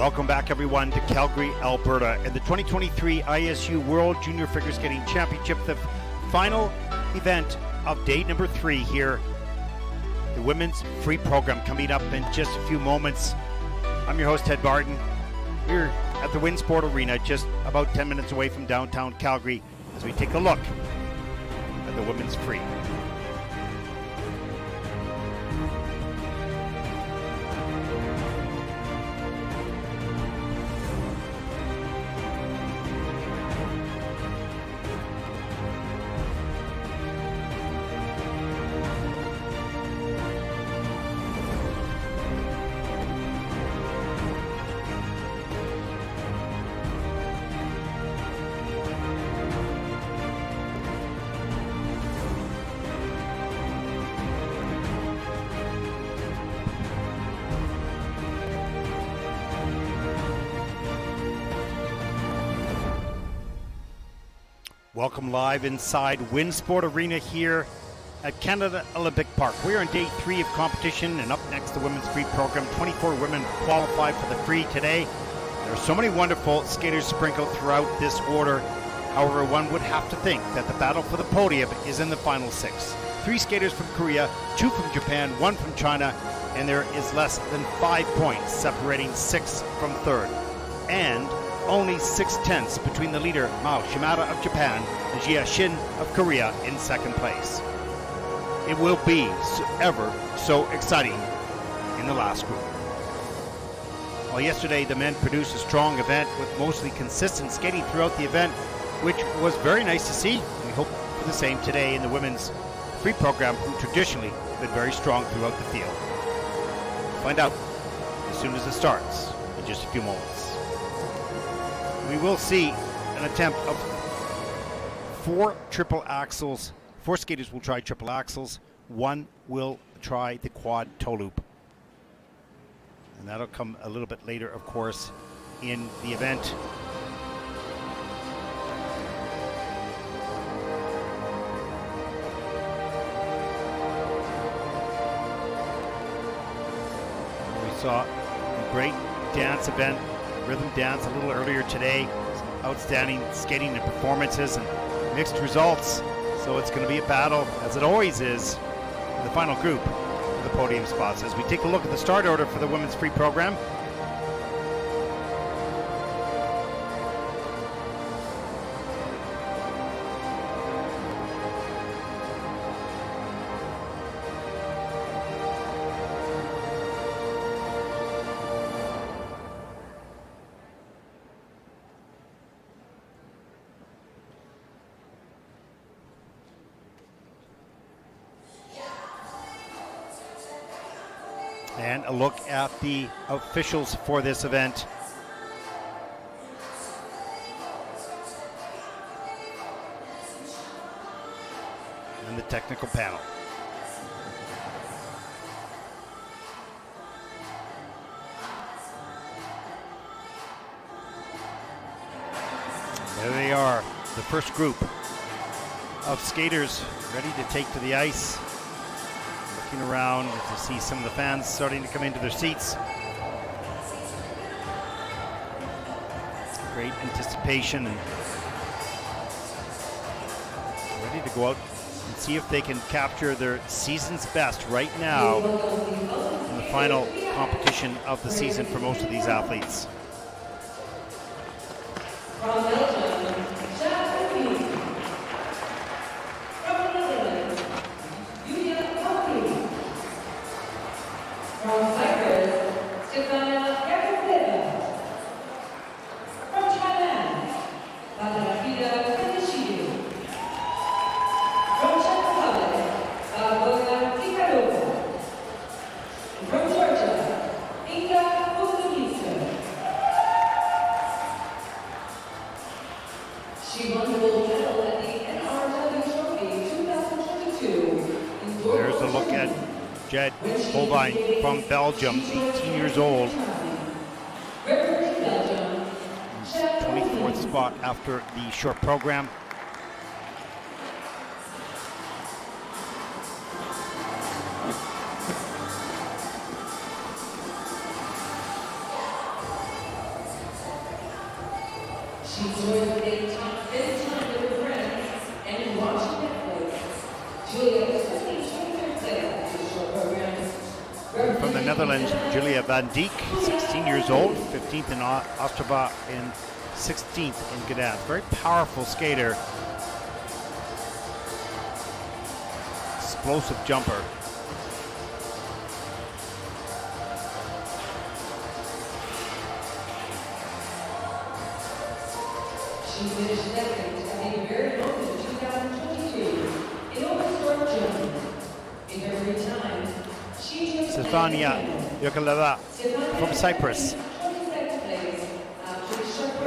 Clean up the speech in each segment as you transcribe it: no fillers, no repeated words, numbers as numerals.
Welcome back, everyone, to Calgary, Alberta, and the 2023 ISU World Junior Figure Skating Championship, the final event of day number 3 here. The women's free program coming up in just a few moments. I'm your host, Ted Barton. We're at the Winsport Arena, just about 10 minutes away from downtown Calgary, as we take a look at the women's free. Welcome live inside Winsport Arena here at Canada Olympic Park. We're on day 3 of competition, and up next, the women's free program. 24 women qualified for the free today. There are so many wonderful skaters sprinkled throughout this order. However, one would have to think that the battle for the podium is in the final 6. 3 skaters from Korea, 2 from Japan, 1 from China, and there is less than 5 points separating 6th from 3rd. And only 6/10 between the leader Mao Shimada of Japan and Jia Shin of Korea in 2nd place. It will be ever so exciting in the last group. Well, yesterday the men produced a strong event with mostly consistent skating throughout the event, which was very nice to see. We hope for the same today in the women's free program, who traditionally have been very strong throughout the field. We'll find out as soon as it starts in just a few moments. We will see an attempt of 4 triple axels. 4 skaters will try triple axels. 1 will try the quad toe loop. And that'll come a little bit later, of course, in the event. We saw a great dance event, rhythm dance, a little earlier today. Outstanding skating and performances and mixed results. So it's going to be a battle, as it always is, in the final group for the podium spots. As we take a look at the start order for the women's free program. And a look at the officials for this event. And the technical panel. There they are, the first group of skaters ready to take to the ice. Looking around to see some of the fans starting to come into their seats. Great anticipation and ready to go out and see if they can capture their season's best right now in the final competition of the season for most of these athletes. There's a look at Jed Holbein from Belgium, 18 years old. 24th spot after the short program. She's worth a top 10 time with her friends and watching Netflix. Julia is 23rd place in the short program. From the Netherlands, Julia van Dijk, 16 years old, 15th in Ostrava and 16th in Gdansk. Very powerful skater. Explosive jumper. She finished second at the very open of 2022 in open short jumping. In her free time, she took Stefania Yokaleva from Cyprus,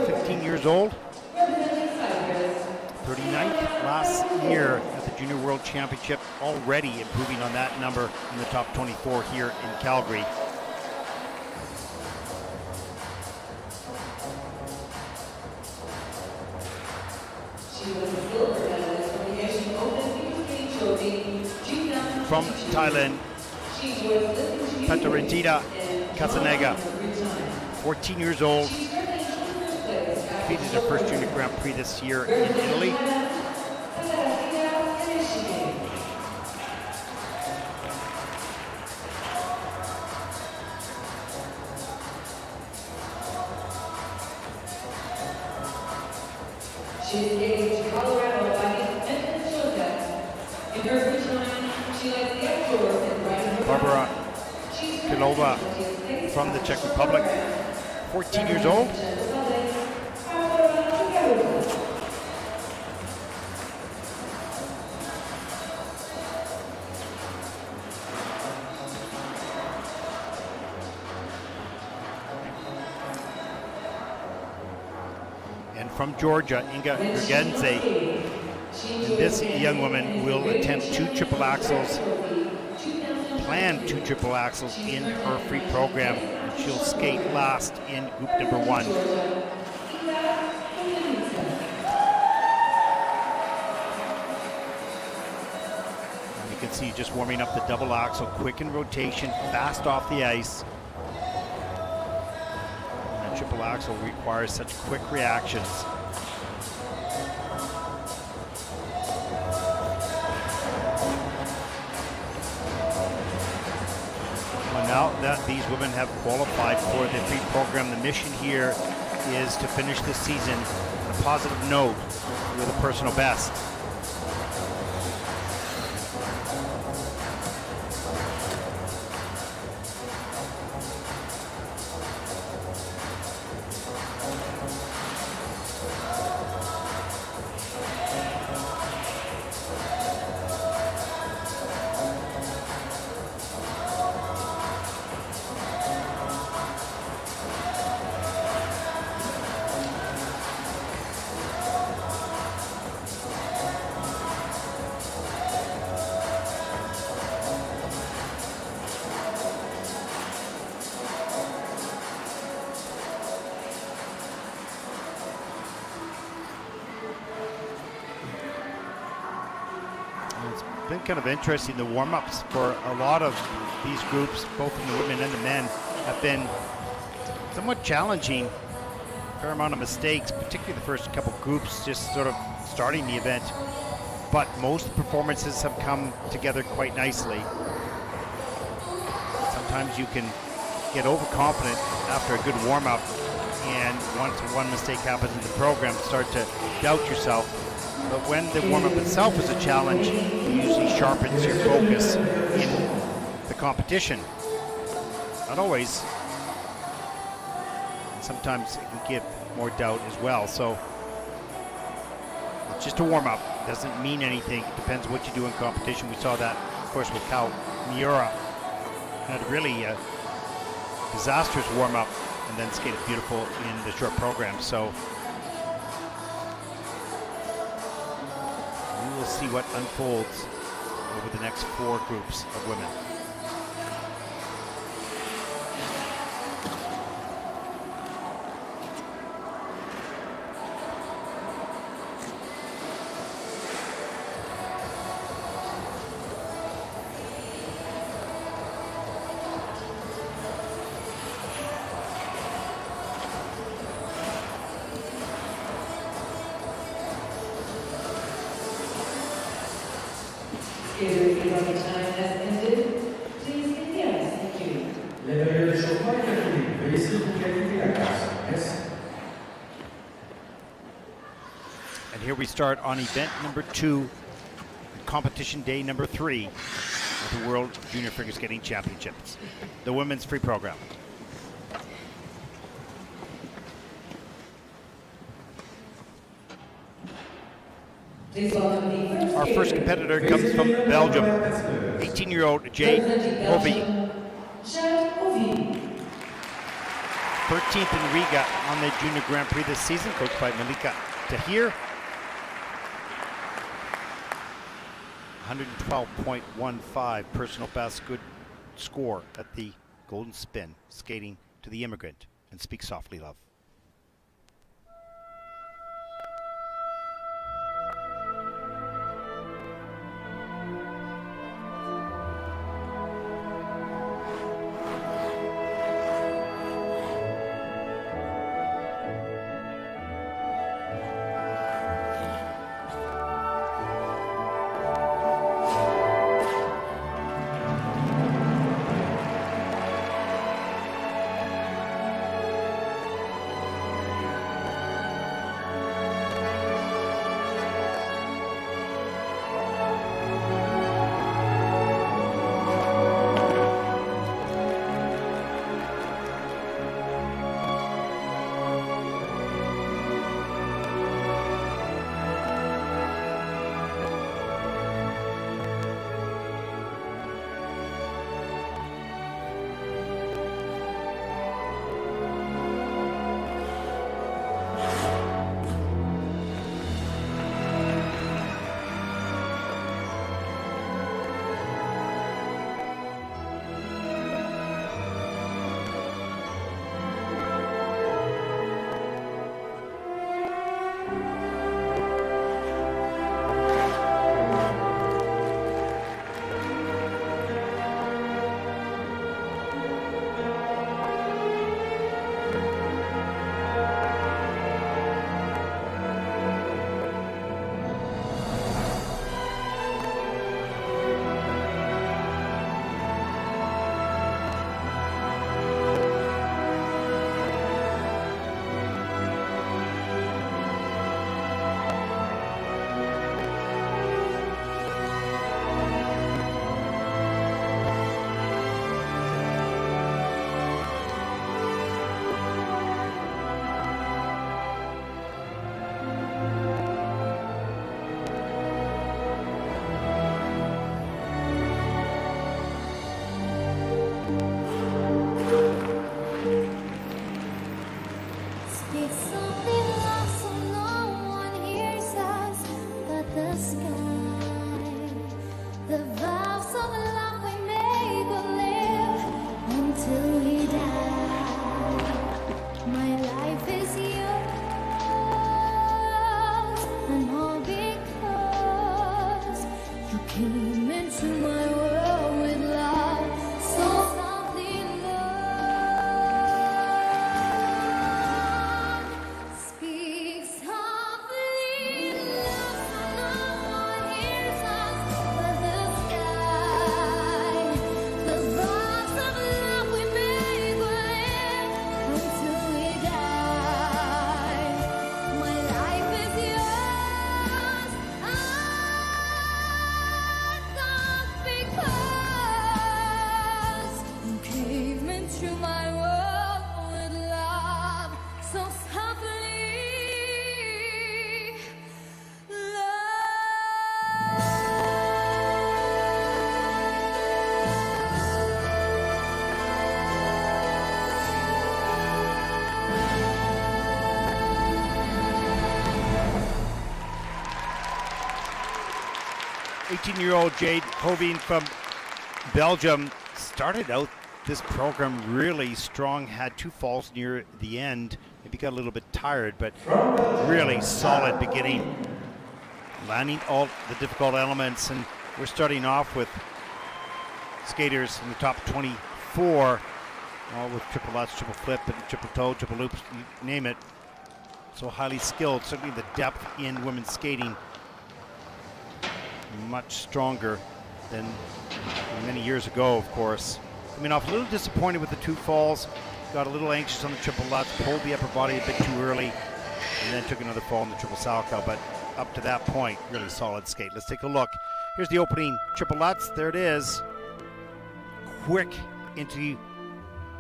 15 years old, 39th last year at the Junior World Championship, already improving on that number in the top 24 here in Calgary. From Thailand, Pataritida Kasanega, 14 years old, competed her first Junior Grand Prix this year in Italy. She's engaged to Colorado by Minnesota. In her free time, she likes the outdoors and riding her Barbara Kilova from the Czech Republic, 14 years old. And from Georgia, Inga Urgenze. And this young woman will attempt two triple axels, planned two triple axels in her free program, and she'll skate last in group number 1. And you can see just warming up the double axel, quick in rotation, fast off the ice. And the triple axel requires such quick reactions. Now that these women have qualified for the free program, the mission here is to finish this season on a positive note with a personal best. It's been kind of interesting. The warm-ups for a lot of these groups, both in the women and the men, have been somewhat challenging. A fair amount of mistakes, particularly the first couple groups, just sort of starting the event. But most performances have come together quite nicely. Sometimes you can get overconfident after a good warm-up, and once one mistake happens in the program, start to doubt yourself. But when the warm-up itself is a challenge, it usually sharpens your focus in the competition. Not always. And sometimes it can give more doubt as well. So it's just a warm-up. Doesn't mean anything. It depends what you do in competition. We saw that, of course, with Cal Miura. Had a really disastrous warm-up and then skated beautiful in the short program. So we will see what unfolds over the next 4 groups of women. Skater fees on the time has ended. Please begin. Thank you. Level de chauffeur veuillez s'il vous plaît quitter la place. Merci. And here we start on event number 2, competition day number 3 of the World Junior Figure Skating Championships, the women's free program. Please welcome the first Our first competitor comes from Belgium, 18-year-old Jade Hovey, 13th in Riga on the Junior Grand Prix this season, coached by Malika Tahir. 112.15 personal best, good score at the Golden Spin, skating to the Immigrant and Speak Softly, Love. Year-old Jade Hoveen from Belgium started out this program really strong, had 2 falls near the end, maybe got a little bit tired, but really solid beginning, landing all the difficult elements. And we're starting off with skaters in the top 24, all with triple lutz, triple flip, and triple toe, triple loops, you name it. So highly skilled, certainly the depth in women's skating much stronger than many years ago, of course. Coming off a little disappointed with the 2 falls, got a little anxious on the triple lutz, pulled the upper body a bit too early, and then took another fall in the triple salchow. But up to that point, really solid skate. Let's take a look. Here's the opening triple lutz. There it is. Quick into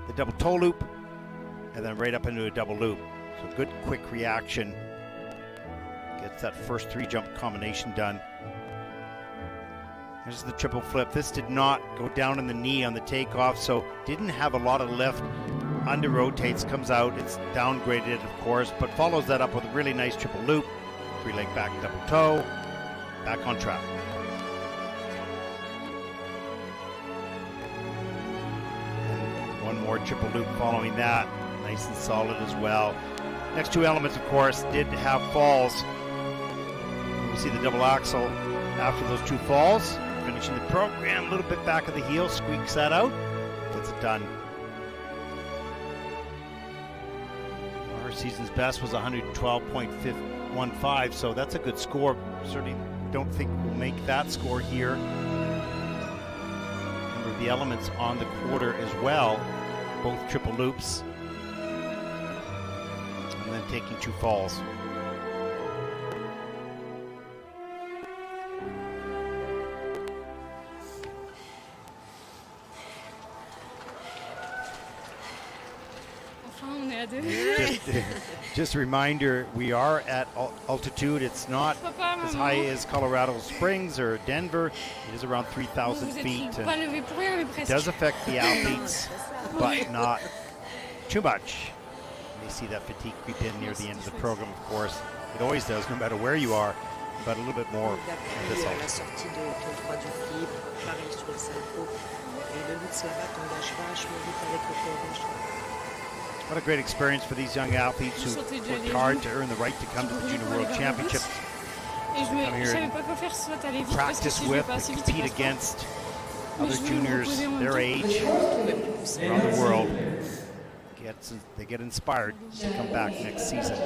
the double toe loop, and then right up into a double loop. So good quick reaction. Gets that first 3-jump combination done. This is the triple flip. This did not go down in the knee on the takeoff, so didn't have a lot of lift. Under rotates, comes out. It's downgraded, of course, but follows that up with a really nice triple loop. 3-leg back double toe. Back on track. And one more triple loop following that. Nice and solid as well. Next 2 elements, of course, did have falls. We see the double axel after those 2 falls. Finishing the program, a little bit back of the heel, squeaks that out, gets it done. Our season's best was 112.15, so that's a good score. Certainly don't think we'll make that score here. Remember the elements on the quarter as well, both triple loops, and then taking 2 falls. Just a reminder, we are at altitude. It's not as high as Colorado Springs or Denver. It is around 3,000 feet. It does affect the athletes, but not too much. You may see that fatigue creep in near the end of the program, of course. It always does, no matter where you are, but a little bit more at this altitude. What a great experience for these young athletes who worked hard to earn the right to come to the Junior World Championships. Come here and practice with and compete against other juniors their age around the world. They get inspired to come back next season.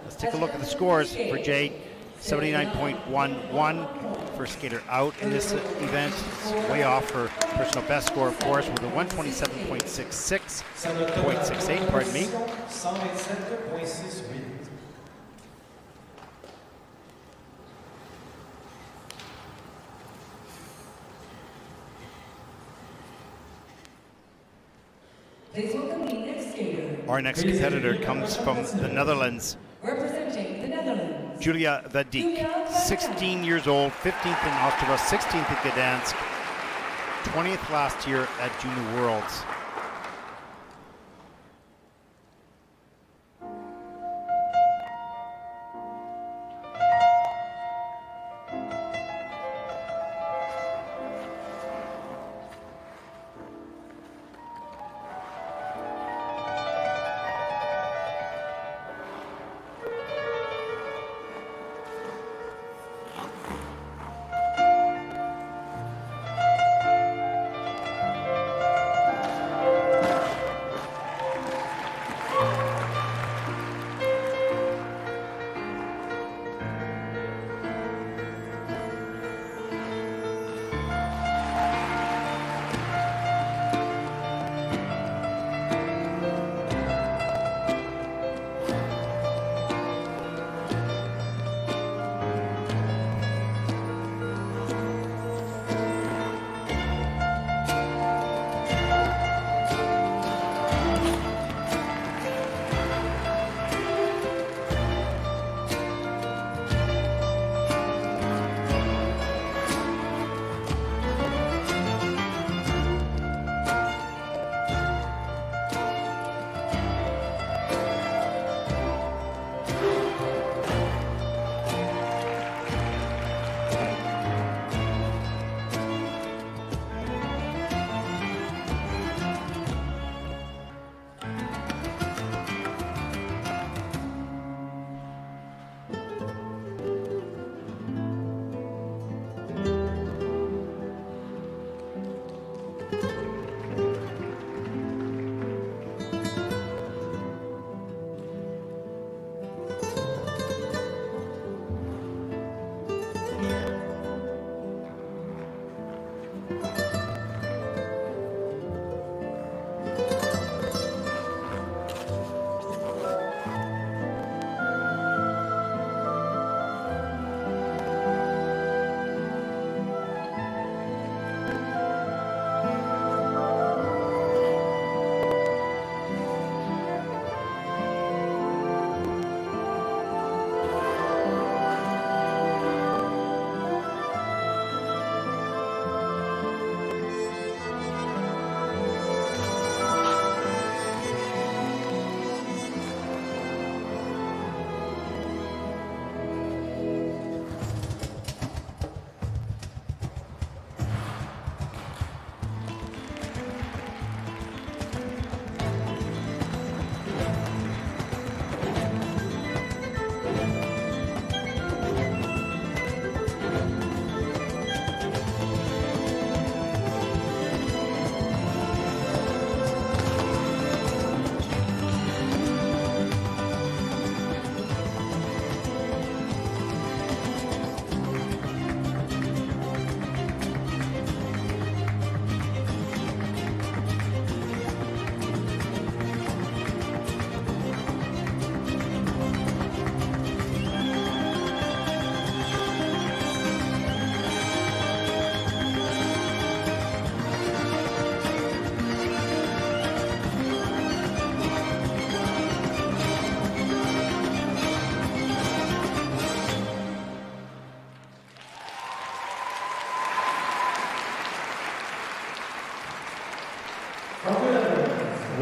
Let's take a look at the scores for Jade. 79.11, first skater out in this event. It's way off her personal best score, of course, with a 127.68, pardon me. Our next competitor comes from the Netherlands. Representing the Netherlands, Julia Van Dijk, 16 years old, 15th in Ottawa, 16th in Gdansk, 20th last year at Junior Worlds.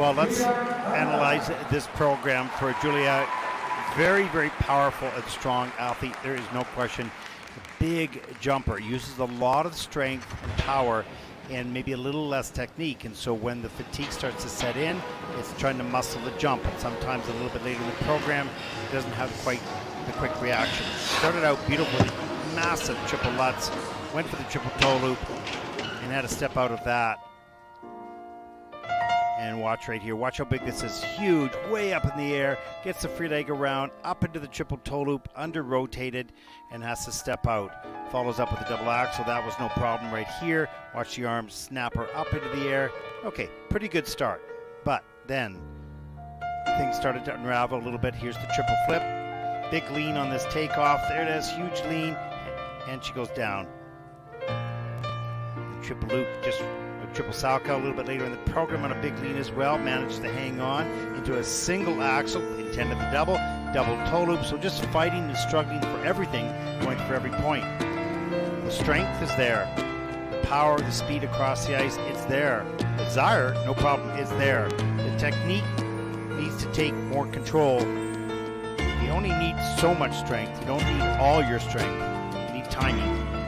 Well, let's analyze this program for Julia. Very, very powerful and strong athlete. There is no question. Big jumper, uses a lot of strength and power and maybe a little less technique. And so when the fatigue starts to set in, it's trying to muscle the jump. And sometimes a little bit later in the program, it doesn't have quite the quick reaction. Started out beautifully, massive triple lutz, went for the triple toe loop and had to step out of that. And watch right here. Watch how big this is. Huge, way up in the air. Gets the free leg around, up into the triple toe loop, under rotated, and has to step out. Follows up with a double axel. That was no problem right here. Watch the arms snap her up into the air. Okay, pretty good start. But then things started to unravel a little bit. Here's the triple flip. Big lean on this takeoff. There it is. Huge lean. And she goes down. The triple loop just triple salchow a little bit later in the program on a big lean as well. Managed to hang on into a single axle, intended the double toe loop. So just fighting and struggling for everything, going for every point. The strength is there. The power, the speed across the ice, it's there. The desire, no problem, is there. The technique needs to take more control. You only need so much strength. You don't need all your strength. You need timing.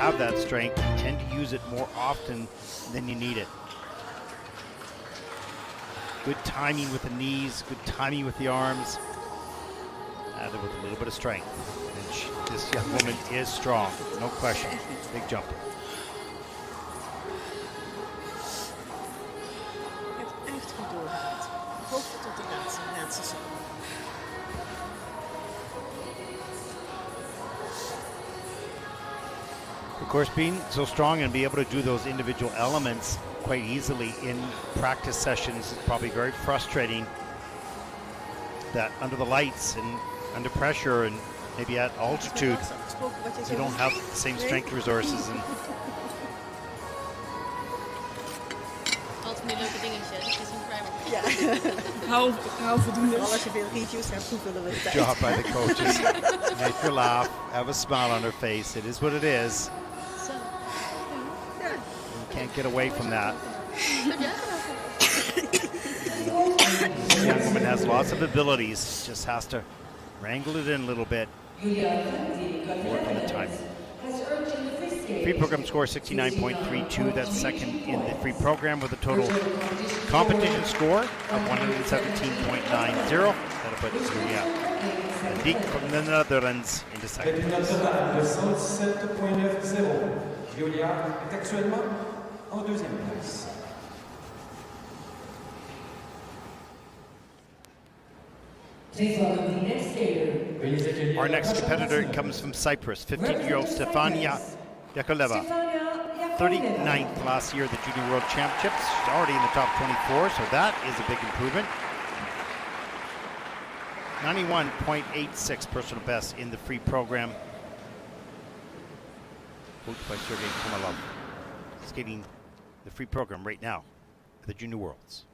Have that strength, you tend to use it more often than you need it. Good timing with the knees, good timing with the arms, added with a little bit of strength. And this young woman is strong, no question. Big jumper. Echt goed doorgehaald. Hoogte tot de laatste seconde. Of course, being so strong and be able to do those individual elements quite easily in practice sessions is probably very frustrating. That under the lights and under pressure and maybe at altitude, you don't have the same strength resources. And altijd meer leuke dingetjes, dus het is een primer. Ja. hou voldoende. Als je veel reviews hebt, hoeveel we tijd. job by the coaches. Make her laugh, have a smile on her face. It is what it is. You can't get away from that. This young woman has lots of abilities, just has to wrangle it in a little bit. Work on the timing. Free program score 69.32. That's second in the free program with a total competition score of 117.90. That'll put Julia Diek from the Netherlands into second Avec une note place. totale de 107.90, Julia est actuellement en deuxième place. Please welcome the next skater. Veuillez accueillir Our la next prochaine competitor personne. comes from Cyprus, 15-year-old Stefania Yakoleva. 39th last year at the Junior World Championships. She's already in the top 24, so that is a big improvement. 91.86 personal best in the free program. Coached by Sergei Komalov. Skating the free program right now at the Junior Worlds.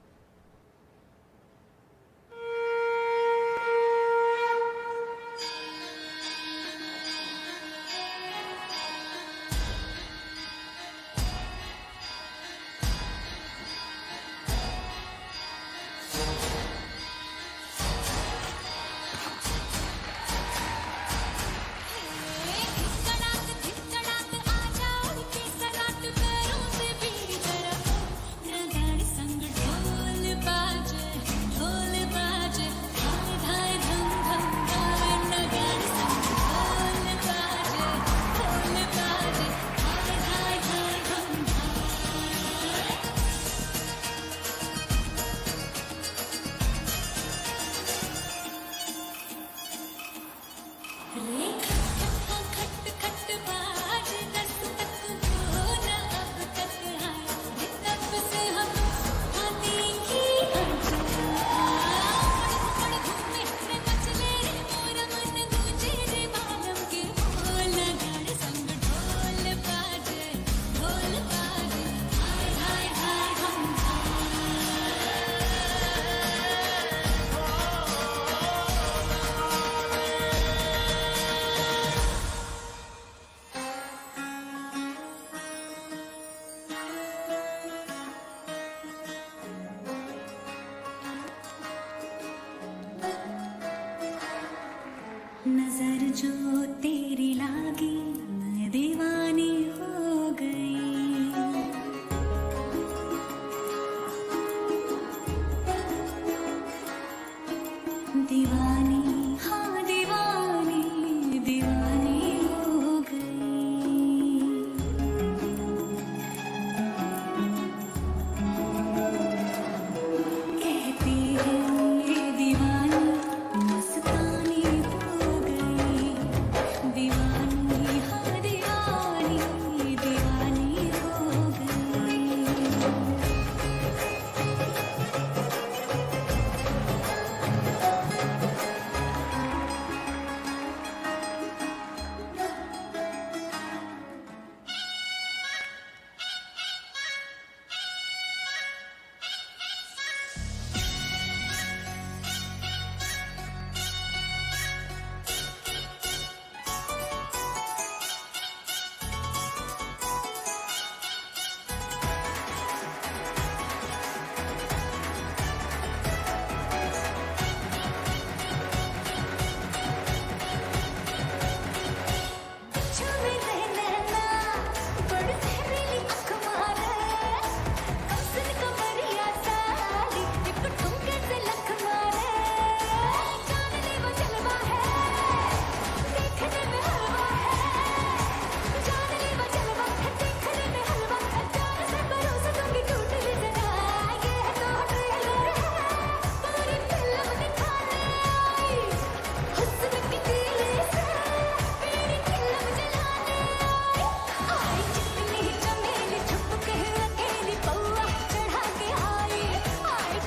जो तेरी लागी मैं दीवानी हो गई दीवानी हाँ दीवानी दीवानी हो गई कहती है ये दीवानी मस्तानी हो गई दीवानी हाँ दीवानी दीवानी हो गई छुमे नैना बड़ सहरीली अख मारे कमसन कमरिया साली एक ठुमके से लख मारे जानने वो जलवा है देखने में हलवा है जानने वो जलवा है देखने में हलवा है प्यार से भरोसा दूंगी टूट ले जरा ये तो ट्रेलर है पूरी फिल्म दिखाने आई हुस्न की तीली से मेरी फिल्म जलाने आई चिकनी चमेली छुप के अकेली पौआ चढ़ा के आई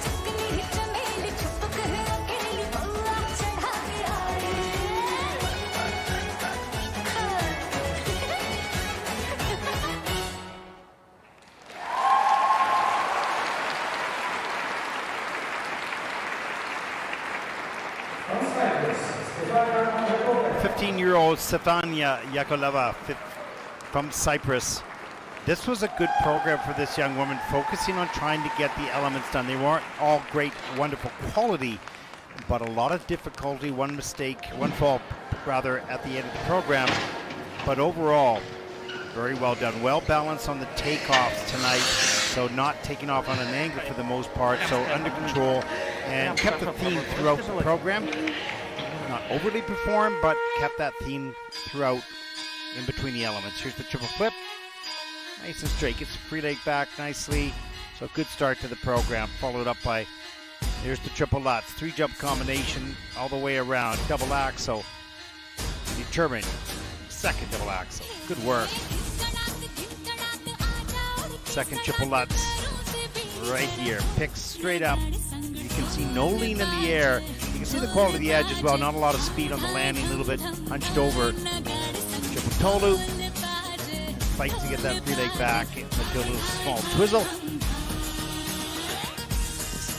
चिकनी चमेली छुप के अकेली पौआ चढ़ा के आई From Cyprus, Stefania Jakovic. 15-year-old Stefania Yakoleva from Cyprus. This was a good program for this young woman, focusing on trying to get the elements done. They weren't all great, wonderful quality, but a lot of difficulty, one mistake, one fall rather at the end of the program. But overall, very well done. Well balanced on the takeoffs tonight, so not taking off on an angle for the most part, so under control, and kept the theme throughout the program. Not overly performed, but kept that theme throughout in between the elements. Here's the triple flip. Nice and straight. Gets the free leg back nicely. So a good start to the program. Followed up by, here's the triple lutz. 3-jump combination all the way around. Double axel. Determined. Second double axel. Good work. Second triple lutz. Right here. Picks straight up. You can see no lean in the air. You can see the quality of the edge as well. Not a lot of speed on the landing. A little bit hunched over. Triple toe loop. Fight to get that free leg back. Do a little small twizzle.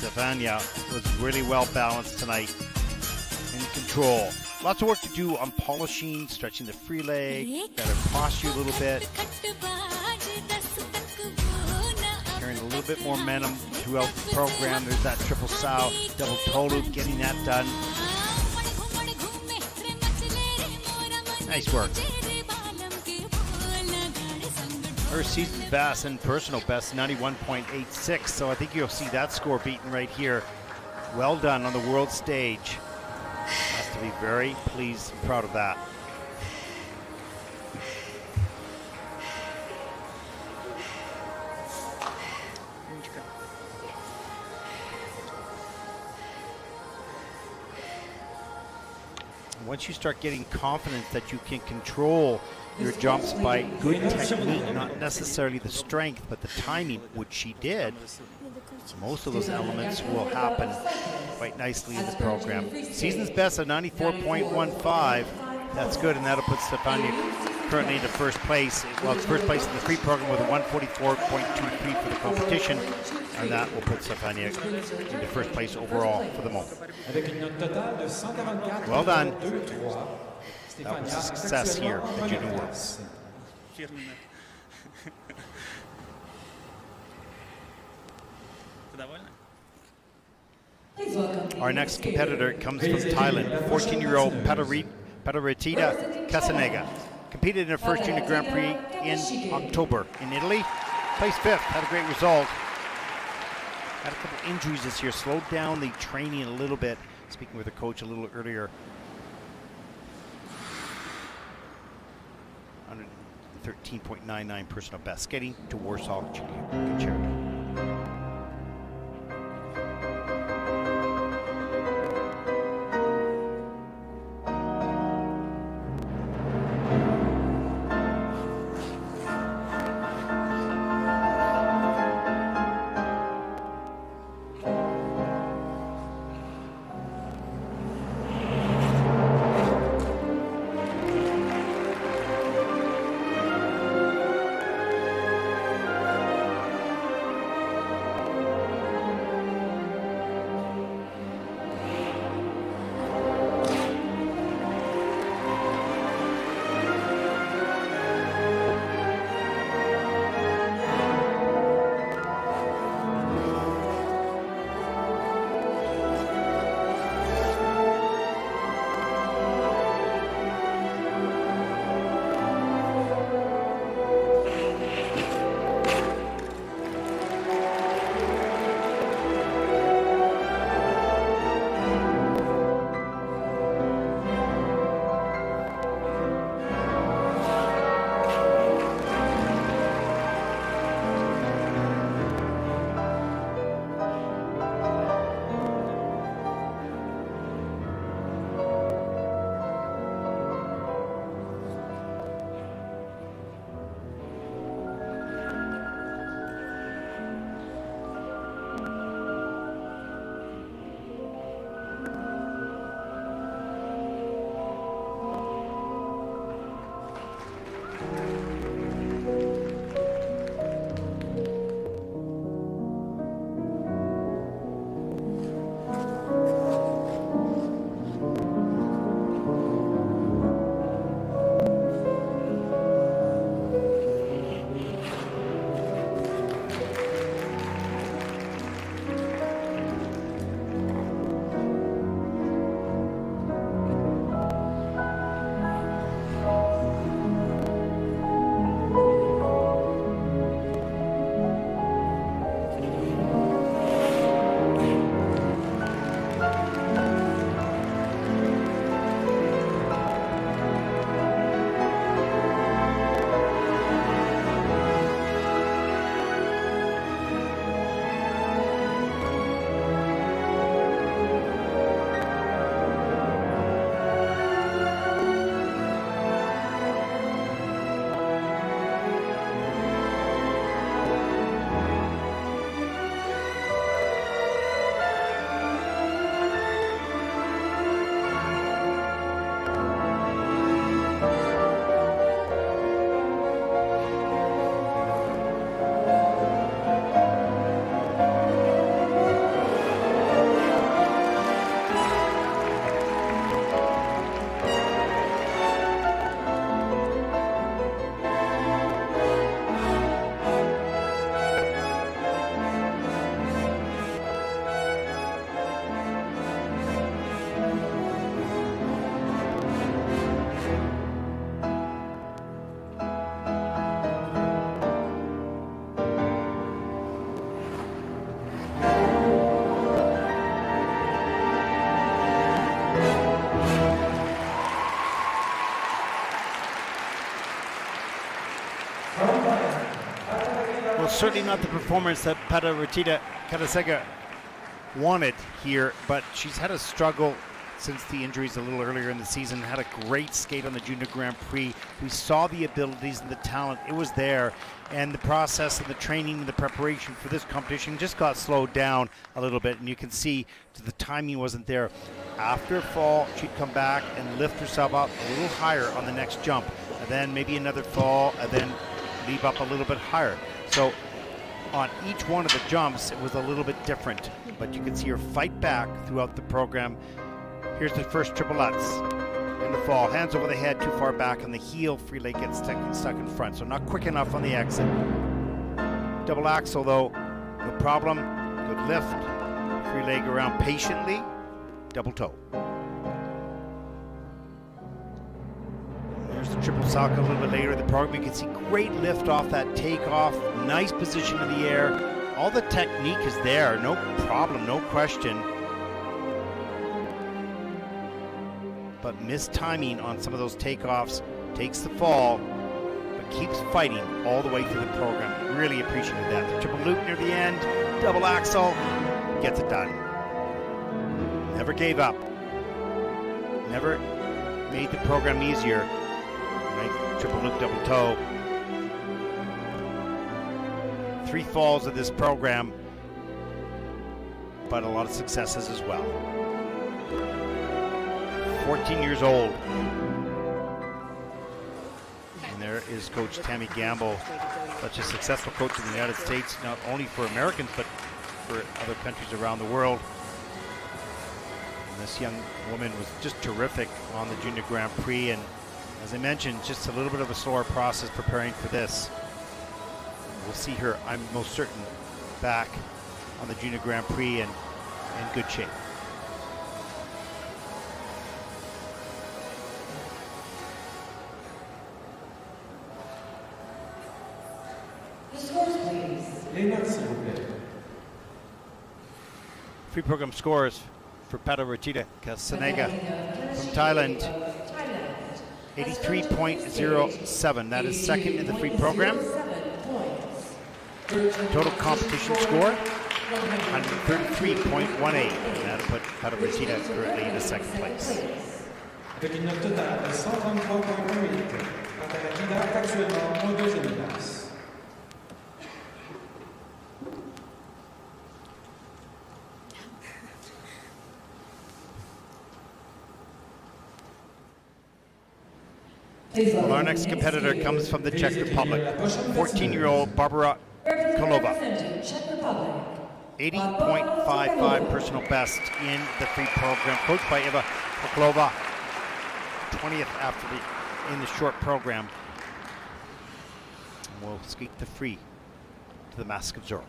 Stefania was really well balanced tonight. In control. Lots of work to do on polishing, stretching the free leg, better posture a little bit. Carrying a little bit more momentum throughout the program. There's that triple sow, double toe loop, getting that done. Nice work. Her season best and personal best, 91.86. So I think you'll see that score beaten right here. Well done on the world stage. Has to be very pleased and proud of that. Once you start getting confidence that you can control your jumps by good technique, not necessarily the strength, but the timing, which she did, most of those elements will happen quite nicely in the program. Season's best at 94.15. That's good, and that'll put Stefania currently into first place. Well, it's first place in the free program with a 144.23 for the competition, and that will put Stefania into first place overall for the moment. Well done. That was a success here at Junior Worlds. Our next competitor comes from Thailand, 14-year-old Padaretita Casanega. Competed in her first Junior Grand Prix in October in Italy. Placed 5th, had a great result. Had a couple injuries this year, slowed down the training a little bit. Speaking with her coach a little earlier. 113.99 personal best. Getting to Warsaw, Czechia. Certainly not the performance that Padaretita Casanega wanted here, but she's had a struggle since the injuries a little earlier in the season. Had a great skate on the Junior Grand Prix. We saw the abilities and the talent. It was there, and the process and the training and the preparation for this competition just got slowed down a little bit, and you can see the timing wasn't there. After a fall, she'd come back and lift herself up a little higher on the next jump, and then maybe another fall, and then leave up a little bit higher. So on each one of the jumps, it was a little bit different, but you can see her fight back throughout the program. Here's the first triplets in the fall. Hands over the head, too far back on the heel. Free leg gets stuck in front, so not quick enough on the exit. Double axel, though, no problem. Good lift. Free leg around patiently. Double toe. Here's the triple salto a little bit later in the program. You can see great lift off that takeoff, nice position in the air. All the technique is there, no problem, no question. But mistiming on some of those takeoffs, takes the fall, but keeps fighting all the way through the program. Really appreciated that. The triple loop near the end, double axel, gets it done. Never gave up. Never made the program easier. Nice triple loop, double toe. 3 falls of this program, but a lot of successes as well. 14 years old. And there is Coach Tammy Gamble, such a successful coach in the United States, not only for Americans, but for other countries around the world. And this young woman was just terrific on the Junior Grand Prix, and as I mentioned, just a little bit of a slower process preparing for this. We'll see her, I'm most certain, back on the Junior Grand Prix and in good shape. The scores, please. Les notes, s'il vous plaît. Free program scores for Padarachita Kasanega from Thailand. 83.07. That is second in the free program. Total competition score 133.18. That'll put Padarachita currently in the second place. Avec une note totale de 133.18. Padarachita est actuellement en deuxième place. Well, our next competitor comes from the Czech Republic, 14-year-old Barbara Kolova. 80.55 personal best in the free program, coached by Eva Kolova, 20th in the short program. And we'll skate the free to the Mask of Zorro.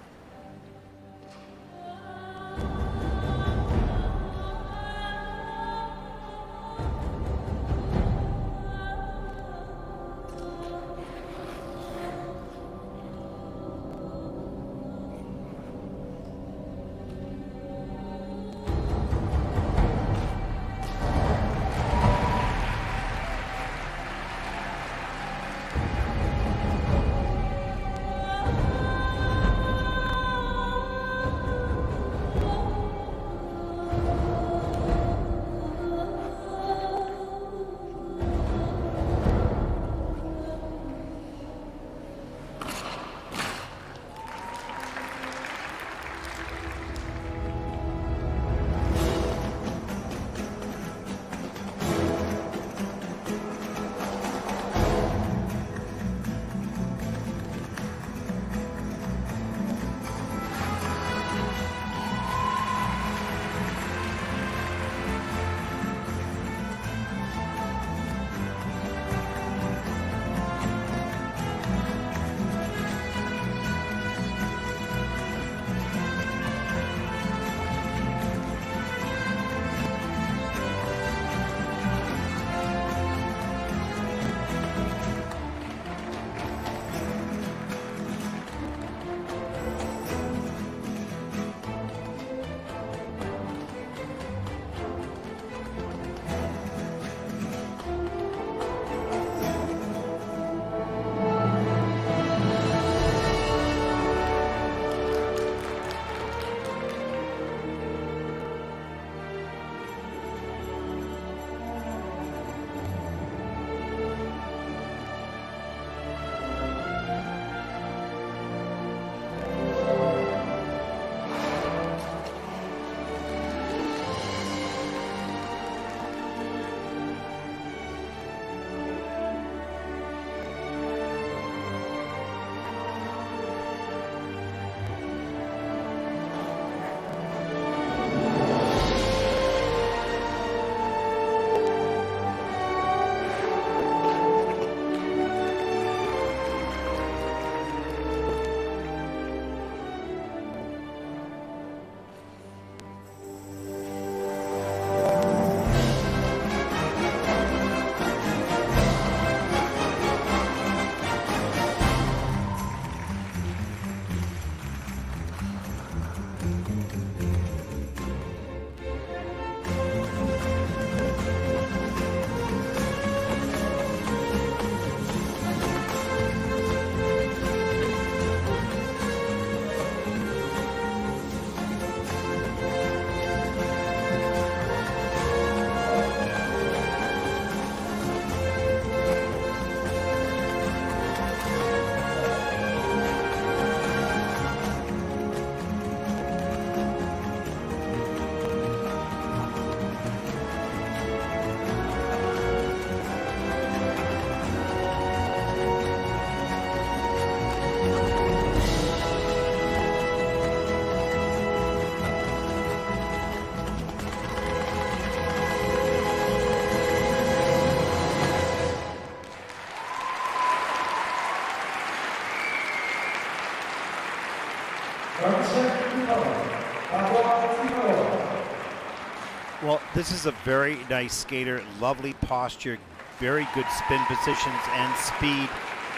This is a very nice skater, lovely posture, very good spin positions and speed,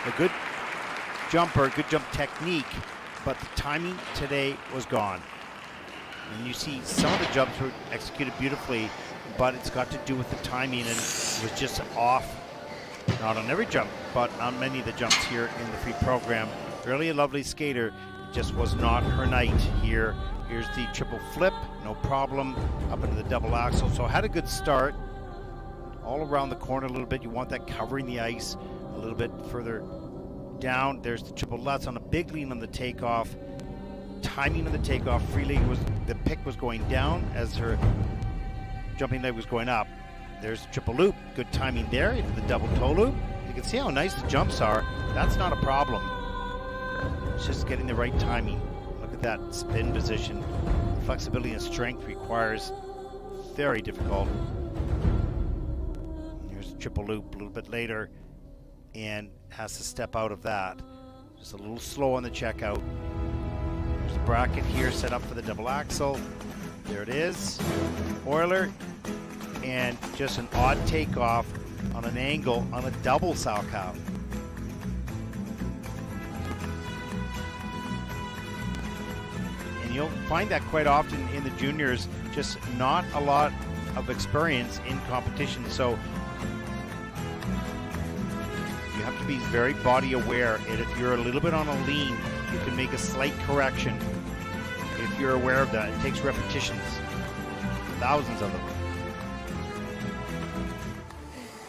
a good jumper, good jump technique, but the timing today was gone. And you see some of the jumps were executed beautifully, but it's got to do with the timing and was just off, not on every jump, but on many of the jumps here in the free program. Really a lovely skater, it just was not her night here. Here's the triple flip, no problem, up into the double axel. So had a good start, all around the corner a little bit. You want that covering the ice a little bit further down. There's the triple lutz on a big lean on the takeoff. Timing of the takeoff, the pick was going down as her jumping leg was going up. There's the triple loop, good timing there into the double toe loop. You can see how nice the jumps are. That's not a problem. It's just getting the right timing. Look at that spin position. Flexibility and strength requires very difficult. Here's a triple loop a little bit later and has to step out of that. Just a little slow on the checkout. There's a bracket here set up for the double axel. There it is. Oiler and just an odd takeoff on an angle on a double Salchow. You'll find that quite often in the juniors, just not a lot of experience in competition. So you have to be very body aware. And if you're a little bit on a lean, you can make a slight correction. If you're aware of that, it takes repetitions, thousands of them.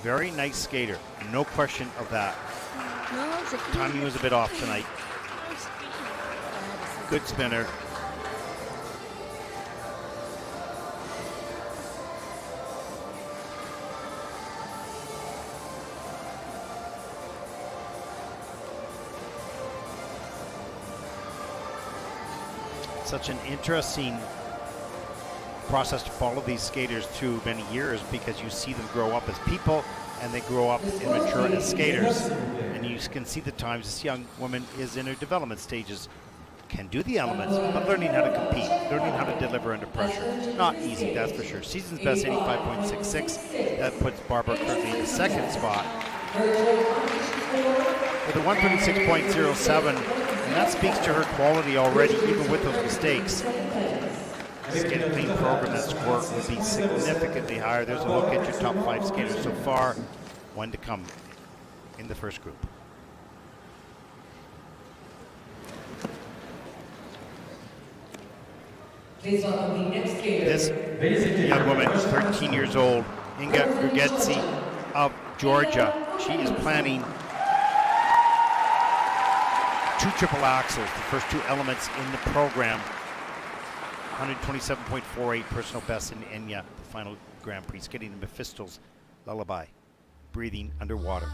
Very nice skater, no question of that. Timing was a bit off tonight. Good spinner. Such an interesting process to follow these skaters through many years, because you see them grow up as people and they grow up and mature as skaters, and you can see the times this young woman is in her development stages, can do the elements, but learning how to compete, learning how to deliver under pressure. Not easy, that's for sure. Season's best 85.66. That puts Barbara currently in the second spot with a 136.07, and that speaks to her quality already, even with those mistakes. Skate a clean program, that score would be significantly higher. There's a look at your top 5 skaters so far. One to come in the first group. Please welcome the next skater. This young woman, 13 years old, Inga Grugetsi of Georgia. She is planning 2 triple axels, the first 2 elements in the program. 127.48 personal best in Enya, the final Grand Prix, skating the Mephisto's Lullaby, breathing underwater.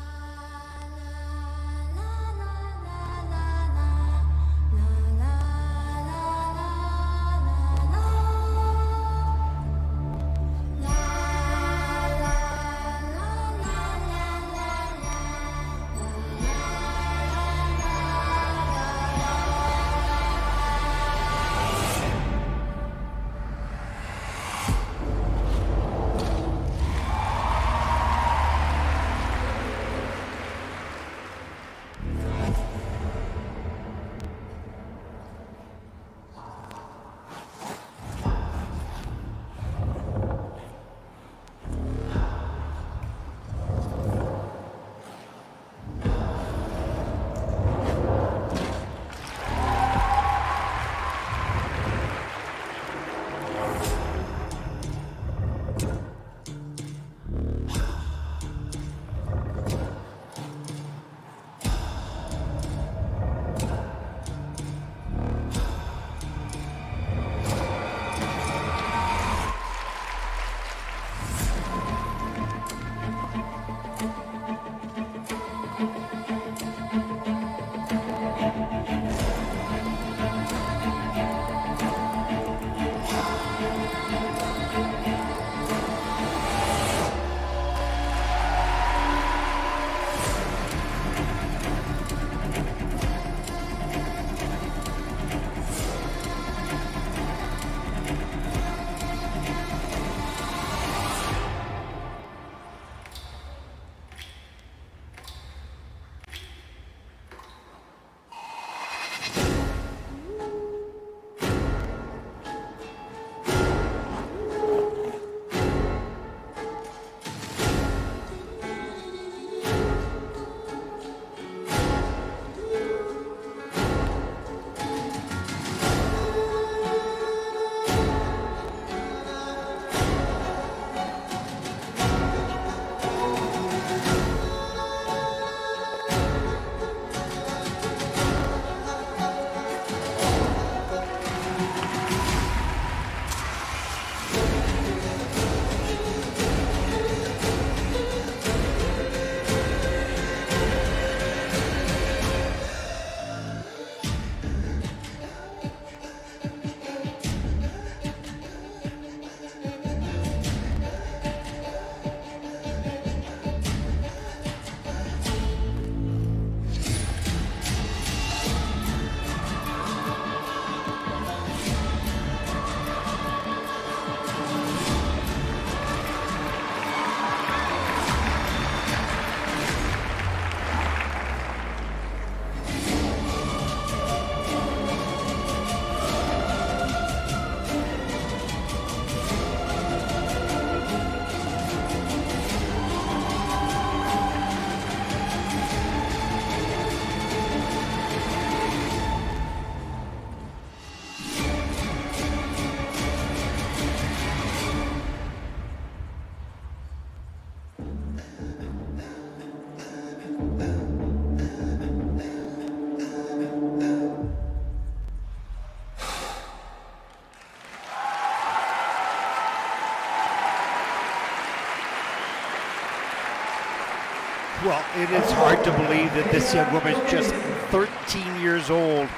Well, it is hard to believe that this young woman is just 13 years old.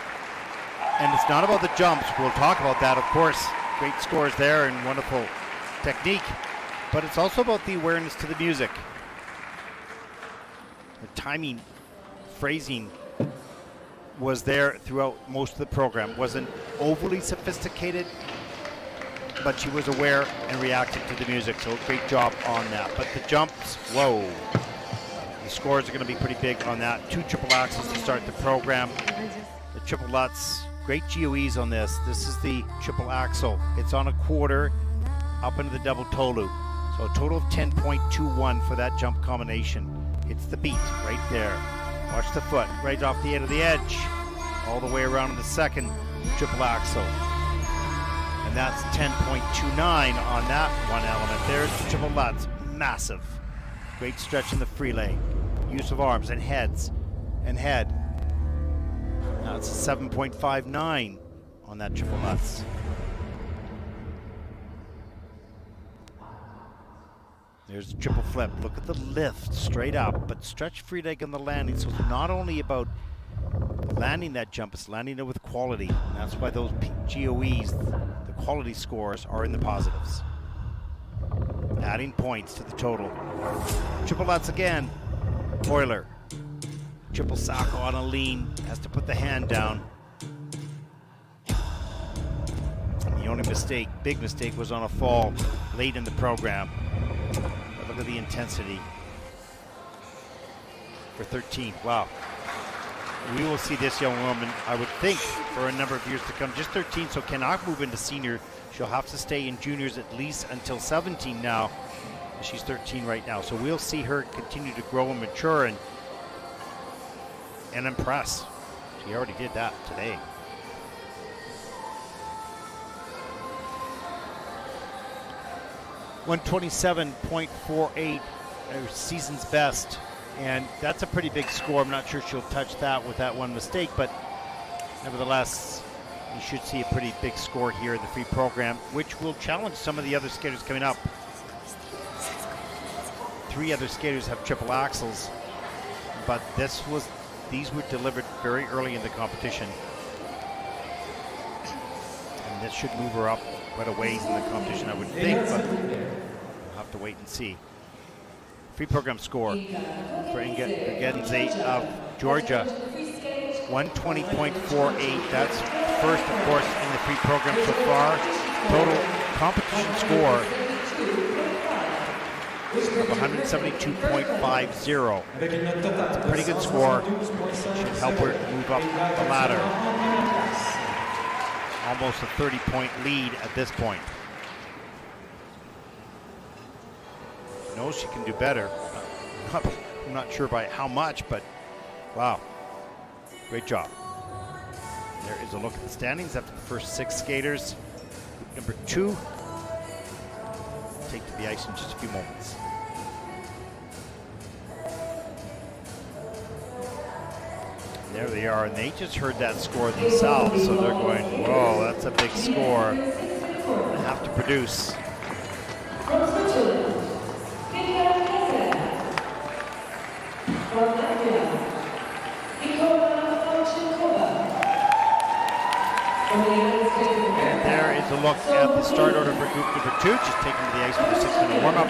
And it's not about the jumps. We'll talk about that, of course. Great scores there and wonderful technique. But it's also about the awareness to the music. The timing, phrasing was there throughout most of the program. Wasn't overly sophisticated, but she was aware and reacted to the music. So great job on that. But the jumps, whoa. The scores are going to be pretty big on that. 2 triple axels to start the program. The triple Lutz, great GOEs on this. This is the triple axel. It's on a quarter up into the double toe loop. So a total of 10.21 for that jump combination. It's the beat right there. Watch the foot right off the end of the edge. All the way around in the second triple axel. And that's 10.29 on that one element. There's the triple Lutz, massive. Great stretch in the free leg. Use of arms and heads and head. Now it's a 7.59 on that triple Lutz. There's the triple flip. Look at the lift straight up, but stretch free leg on the landing. So it's not only about landing that jump, it's landing it with quality. And that's why those GOEs, the quality scores, are in the positives. Adding points to the total. Triple Lutz again. Euler. Triple Sacco on a lean. Has to put the hand down. And the only mistake, big mistake, was on a fall late in the program. But look at the intensity for 13. Wow. We will see this young woman, I would think, for a number of years to come. Just 13, so cannot move into senior. She'll have to stay in juniors at least until 17 now. She's 13 right now. So we'll see her continue to grow and mature and impress. She already did that today. .127.48, her season's best. And that's a pretty big score. I'm not sure she'll touch that with that one mistake, but nevertheless, you should see a pretty big score here in the free program, which will challenge some of the other skaters coming up. 3 other skaters have triple axels, but these were delivered very early in the competition. And this should move her up quite a ways in the competition, I would think, but we'll have to wait and see. Free program score for Inga Gedze of Georgia, 120.48. That's first, of course, in the free program so far. Total competition score of 172.50. It's a pretty good score. Should help her move up the ladder. Almost a 30-point lead at this point. Knows she can do better. I'm not sure by how much, but wow, great job. There is a look at the standings after the first 6 skaters. Group number 2 take to the ice in just a few moments. And there they are, and they just heard that score themselves, so they're going, whoa, that's a big score. They have to produce. And there is a look at the start order for group number 2, just taken to the ice for the 6-minute warm-up.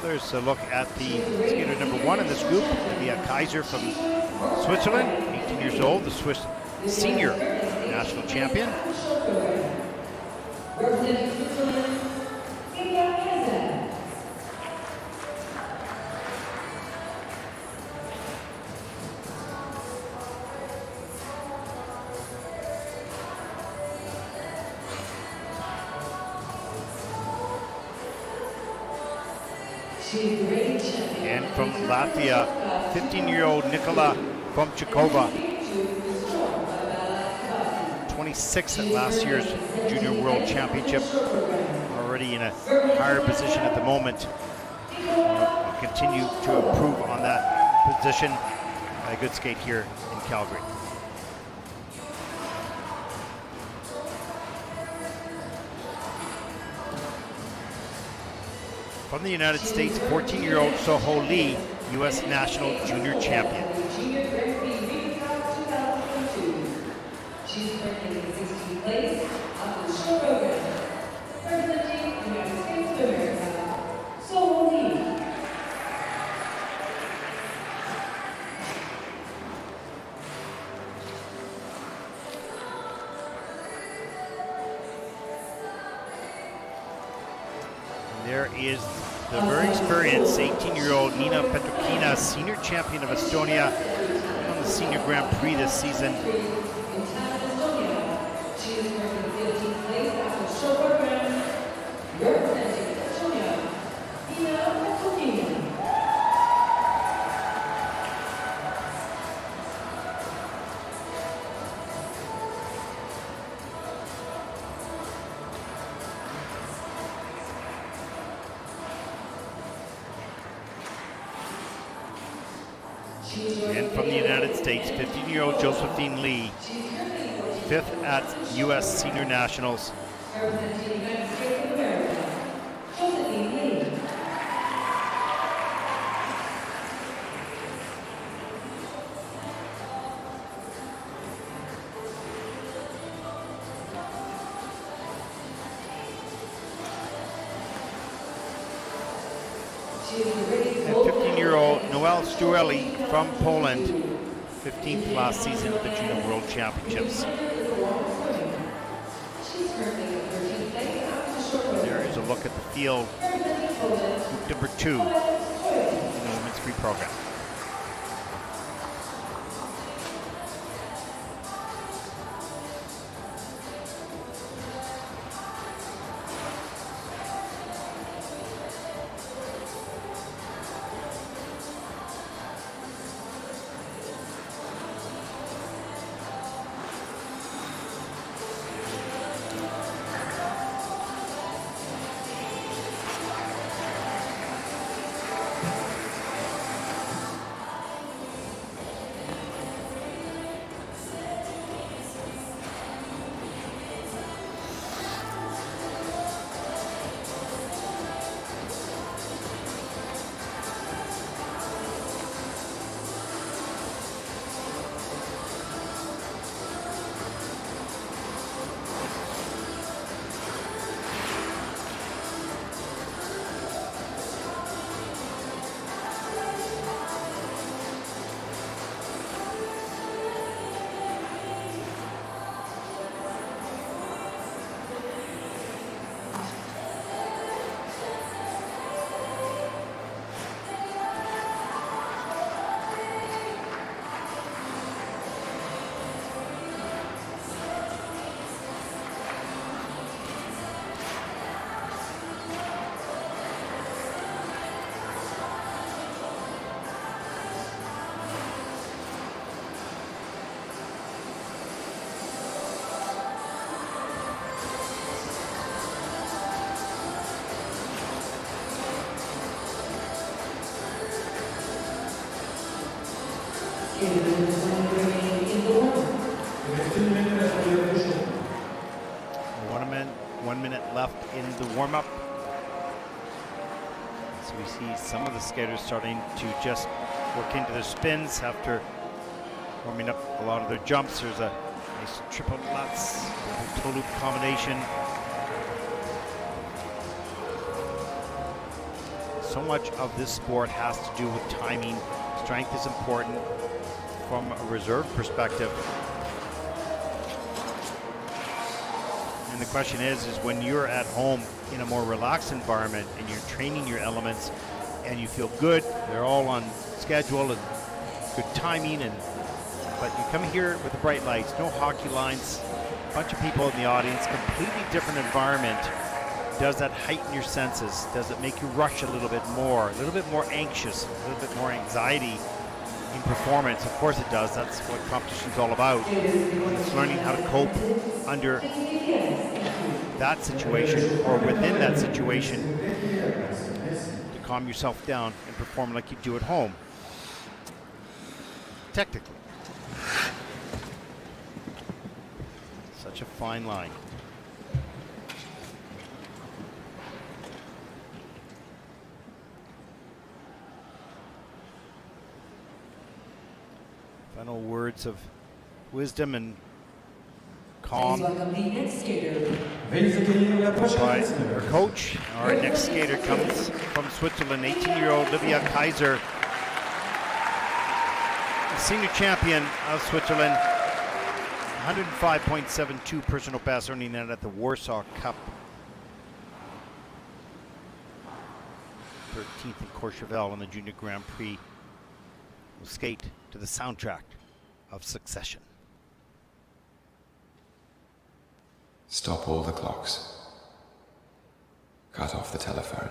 There's a look at the skater number 1 in this group, Leah Kaiser from Switzerland, 18 years old, the Swiss senior national champion. And from Latvia, 15-year-old Nikola Fomchikova, 26th at last year's Junior World Championship, already in a higher position at the moment. Will continue to improve on that position. a good skate here in Calgary. From the United States, 14-year-old Soho Lee, U.S. National Junior Champion. Junior Grand Prix Recap 2002. She's currently in 16th place of the show program. Representing the United States of America, Soho Lee. There is the very experienced 18-year-old Nina Petrokina, senior champion of Estonia, on the Senior Grand Prix this season. In Tallinn, Estonia. She is currently 15th place after the show program. Representing Estonia, Nina Petrokina. And from the United States, 15-year-old Josephine Lee, 5th at U.S. Senior Nationals. Representing the United States of America, Josephine Lee. She is already And 15-year-old Noel Strueli from Poland, 15th last season at the Junior World Championships. There is a look at the field, group number 2 in the women's free program. One minute left in the warm-up. So we see some of the skaters starting to just work into their spins after warming up a lot of their jumps. There's a nice triple lutz, toe loop combination. So much of this sport has to do with timing. Strength is important from a reserve perspective. And the question is when you're at home in a more relaxed environment and you're training your elements and you feel good, they're all on schedule and good timing, but you come here with the bright lights, no hockey lines, a bunch of people in the audience, completely different environment. Does that heighten your senses? Does it make you rush a little bit more anxious, a little bit more anxiety in performance? Of course it does. That's what competition's all about. It's learning how to cope under that situation or within that situation to calm yourself down and perform like you do at home. technically. Such a fine line. Final words of wisdom and calm Please welcome the next skater. Veuillez accueillir la prochaine by patineuse. our coach. Our next skater comes from Switzerland, 18-year-old Livia Kaiser, the senior champion of Switzerland, 105.72 personal best, earning that at the Warsaw Cup. 13th in Courchevel on the Junior Grand Prix. Will skate to the soundtrack of Succession. Stop all the clocks. Cut off the telephone.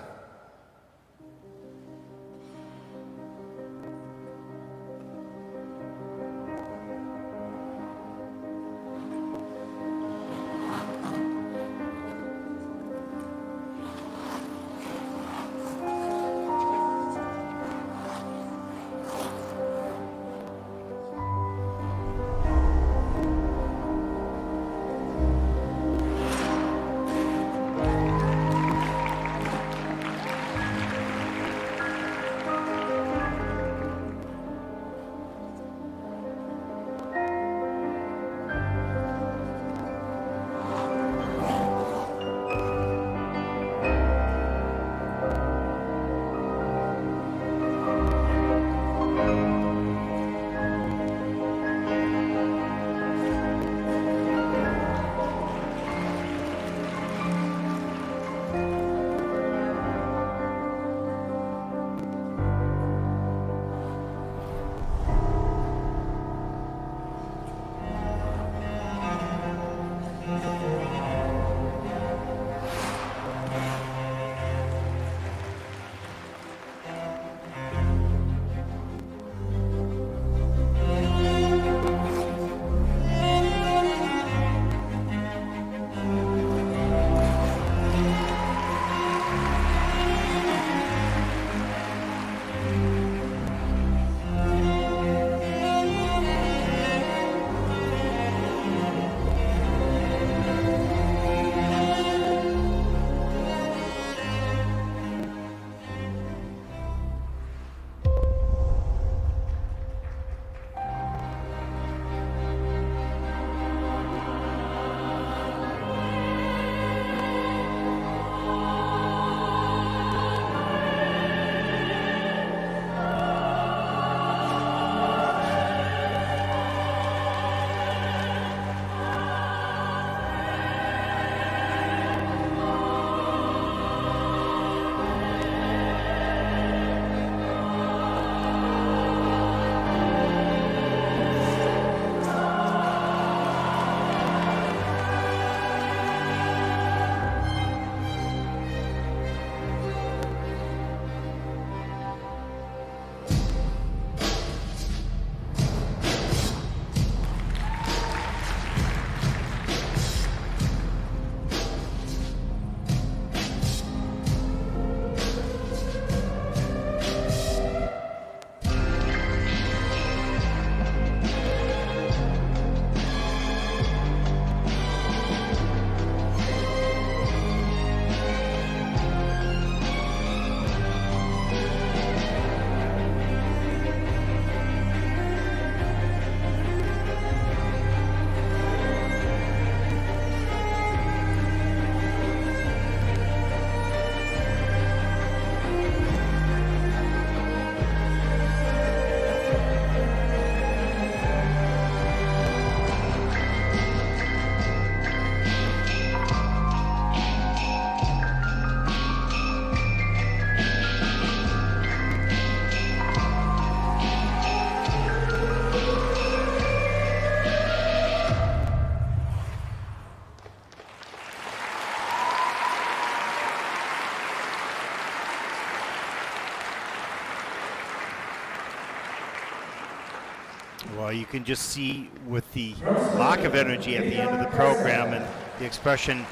Well, you can just see with the lack of energy at the end of the program and the expression,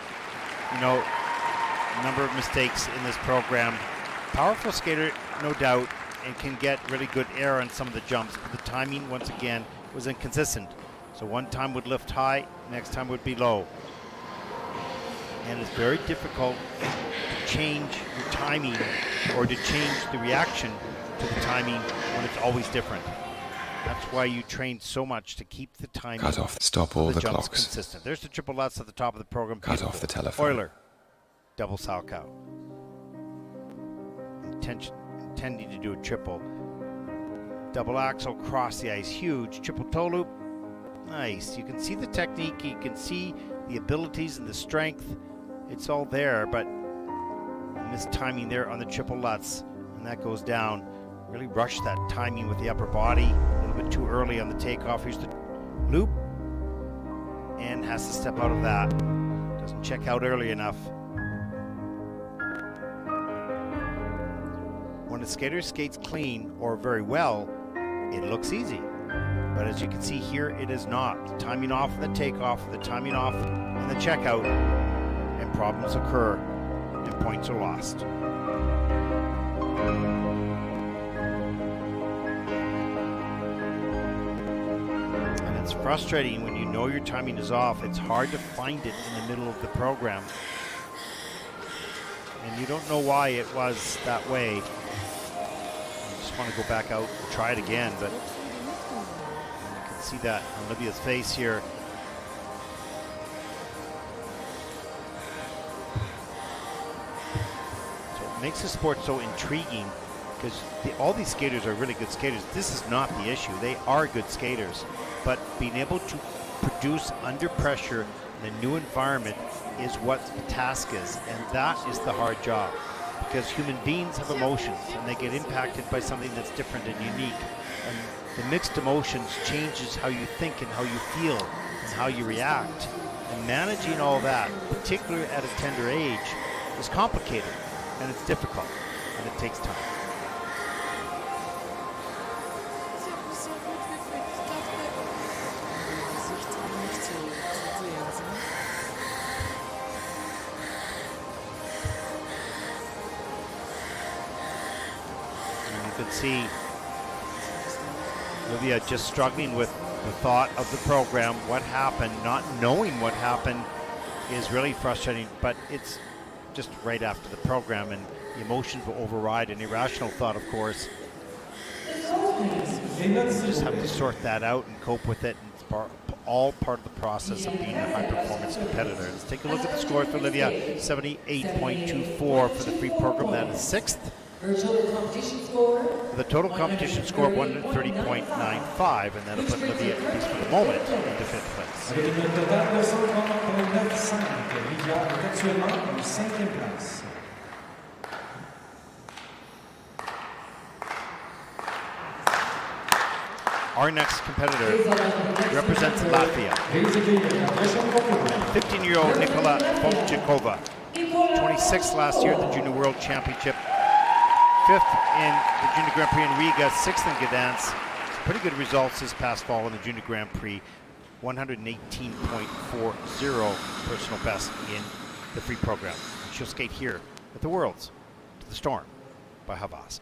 you know, number of mistakes in this program. Powerful skater, no doubt, and can get really good air on some of the jumps. But the timing, once again, was inconsistent. So one time would lift high, next time would be low. And it's very difficult to change your timing or to change the reaction to the timing when it's always different. That's why you train so much to keep the timing. Cut off. Stop all the jumps clocks. consistent. There's the triple Lutz at the top of the program. Cut Beautiful. off the telephone. Euler, double Salchow. Intending to do a triple. Double axel, cross the ice, huge. Triple toe loop, nice. You can see the technique, you can see the abilities and the strength. It's all there, but mistiming there on the triple Lutz, and that goes down. Really rushed that timing with the upper body. A little bit too early on the takeoff. Here's the loop, and has to step out of that. Doesn't check out early enough. When a skater skates clean or very well, it looks easy. But as you can see here, it is not. The timing off of the takeoff, the timing off and the checkout, and problems occur, and points are lost. And it's frustrating when you know your timing is off. It's hard to find it in the middle of the program. And you don't know why it was that way. You just want to go back out and try it again, but you can see that on Olivia's face here. So it makes the sport so intriguing because all these skaters are really good skaters. This is not the issue. They are good skaters, but being able to produce under pressure in a new environment is what the task is, and that is the hard job, because human beings have emotions and they get impacted by something that's different and unique, and the mixed emotions changes how you think and how you feel and how you react, and managing all that, particularly at a tender age, is complicated and it's difficult and it takes time. See Olivia just struggling with the thought of the program, what happened, not knowing what happened is really frustrating, but it's just right after the program and the emotions will override an irrational thought, of course. You just have to sort that out and cope with it, and it's all part of the process of being a high-performance competitor. Let's take a look at the scores for Olivia. 78.24 for the free program, that is 6th. Her total competition score. The total competition score of 130.95, and that'll put Olivia, at least for the moment, into 5th place. Avec une note totale de 130.95, Lydia est actuellement en 5e place. Our next competitor represents Latvia. 15-year-old Nikola Fomchikova. 26th last year at the Junior World Championship. 5th in the Junior Grand Prix in Riga, 6th in Gdansk. Pretty good results this past fall in the Junior Grand Prix. 118.40 personal best in the free program. She'll skate here at the Worlds to the Storm by Havasi.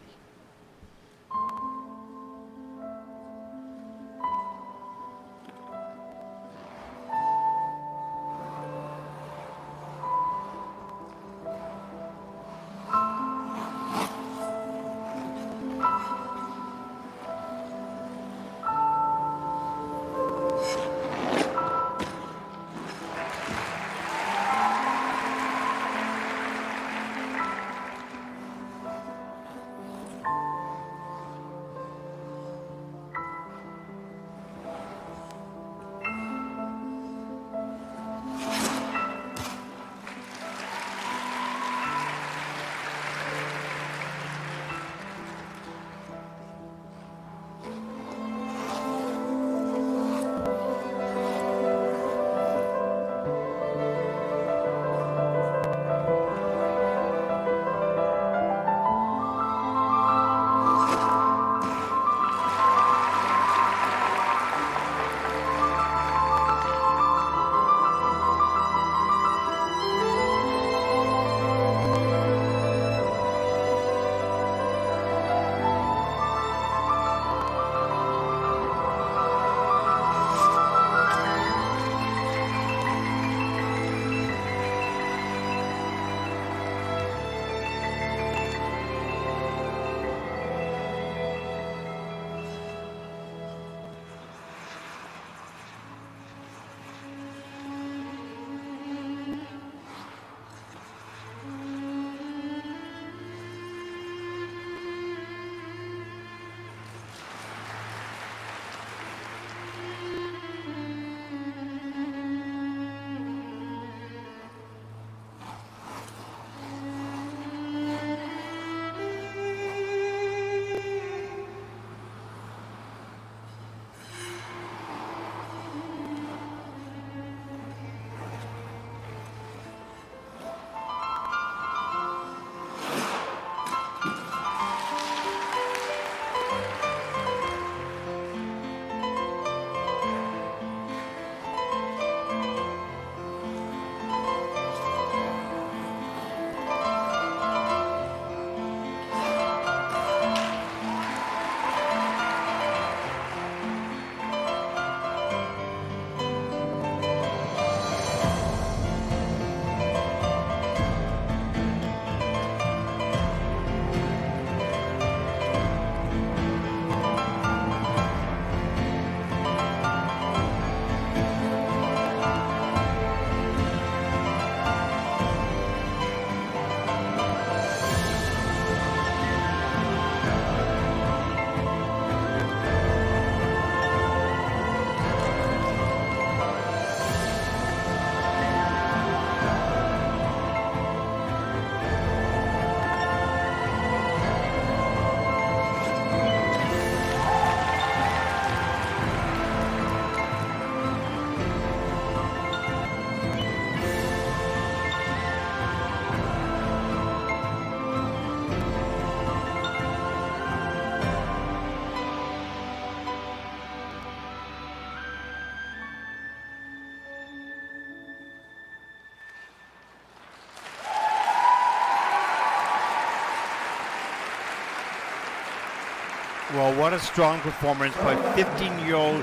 Well, what a strong performance by 15-year-old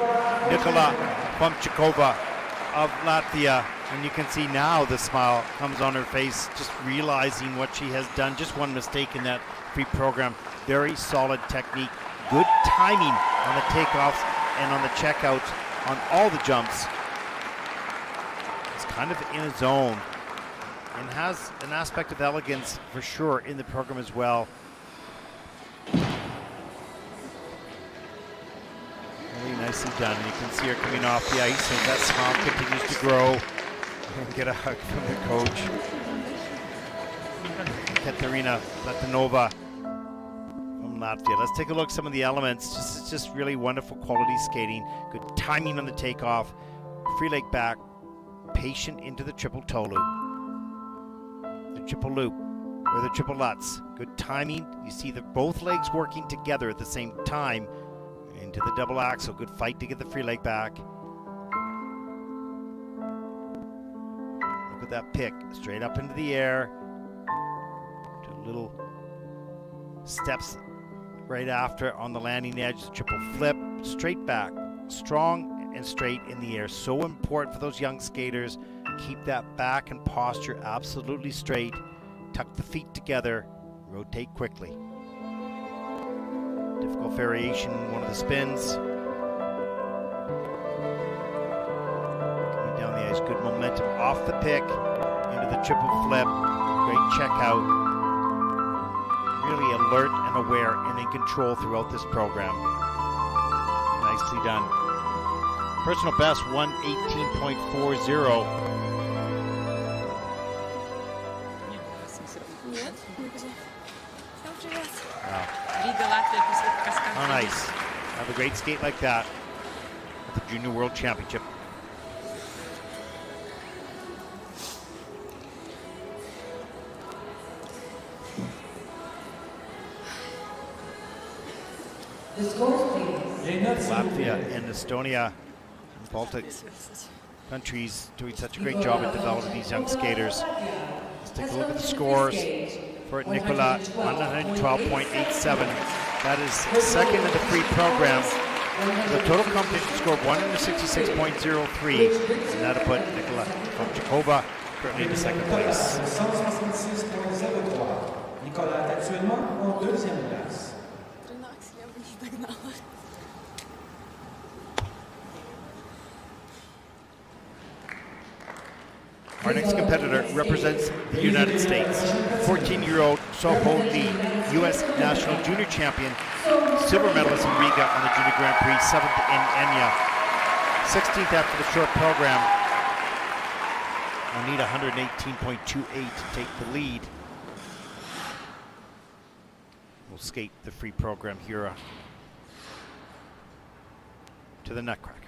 Nikola Fomchikova of Latvia. And you can see now the smile comes on her face, just realizing what she has done. Just one mistake in that free program. Very solid technique, good timing on the takeoffs and on the checkouts on all the jumps. It's kind of in a zone and has an aspect of elegance for sure in the program as well. Really nicely done. You can see her coming off the ice, and that smile continues to grow. And get a hug from the coach. Katerina Platanova from Latvia. Let's take a look at some of the elements. It's just really wonderful quality skating. Good timing on the takeoff. Free leg back. Patient into the triple toe loop. The triple loop, or the triple lutz. Good timing. You see both legs working together at the same time. Into the double axel. Good fight to get the free leg back. Look at that pick, straight up into the air. Do little steps right after on the landing edge. Triple flip, straight back, strong and straight in the air. So important for those young skaters. Keep that back and posture absolutely straight. Tuck the feet together, rotate quickly. Difficult variation, one of the spins. Down the ice, good momentum off the pick into the triple flip. Great check out. Really alert and aware and in control throughout this program. Nicely done. Personal best 1:18.40. Wow. How nice. Have a great skate like that at the Junior World Championship. The scores, please. Latvia Latvia and Estonia, and Baltic countries doing such a great job at developing these young skaters. Let's take a look at the scores for Nikola, 112.87. That is second in the free program. The total competition score 166.03, and that'll put Nikola Fomchikova currently into second place. 166.03. Nicolas est actuellement en deuxième place. Our next competitor represents the United States. 14-year-old Soho Lee, U.S. National Junior Champion, silver medalist in Riga on the Junior Grand Prix, 7th in Enya, 16th after the short program. We'll need 118.28 to take the lead. We'll skate the free program here to the Nutcracker.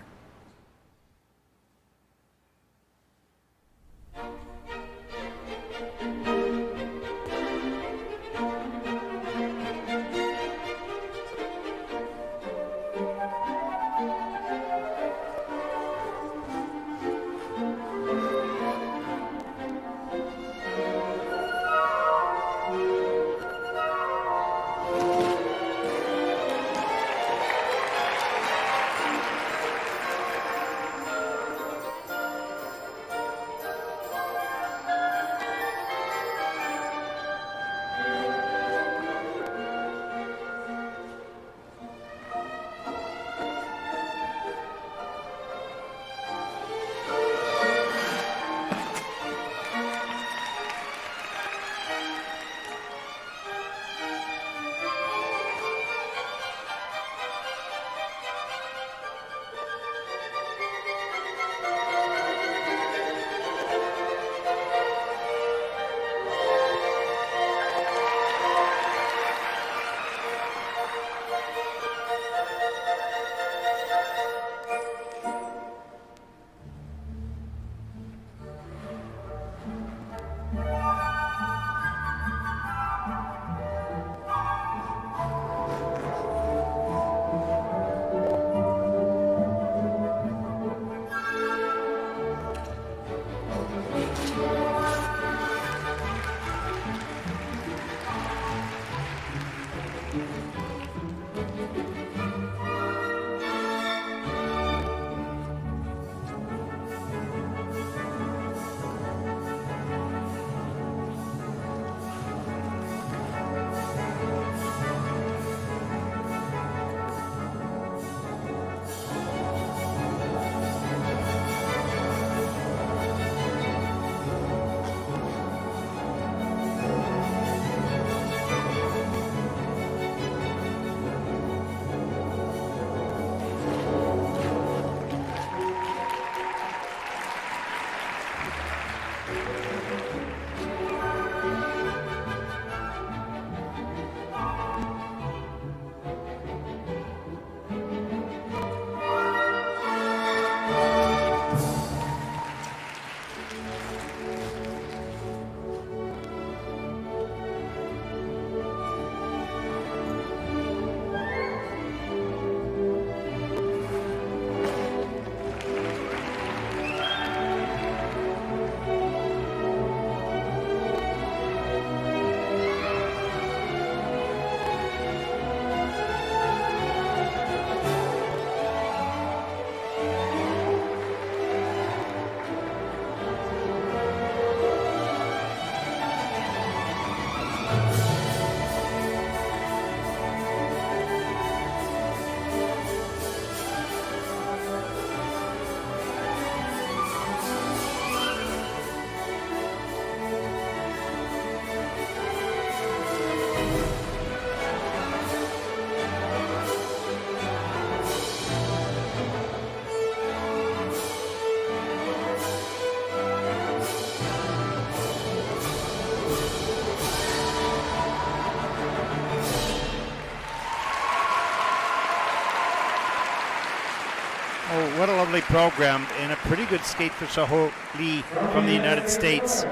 Oh, what a lovely program, and a pretty good skate for Soho Lee from the United States.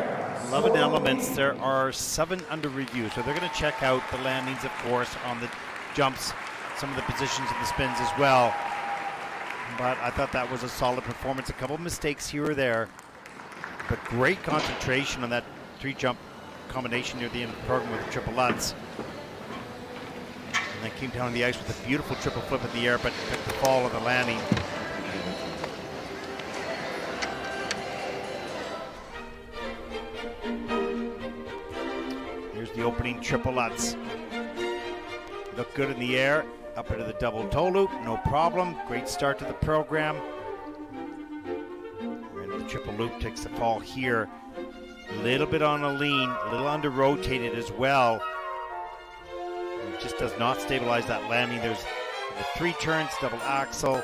11 elements. There are 7 under review, so they're going to check out the landings, of course, on the jumps, some of the positions of the spins as well. But I thought that was a solid performance. A couple mistakes here or there, but great concentration on that 3-jump combination near the end of the program with the triple lutz. And then came down on the ice with a beautiful triple flip in the air, but took the fall of the landing. Here's the opening triple lutz. Looked good in the air, up into the double toe loop, no problem. Great start to the program. And the triple loop takes the fall here. A little bit on a lean, a little under rotated as well. It just does not stabilize that landing. There's the 3 turns, double axel.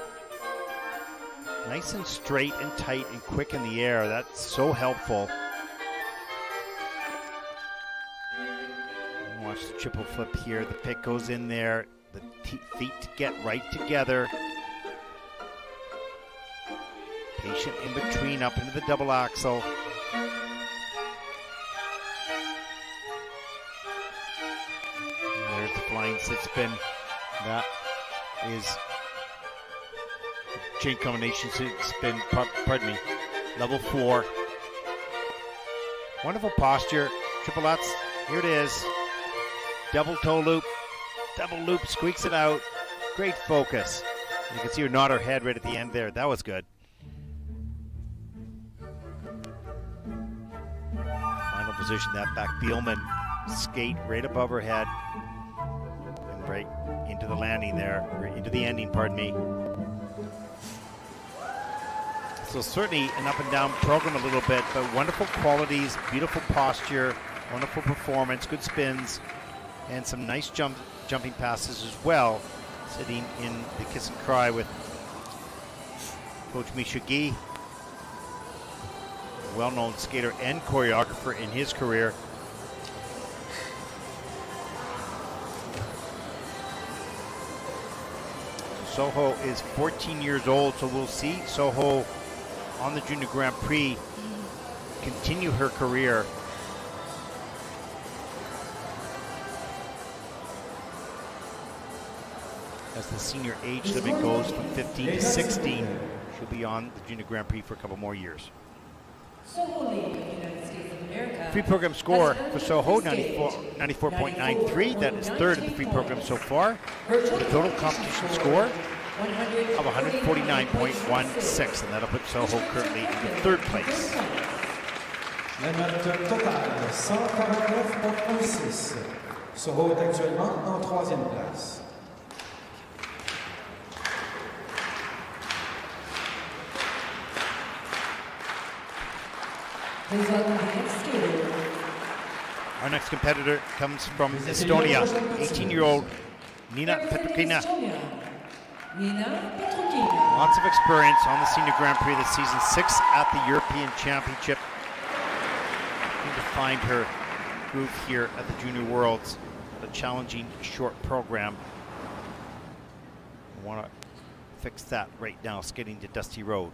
Nice and straight and tight and quick in the air. That's so helpful. Watch the triple flip here. The pick goes in there. The feet get right together. Patient in between, up into the double axel. And there's the flying sit spin. That is chain combination sit spin, pardon me, level 4. Wonderful posture. Triple lutz, here it is. Double toe loop, double loop, squeaks it out. Great focus. You can see her nod her head right at the end there. That was good. Final position, that back Bielman skate right above her head. And right into the landing there, or into the ending, pardon me. So certainly an up and down program a little bit, but wonderful qualities, beautiful posture, wonderful performance, good spins, and some nice jumping passes as well. Sitting in the kiss and cry with Coach Misha Guy, a well-known skater and choreographer in his career. Soho is 14 years old, so we'll see Soho on the Junior Grand Prix continue her career. As the senior age limit goes from 15 to 16, she'll be on the Junior Grand Prix for a couple more years. Soho Lee, United States of America. Free program score for Soho, 94.93. That is third in the free program so far. With a total competition score of 149.16, and that'll put Soho currently in third place. La note totale, 149.16. Soho est actuellement en 3e place. Our next competitor comes from Estonia, 18-year-old Nina Petrokina. Lots of experience on the Senior Grand Prix this season, 6th at the European Championship. Need to find her groove here at the Junior Worlds. A challenging short program. I want to fix that right now, skating to Dusty Road.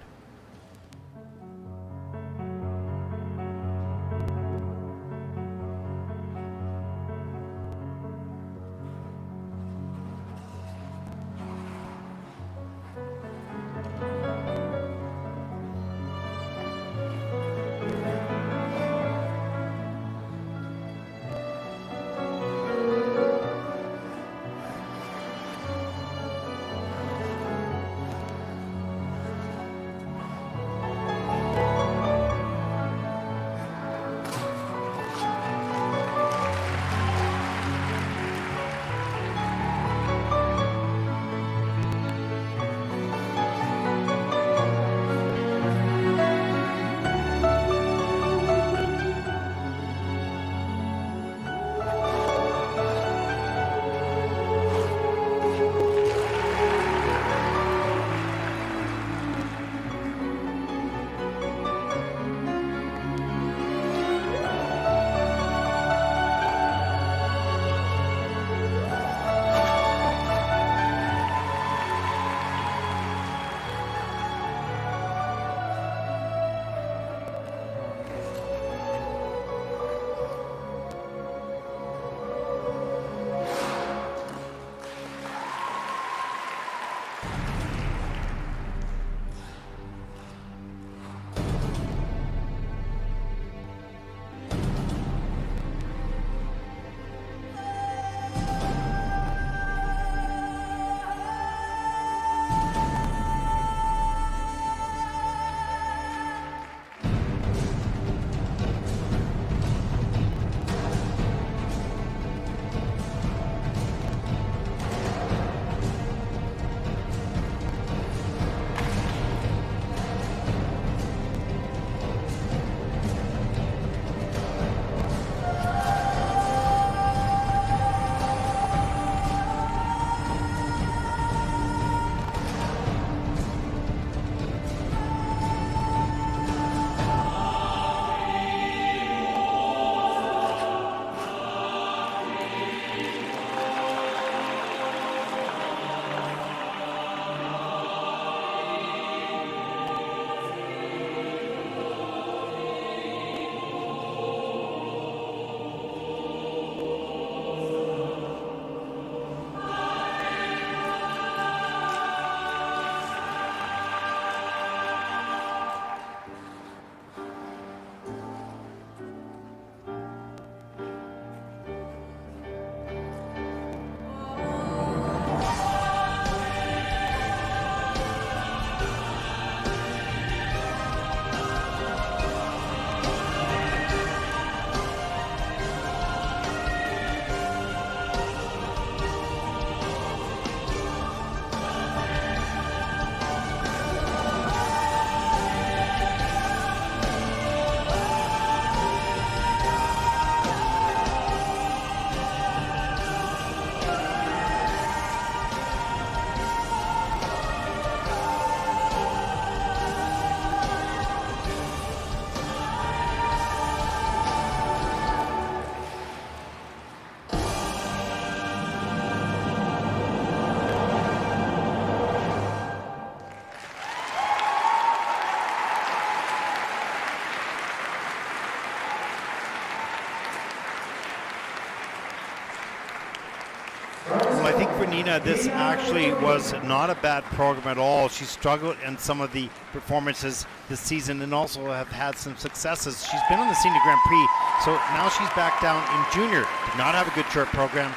Nina, this actually was not a bad program at all. She struggled in some of the performances this season and also have had some successes. She's been on the Senior Grand Prix, so now she's back down in junior. Did not have a good short program,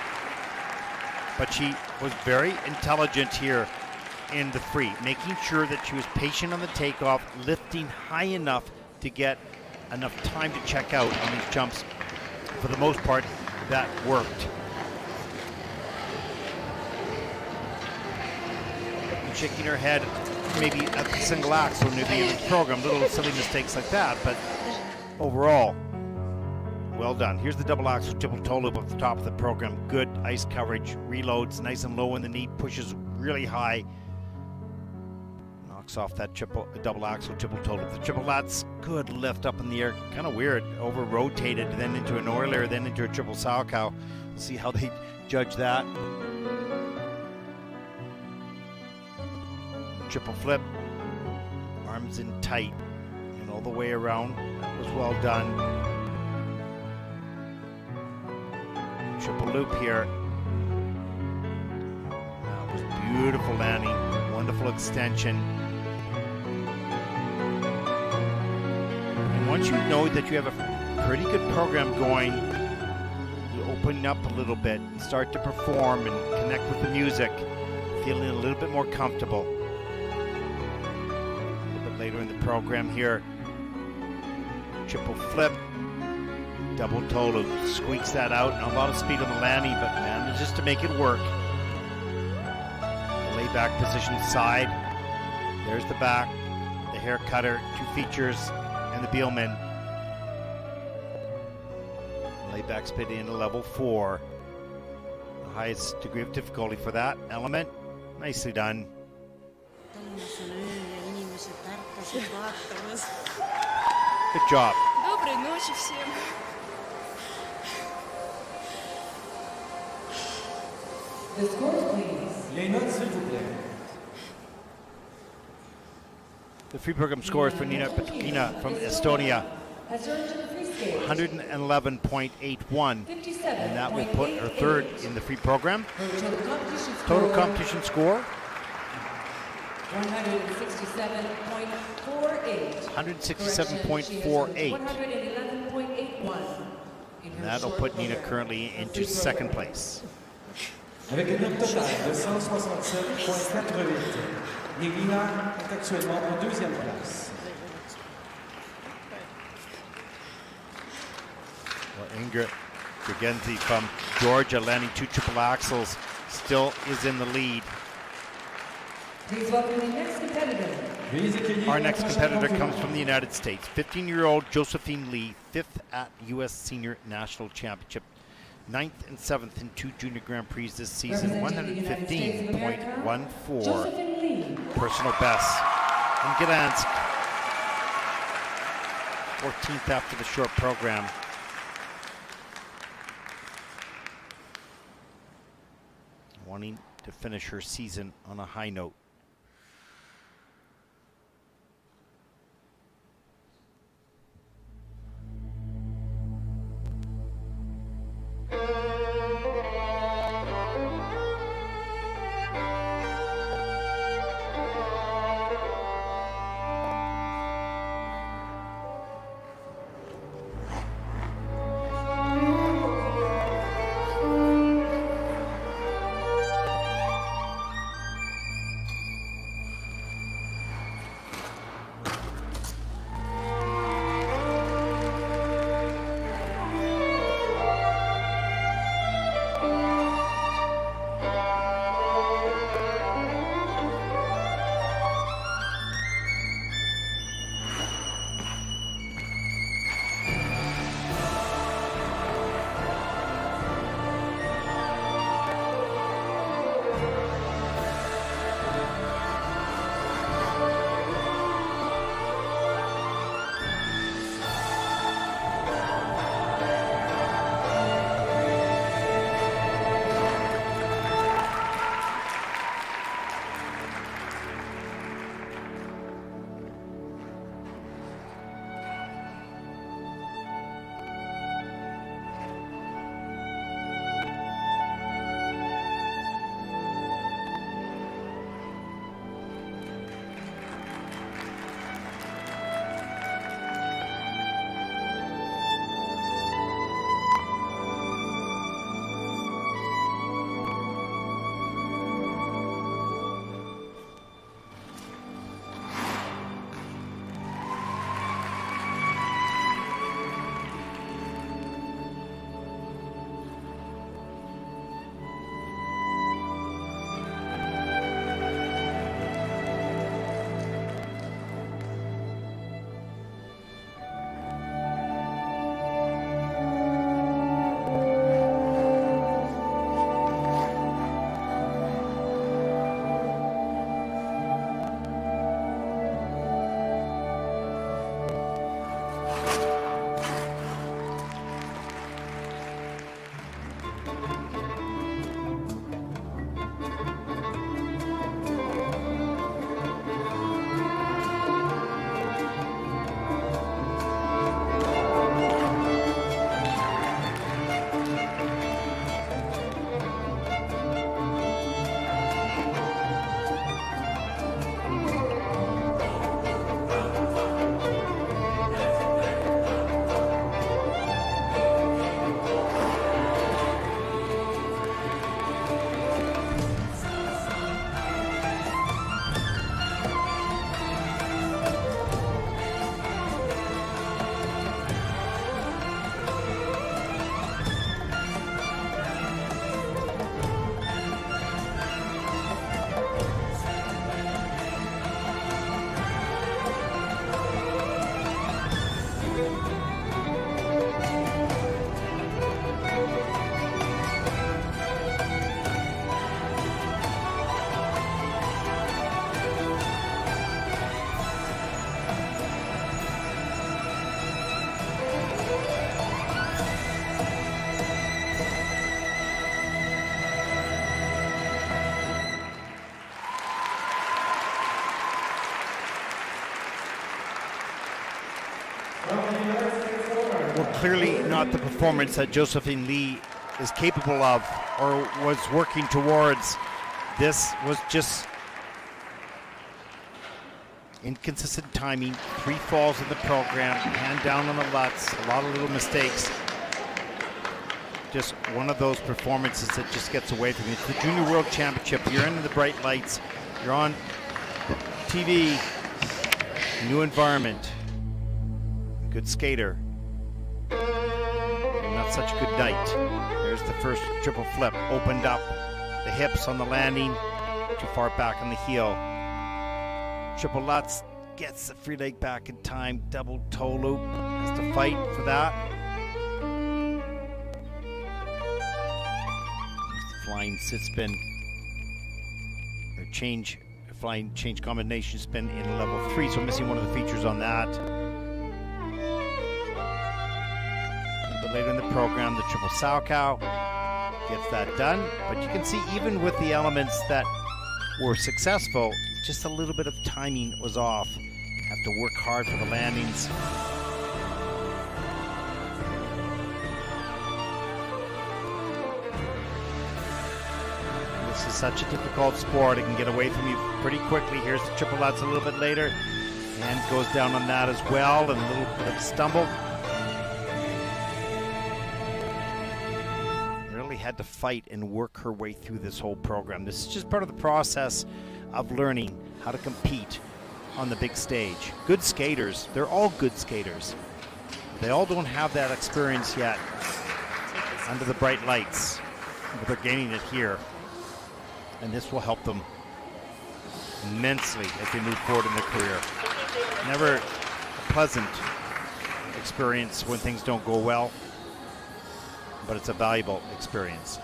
but she was very intelligent here in the free, making sure that she was patient on the takeoff, lifting high enough to get enough time to check out on these jumps. For the most part, that worked. Shaking her head maybe at the single axle maybe in the program, little silly mistakes like that, but overall, well done. Here's the double axle triple toe loop at the top of the program. Good ice coverage, reloads nice and low in the knee, pushes really high, knocks off that double axle triple toe loop. The triple lats, good lift up in the air, kind of weird, over rotated, then into an Euler, then into a triple Salchow. We'll see how they judge that. Triple flip, arms in tight, and all the way around. That was well done. Triple loop here. That was beautiful landing, wonderful extension. And once you know that you have a pretty good program going, you open up a little bit and start to perform and connect with the music, feeling a little bit more comfortable. Later in the program here, triple flip, double toe loop, squeaks that out, and a lot of speed on the landing, but manages to make it work. Lay back position side, there's the back, the hair cutter, two features, and the Beelman. Lay back spin into level 4. The highest degree of difficulty for that element. Nicely done. Good job. Доброй ночи всем. The scores, please. Les notes, s'il vous plaît. The free program scores for Nina Petrikina from Estonia, Has earned to the free stage 111.81, and that will put her third in the free program. Her Total competition score, 167.48. 167.48. 111.81. And that'll put Nina currently into second place. Avec une note totale de 167.88, Nina est actuellement en deuxième place. Well, Ingrid Dragenzi from Georgia, landing 2 triple axles, still is in the lead. Please welcome the next competitor. Our next competitor comes from the United States. 15-year-old Josephine Lee, 5th at U.S. Senior National Championship. 9th and 7th in 2 Junior Grand Prix this season. 115.14 Josephine Lee. personal best. In Gdansk, 14th after the short program. Wanting to finish her season on a high note. clearly not the performance that Josephine Lee is capable of or was working towards. This was just inconsistent timing, 3 falls in the program, hand down on the Lutz, a lot of little mistakes. Just one of those performances that just gets away from you. It's the Junior World Championship. You're in the bright lights. You're on TV. New environment. Good skater. Not such a good night. There's the first triple flip. Opened up. The hips on the landing. Too far back on the heel. Triple Lutz gets the free leg back in time. Double toe loop. Has to fight for that. Flying sit spin. Or flying change combination spin in level 3. So missing one of the features on that. A little bit later in the program, the triple Salchow gets that done. But you can see even with the elements that were successful, just a little bit of timing was off. Have to work hard for the landings. This is such a difficult sport. It can get away from you pretty quickly. Here's the triple Lutz a little bit later. And goes down on that as well. And a little bit of stumble. Really had to fight and work her way through this whole program. This is just part of the process of learning how to compete on the big stage. Good skaters. They're all good skaters. They all don't have that experience yet under the bright lights. But they're gaining it here. And this will help them immensely as they move forward in their career. Never a pleasant experience when things don't go well, but it's a valuable experience.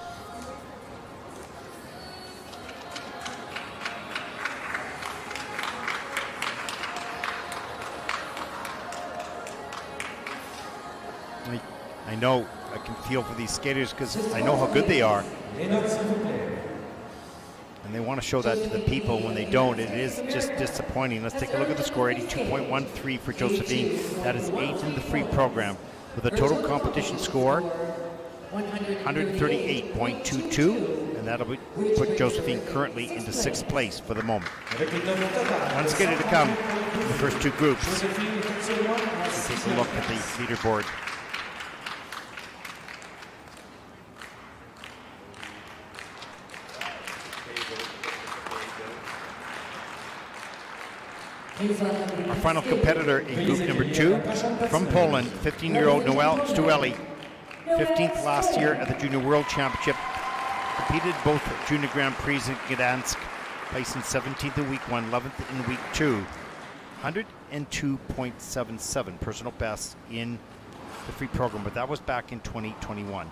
I know I can feel for these skaters because I know how good they are. And they want to show that to the people. When they don't, it is just disappointing. Let's take a look at the score. 82.13 for Josephine. That is 8th in the free program with a total competition score 138.22, and that'll put Josephine currently into 6th place for the moment. One skater to come in the first 2 groups. Let's take a look at the leaderboard. Our final competitor in group number 2, from Poland, 15-year-old Noel Stueli, 15th last year at the Junior World Championship, competed both Junior Grand Prix in Gdansk, placing 17th in week 1, 11th in week 2, 102.77 personal best in the free program, but that was back in 2021.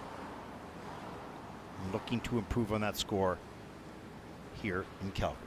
I'm looking to improve on that score here in Calgary.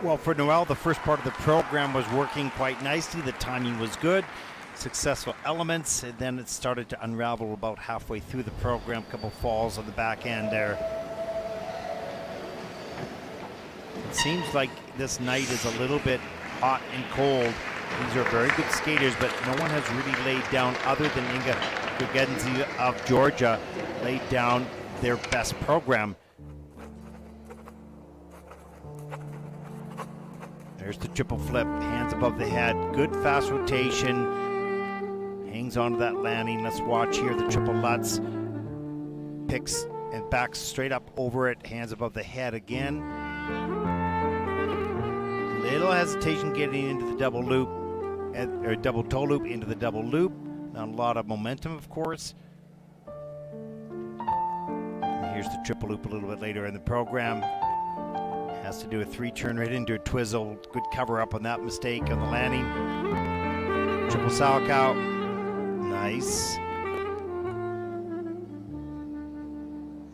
Well, for Noelle, the first part of the program was working quite nicely. The timing was good, successful elements, and then it started to unravel about halfway through the program. A couple falls on the back end there. It seems like this night is a little bit hot and cold. These are very good skaters, but no one has really laid down, other than Inga Gugenzi of Georgia, laid down their best program. There's the triple flip, hands above the head, good fast rotation, hangs onto that landing. Let's watch here the triple Lutz, picks and backs straight up over it, hands above the head again. Little hesitation getting into the double loop, or double toe loop into the double loop. Not a lot of momentum, of course. And here's the triple loop a little bit later in the program. Has to do a 3-turn right into a twizzle. Good cover up on that mistake on the landing. Triple Salchow. Nice.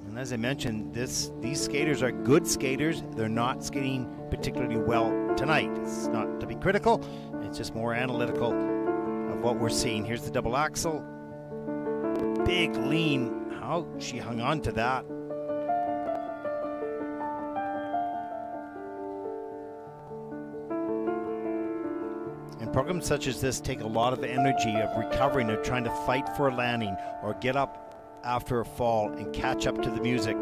And as I mentioned, these skaters are good skaters. They're not skating particularly well tonight. It's not to be critical. It's just more analytical of what we're seeing. Here's the double axel. Big lean. How she hung on to that. Programs such as this take a lot of energy of recovering, of trying to fight for a landing or get up after a fall and catch up to the music.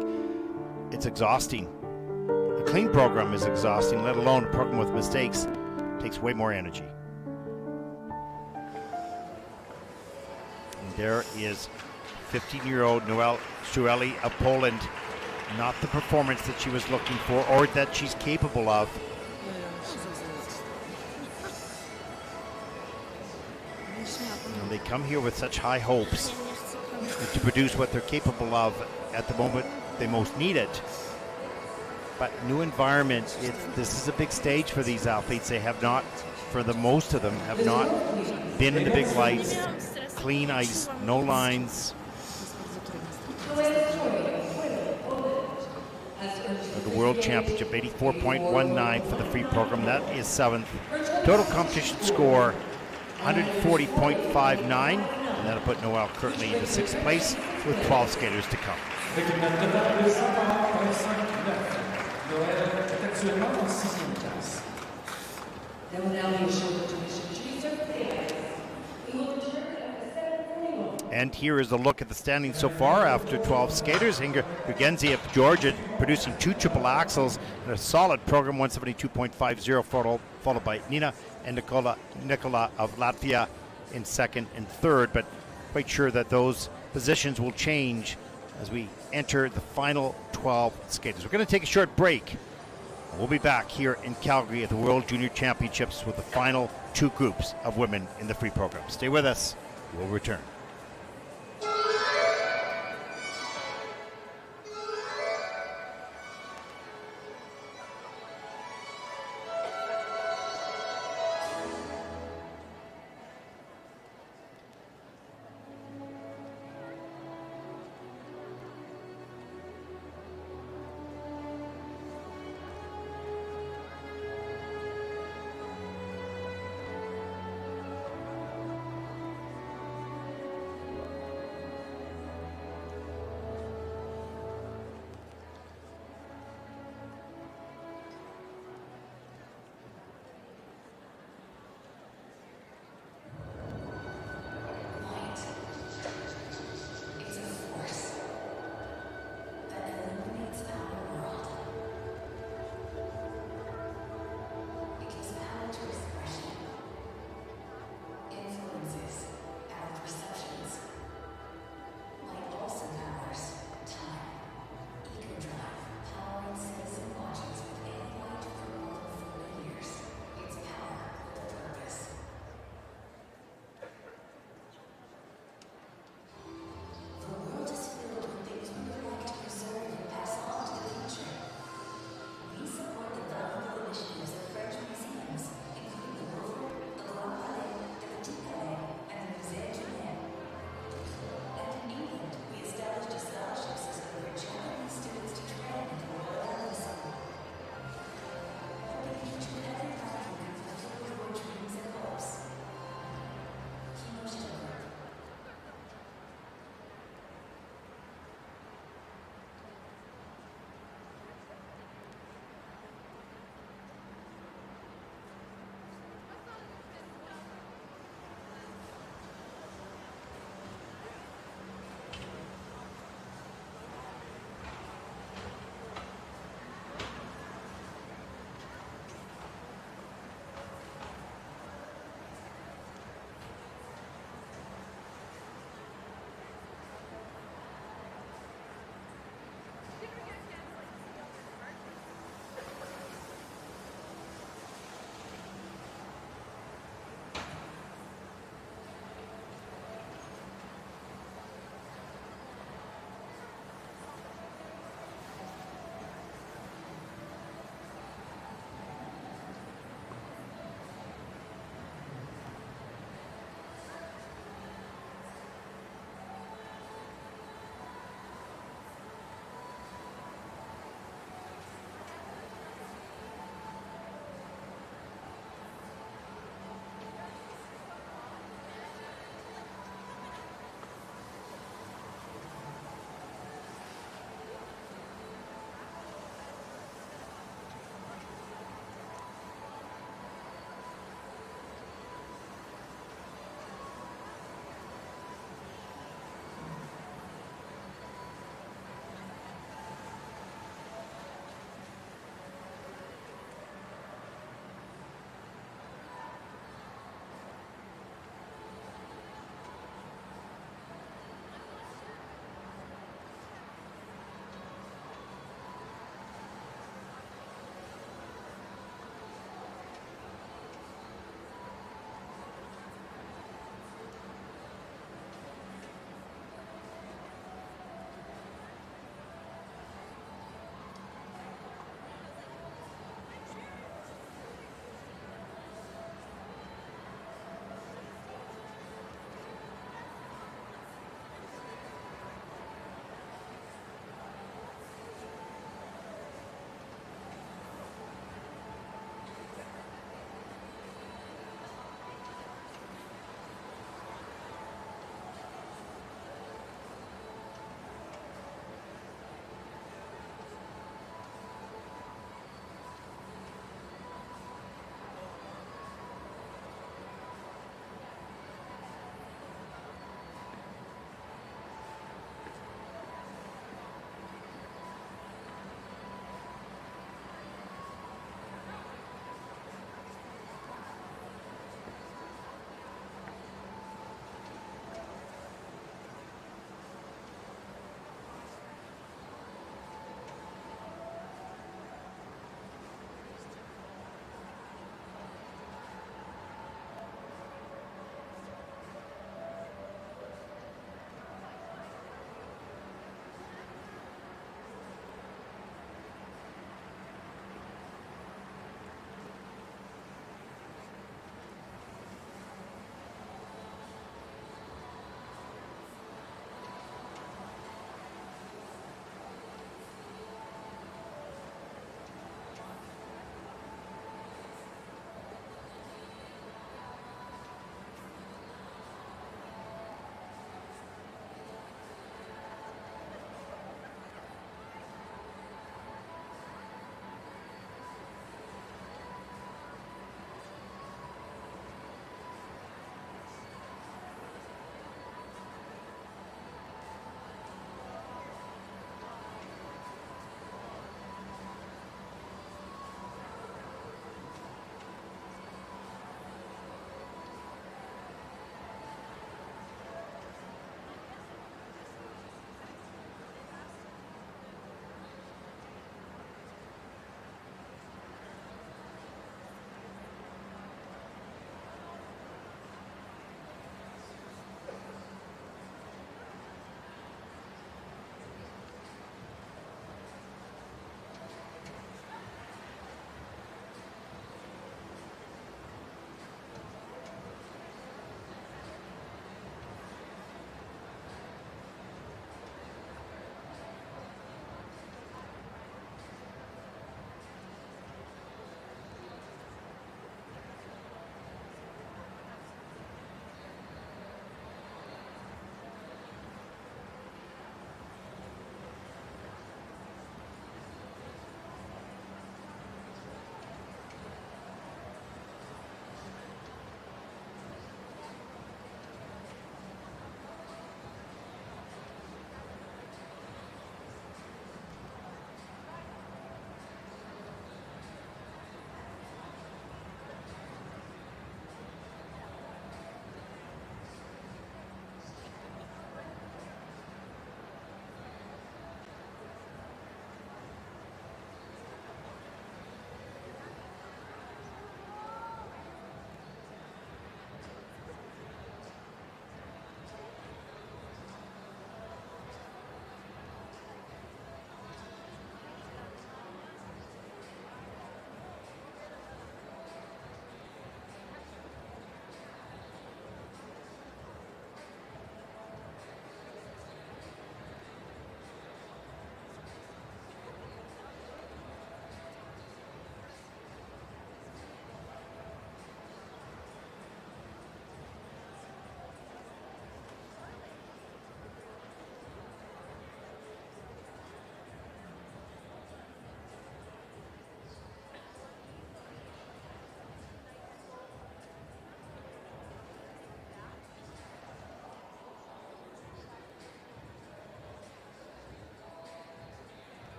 It's exhausting. A clean program is exhausting, let alone a program with mistakes. It takes way more energy. And there is 15-year-old Noelle Strueli of Poland. Not the performance that she was looking for or that she's capable of. They come here with such high hopes to produce what they're capable of at the moment they most need it. But new environment, this is a big stage for these athletes. They have not, for the most of them, have not been in the big lights, clean ice, no lines. The World Championship, 84.19 for the free program. That is 7th. Total competition score, 140.59, and that'll put Noelle currently into 6th place with 12 skaters to come. Avec une note totale de 140.59. Noël est actuellement en 6e place. There will now be a short intermission to reserve the ice. We will return at 7:41. And here is a look at the standings so far after 12 skaters. Inga Gugenzi of Georgia producing 2 triple axels and a solid program, 172.50, followed by Nina and Nicola of Latvia in 2nd and 3rd, but quite sure that those positions will change as we enter the final 12 skaters. We're going to take a short break. We'll be back here in Calgary at the World Junior Championships with the final 2 groups of women in the free program. Stay with us. We'll return.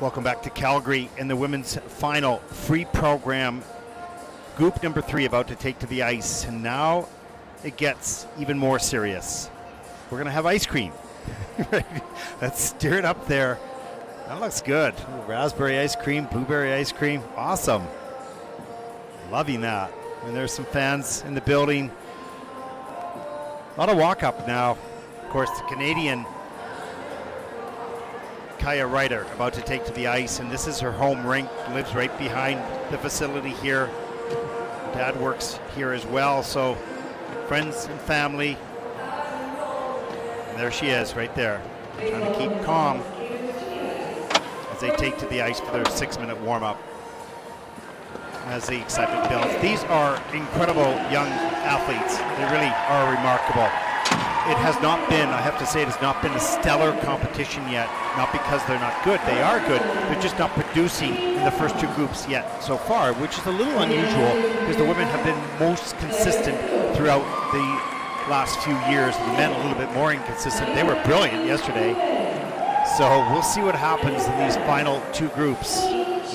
Welcome back to Calgary in the women's final free program. Group number 3 about to take to the ice, and now it gets even more serious. We're going to have ice cream. Let's stir it up there. That looks good. Ooh, raspberry ice cream, blueberry ice cream. Awesome. Loving that. And there's some fans in the building. A lot of walk-up now. Of course, the Canadian Kaya Ryder about to take to the ice, and this is her home rink. Lives right behind the facility here. Dad works here as well, so friends and family. And there she is right there, trying to keep calm as they take to the ice for their 6-minute warm-up. As the excitement builds. These are incredible young athletes. They really are remarkable. It has not been, I have to say, it has not been a stellar competition yet. Not because they're not good. They are good. They're just not producing in the first 2 groups yet so far, which is a little unusual because the women have been most consistent throughout the last few years. The men a little bit more inconsistent. They were brilliant yesterday. So we'll see what happens in these final 2 groups.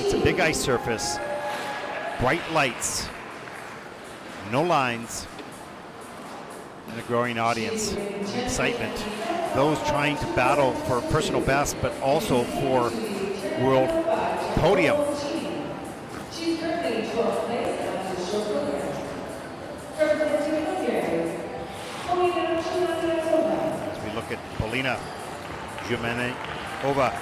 It's a big ice surface. Bright lights, no lines, and a growing audience, and excitement. Those trying to battle for personal best, but also for world podium. She's currently 12th place on the short program. Representing Hungary, Polina Jumanova. As we look at Polina Jumanova.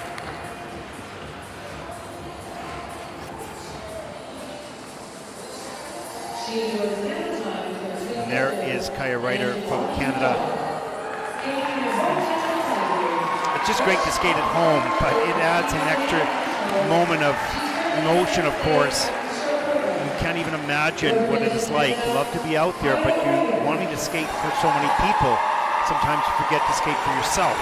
And there is Kaya Ryder from Canada. It's just great to skate at home, but it adds an extra moment of emotion, of course. You can't even imagine what it is like. You love to be out there, but you're wanting to skate for so many people. Sometimes you forget to skate for yourself.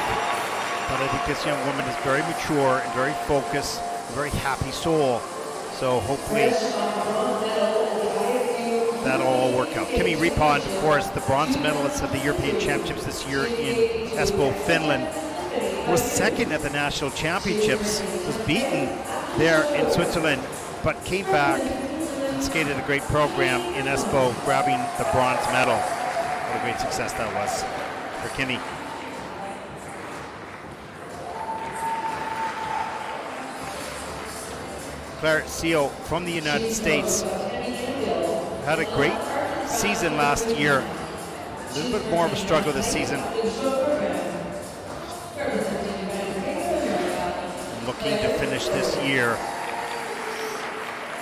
But I think this young woman is very mature and very focused, a very happy soul. So hopefully that'll all work out. Kimi Repond, of course, the bronze medalist of the European Championships this year in Espoo, Finland, was second at the National Championships, was beaten there in Switzerland, but came back and skated a great program in Espoo, grabbing the bronze medal. What a great success that was for Kimi. Claire Seal from the United States had a great season last year. A little bit more of a struggle this season. Looking to finish this year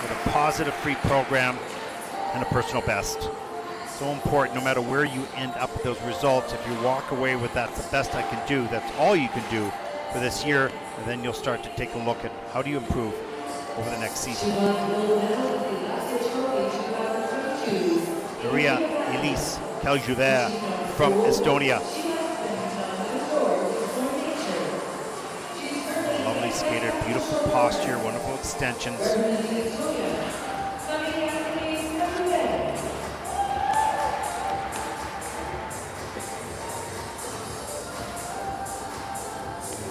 with a positive free program and a personal best. So important, no matter where you end up with those results. If you walk away with that's the best I can do, that's all you can do for this year, and then you'll start to take a look at how do you improve over the next season. Maria Elise Kaljuver from Estonia. Lovely skater, beautiful posture, wonderful extensions.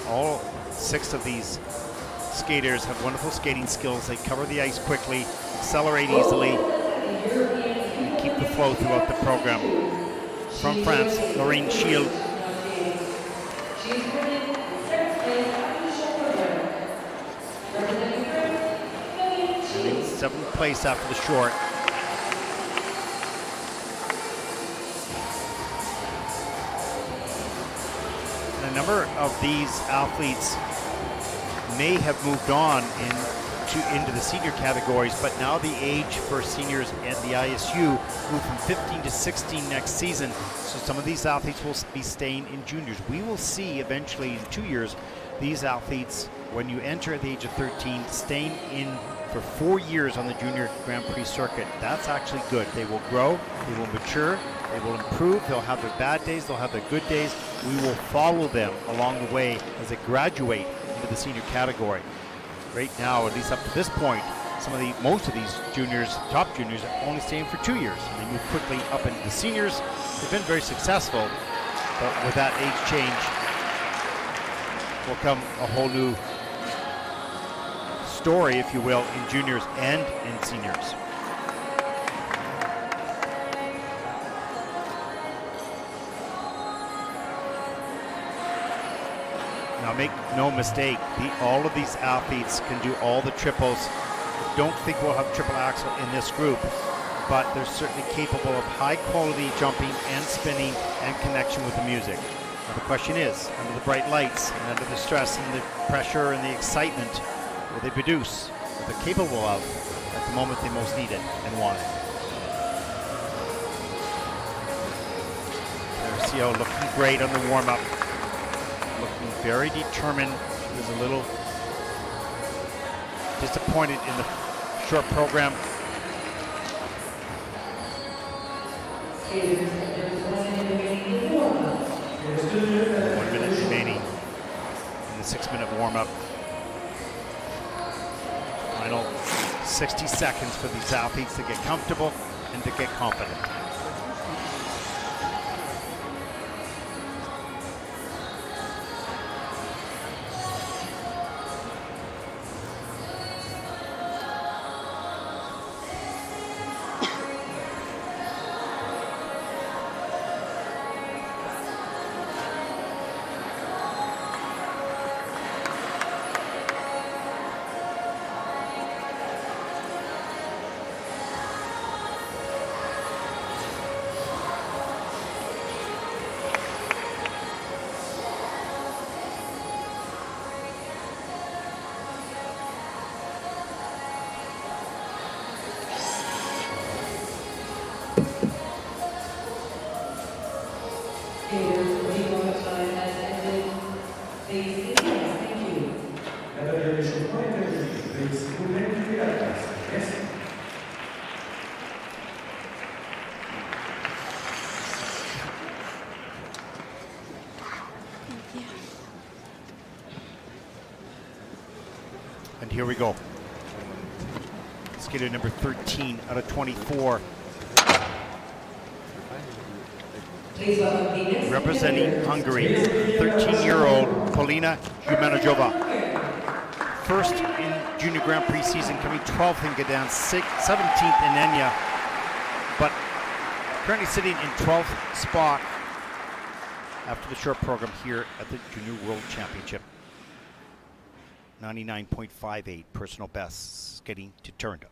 All 6 of these skaters have wonderful skating skills. They cover the ice quickly, accelerate easily, and keep the flow throughout the program. From France, Laurine Schiele. And in 7th place after the short. And a number of these athletes may have moved on into the senior categories, but now the age for seniors at the ISU moved from 15 to 16 next season. So some of these athletes will be staying in juniors. We will see eventually in 2 years these athletes, when you enter at the age of 13, staying in for 4 years on the junior Grand Prix circuit. That's actually good. They will grow, they will mature, they will improve, they'll have their bad days, they'll have their good days. We will follow them along the way as they graduate into the senior category. Right now, at least up to this point, most of these juniors, top juniors, are only staying for 2 years. And they move quickly up into the seniors. They've been very successful, but with that age change will come a whole new story, if you will, in juniors and in seniors. Now make no mistake, all of these athletes can do all the triples. Don't think we'll have triple axel in this group, but they're certainly capable of high quality jumping and spinning and connection with the music. Now the question is, under the bright lights and under the stress and the pressure and the excitement, will they produce what they're capable of at the moment they most need it and want it? There's CO looking great on the warm-up. Looking very determined. She was a little disappointed in the short program. 1 minute remaining in the 6-minute warm-up. Final 60 seconds for these athletes to get comfortable and to get confident. And here we go. Skater number 13 out of 24. Representing Hungary, 13-year-old Polina Jumanajova. First in Junior Grand Prix season, coming 12th in Gdansk, 17th in Enya, but currently sitting in 12th spot after the short program here at the Junior World Championship. 99.58 personal bests getting to Turned.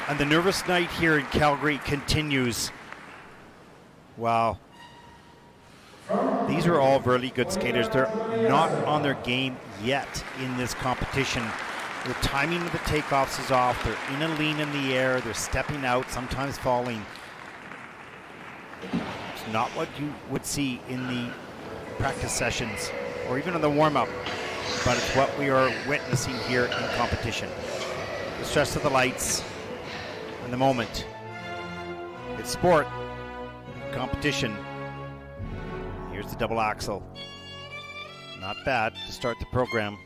And the nervous night here in Calgary continues. Wow. These are all really good skaters. They're not on their game yet in this competition. The timing of the takeoffs is off. They're in a lean in the air. They're stepping out, sometimes falling. It's not what you would see in the practice sessions or even in the warm-up, but it's what we are witnessing here in competition. The stress of the lights and the moment. It's sport, competition. Here's the double axel. Not bad to start the program.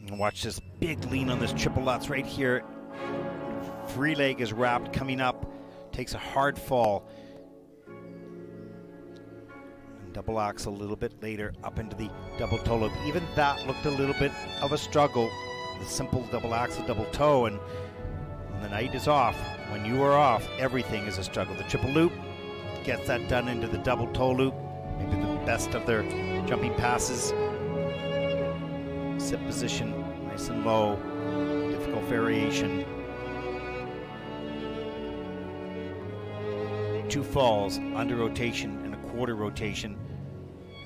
And watch this big lean on this triple lutz right here. Free leg is wrapped, coming up, takes a hard fall. And double axel a little bit later, up into the double toe loop. Even that looked a little bit of a struggle. The simple double axel, double toe, and when the night is off, when you are off, everything is a struggle. The triple loop gets that done into the double toe loop, maybe the best of their jumping passes. Sit position, nice and low, difficult variation. 2 falls, under rotation and a quarter rotation.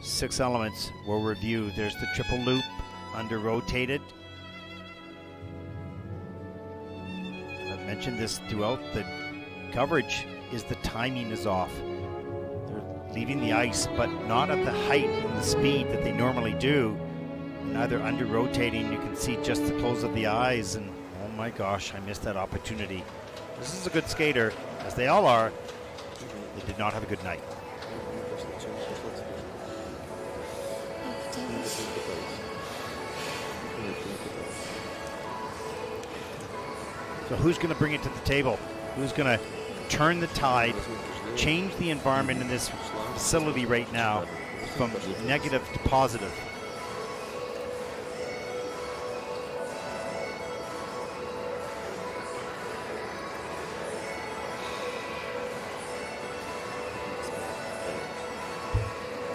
6 elements we'll review. There's the triple loop, under rotated. I've mentioned this throughout the coverage, is the timing is off. They're leaving the ice, but not at the height and the speed that they normally do. Now they're under rotating. You can see just the close of the eyes, and oh my gosh, I missed that opportunity. This is a good skater, as they all are. They did not have a good night. So who's going to bring it to the table? Who's going to turn the tide, change the environment in this facility right now from negative to positive?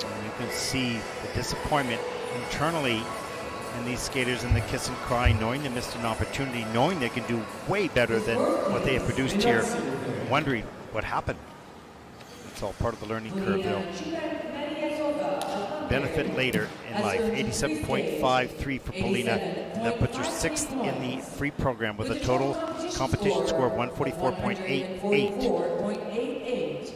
And you can see the disappointment internally in these skaters and the kiss and cry, knowing they missed an opportunity, knowing they can do way better than what they have produced here, wondering what happened. It's all part of the learning curve. They'll benefit later in life. 87.53 for Paulina. That puts her 6th in the free program with a total competition score of 144.88.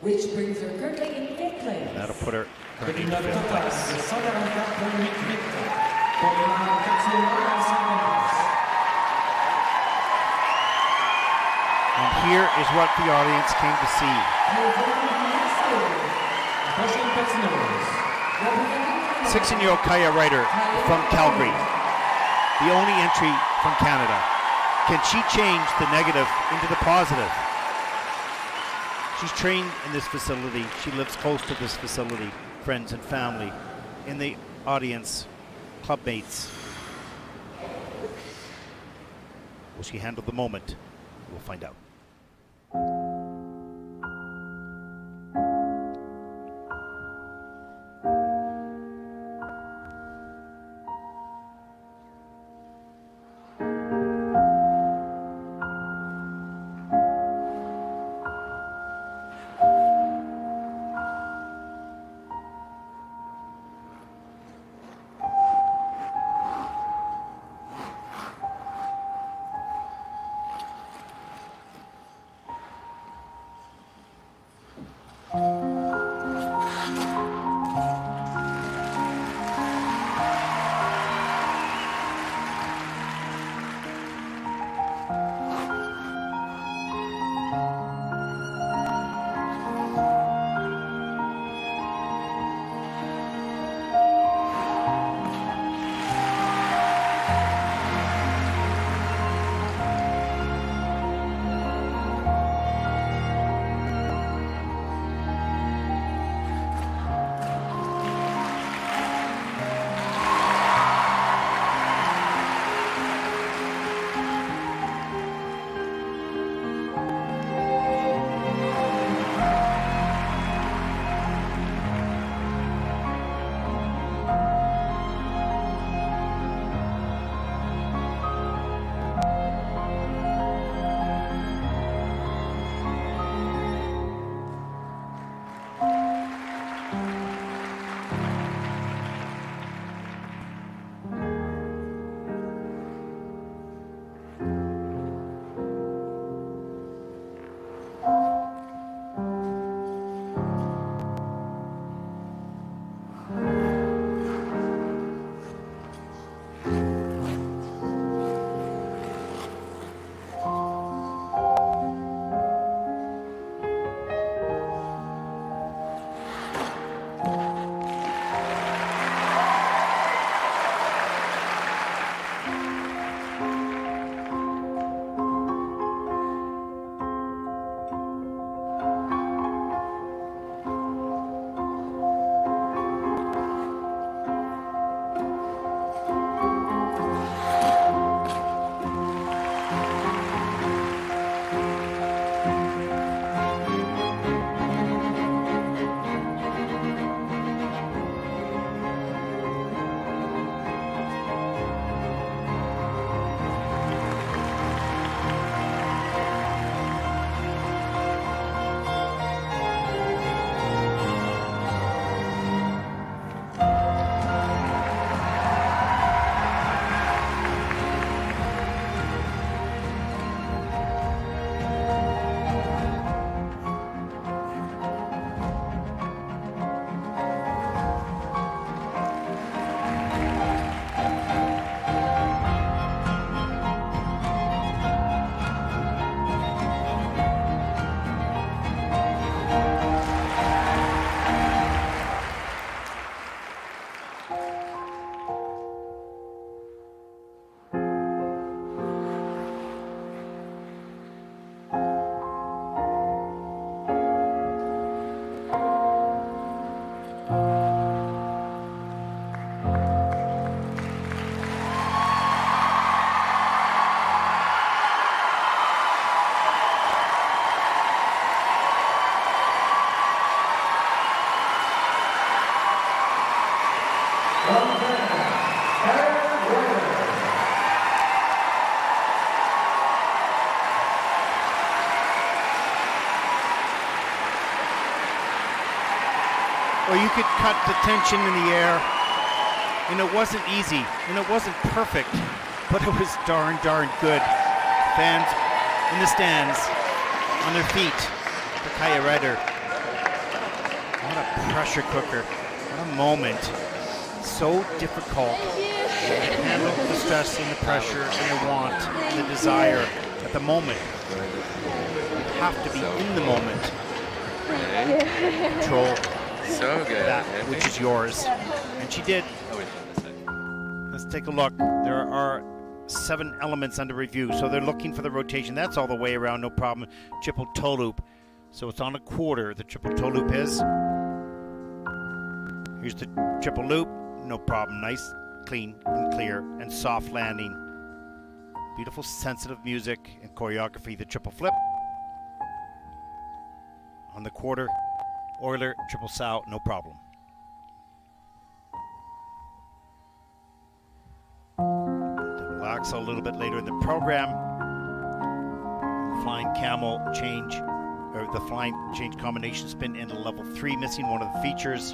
Which brings her currently in 5th place. That'll put her currently in 5th place. And here is what the audience came to see. 16-year-old Kaya Ryder from Calgary, the only entry from Canada. Can she change the negative into the positive? She's trained in this facility. She lives close to this facility, friends and family. In the audience, clubmates. Will she handle the moment? We'll find out. you could cut the tension in the air, and it wasn't easy, and it wasn't perfect, but it was darn good. Fans in the stands, on their feet, for Kaya Ryder. What a pressure cooker, what a moment. So difficult to handle the stress and the pressure and the want and the desire at the moment. You have to be in the moment. Control So good. that which is yours. And she did. Let's take a look. There are 7 elements under review. So they're looking for the rotation. That's all the way around, no problem. Triple toe loop. So it's on a quarter, the triple toe loop is. Here's the triple loop. No problem. Nice, clean, and clear, and soft landing. Beautiful, sensitive music and choreography. The triple flip. On the quarter, Euler, triple sow, no problem. Relax a little bit later in the program. Flying camel change, or the flying change combination spin into level 3, missing one of the features.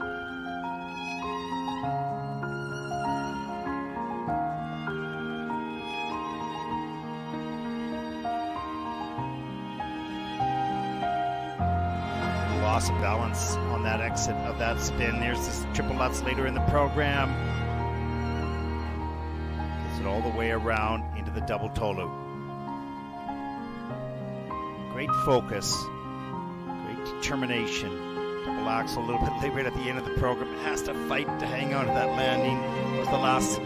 Loss of balance on that exit of that spin. There's this triple Lutz later in the program. Gets it all the way around into the double toe loop. Great focus, great determination. Double axel a little bit late right at the end of the program. It has to fight to hang on to that landing. It was the last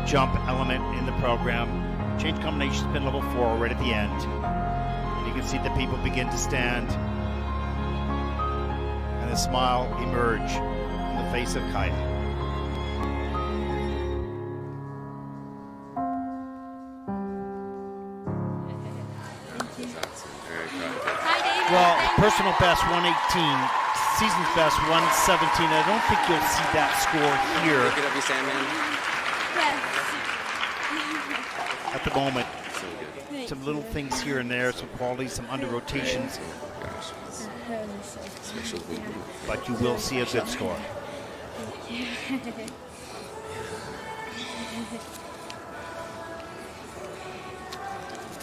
jump element in the program. Change combination spin level 4 right at the end. And you can see the people begin to stand. And a smile emerge on the face of Kaya. Well, personal best 118, season's best 117. I don't think you'll see that score here Pick it up, you Sandman. at the moment. Some little things here and there, some quality, some under rotations, but you will see a good score.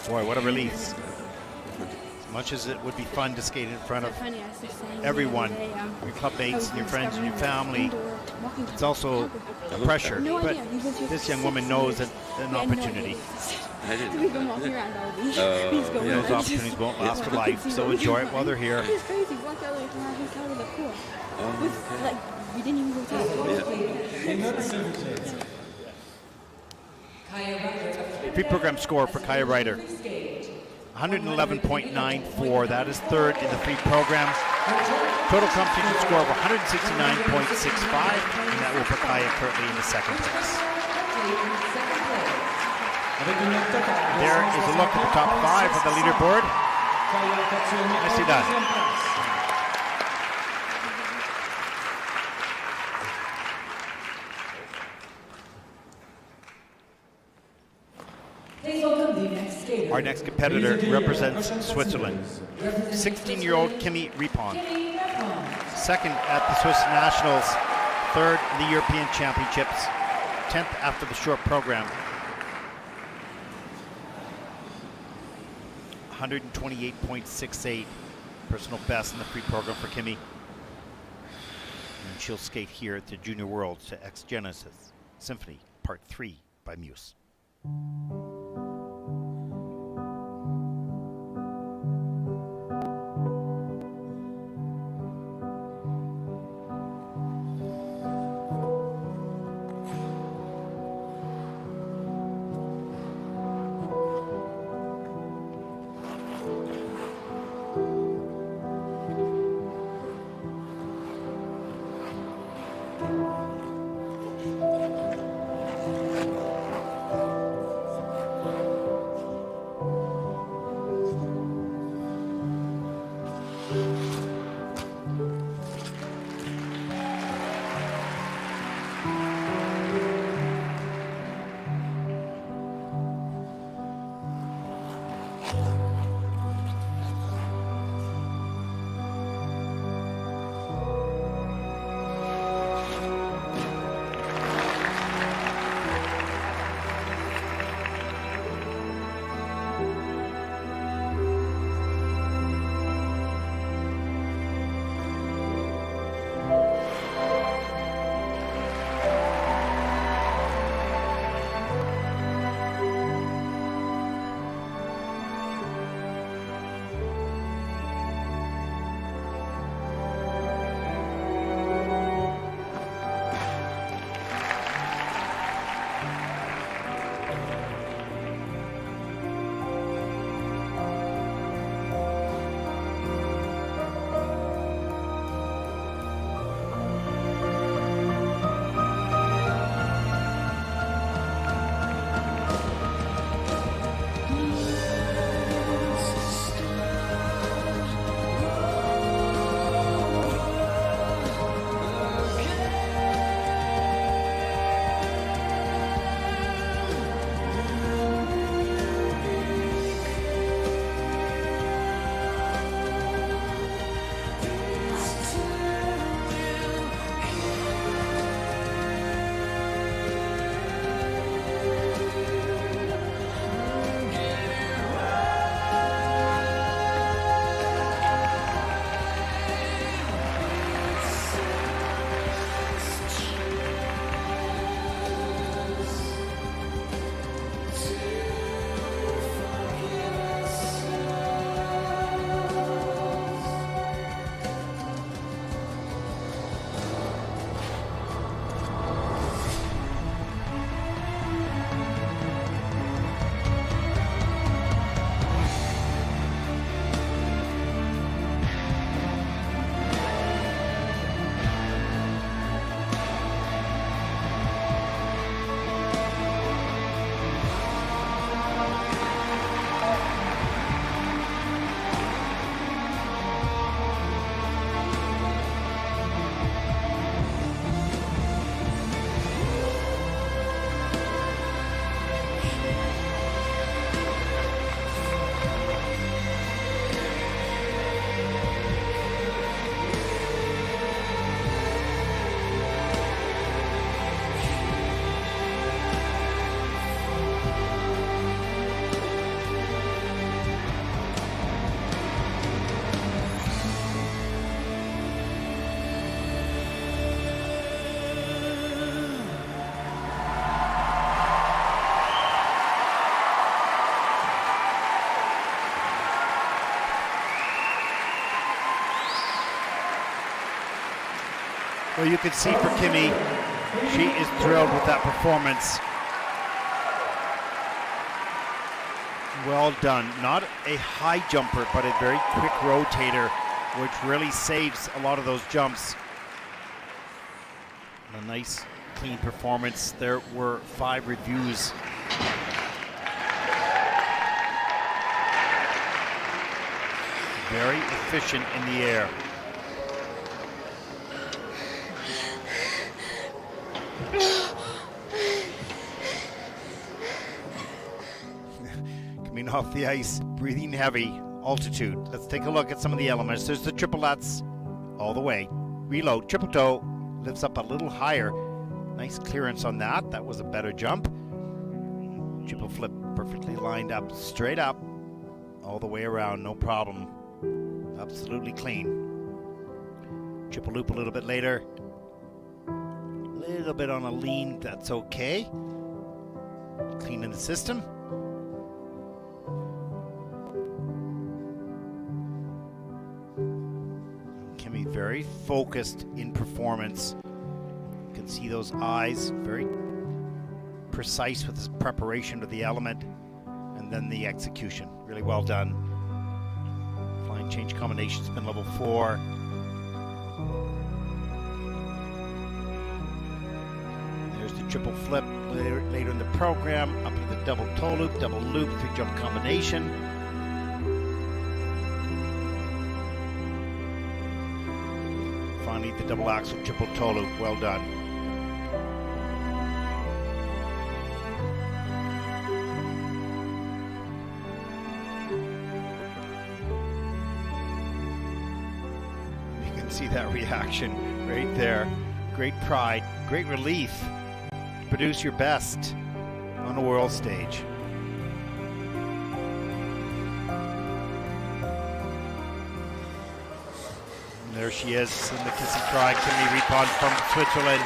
Boy, what a release. As much as it would be fun to skate in front of everyone, your clubmates, your friends, and your family, it's also a pressure. But this young woman knows that an opportunity. I didn't We've know been that. walking around all week. Those opportunities won't last for life, so enjoy it while they're here. It's crazy. We walked all the way from our hotel to the pool. With, like, we didn't even go to the pool. Pre-program score for Kaya Ryder, 111.94. That is third in the pre-program. Total competition score of 169.65, and that will put Kaya currently in the second place. There is a look at the top 5 of the leaderboard. Nicely done. Please welcome the next skater. Our next competitor represents Switzerland. 16-year-old Kimi Ripon. Second at the Swiss Nationals. Third in the European Championships. 10th after the short program. 128.68 personal best in the free program for Kimi. And she'll skate here at the Junior Worlds to X Genesis Symphony Part 3 by Muse. Well, you can see for Kimmy, she is thrilled with that performance. Well done. Not a high jumper, but a very quick rotator, which really saves a lot of those jumps. A nice, clean performance. There were 5 reviews. Very efficient in the air. Coming off the ice, breathing heavy, altitude. Let's take a look at some of the elements. There's the triplets all the way. Reload, triple toe, lifts up a little higher. Nice clearance on that. That was a better jump. Triple flip, perfectly lined up, straight up, all the way around, no problem. Absolutely clean. Triple loop a little bit later. A little bit on a lean, that's okay. Clean in the system. Kimmy very focused in performance. You can see those eyes, very precise with his preparation of the element and then the execution. Really well done. Flying change combination, spin level 4. There's the triple flip later in the program, up to the double toe loop, double loop, 3 jump combination. Finally, the double axel, triple toe loop, well done. See that reaction right there. Great pride, great relief to produce your best on a world stage. And there she is in the kiss and cry, Kimmy Riepon from Switzerland,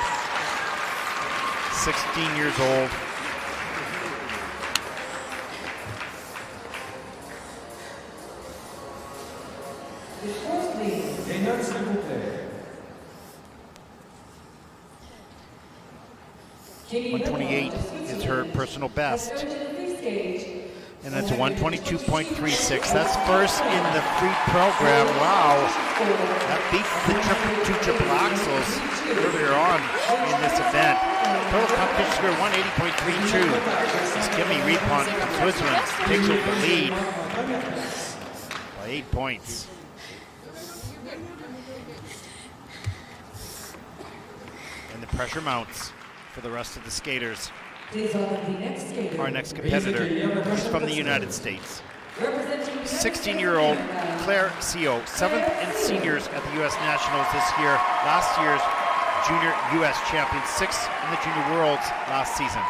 16 years old. Les notes, s'il vous plaît. 128 is her personal best. And that's a 122.36. That's first in the free program. Wow. That beats the 2 triple axles earlier on in this event. Total competition score 180.32. As Kimmy Riepon from Switzerland takes over the lead by 8 points. And the pressure mounts for the rest of the skaters. Our next competitor is from the United States. 16-year-old Claire Seo, 7th in seniors at the U.S. Nationals this year. Last year's junior U.S. champion, 6th in the Junior Worlds last season.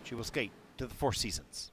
She will skate to the Four Seasons.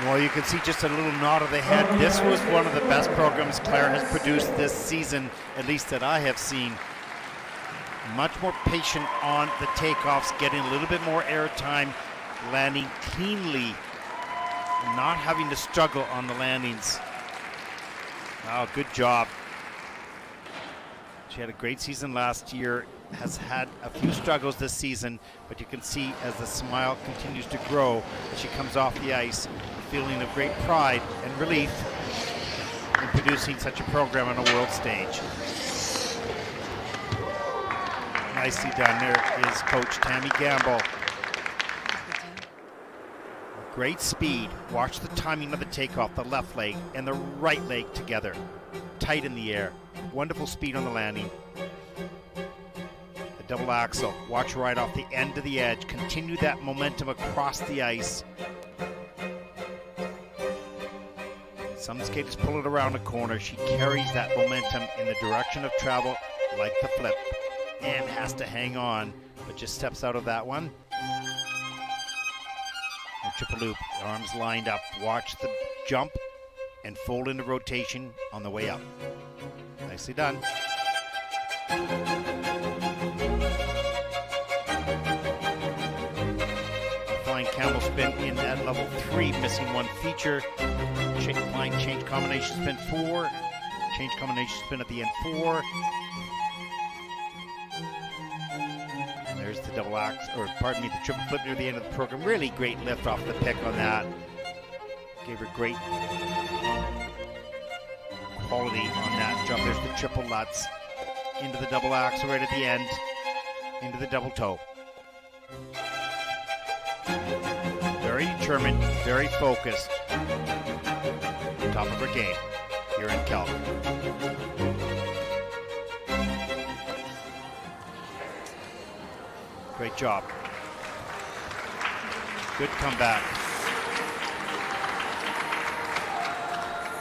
Well, you can see just a little nod of the head. This was one of the best programs Claire has produced this season, at least that I have seen. Much more patient on the takeoffs, getting a little bit more air time, landing cleanly, not having to struggle on the landings. Wow, good job. She had a great season last year, has had a few struggles this season, but you can see as the smile continues to grow as she comes off the ice, a feeling of great pride and relief in producing such a program on a world stage. Nicely done. There is Coach Tammy Gamble. Great speed. Watch the timing of the takeoff, the left leg and the right leg together. Tight in the air. Wonderful speed on the landing. The double axel. Watch right off the end of the edge. Continue that momentum across the ice. Some skaters pull it around a corner. She carries that momentum in the direction of travel like the flip and has to hang on, but just steps out of that one. And triple loop, arms lined up. Watch the jump and fold into rotation on the way up. Nicely done. Flying camel spin in at level 3, missing one feature. Flying change combination spin 4. Change combination spin at the end 4. And there's the double axe, or pardon me, the triple flip near the end of the program. Really great lift off the pick on that. Gave her great quality on that jump. There's the triple lutz into the double axel right at the end, into the double toe. Very determined, very focused. Top of her game here in Calgary. Great job. Good comeback.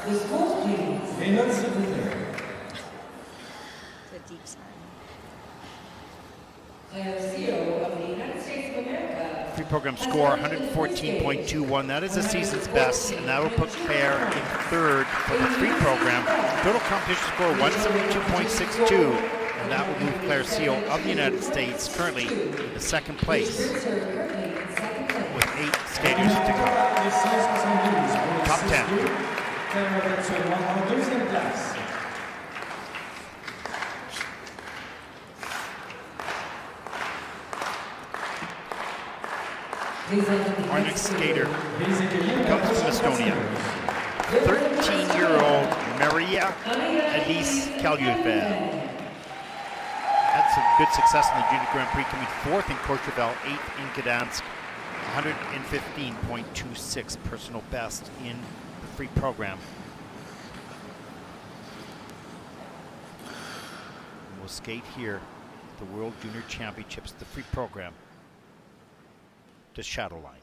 The score, please. Mesdames et messieurs, It's a deep sigh. Claire Seal of the United States of America. Pre-program score 114.21. That is the season's best, and that will put Claire in third for the free program. Total competition score 172.62, and that will move Claire Seal of the United States currently in second place with 8 skaters to go. Top 10. Claire est actuellement en deuxième place. Our next skater comes from Estonia. 13-year-old Maria Elise Kaljufeld. Had some good success in the Junior Grand Prix, coming 4th in Courchevel, 8th in Gdansk, 115.26 personal best in the free program. And we'll skate here at the World Junior Championships, the free program, to shadow line.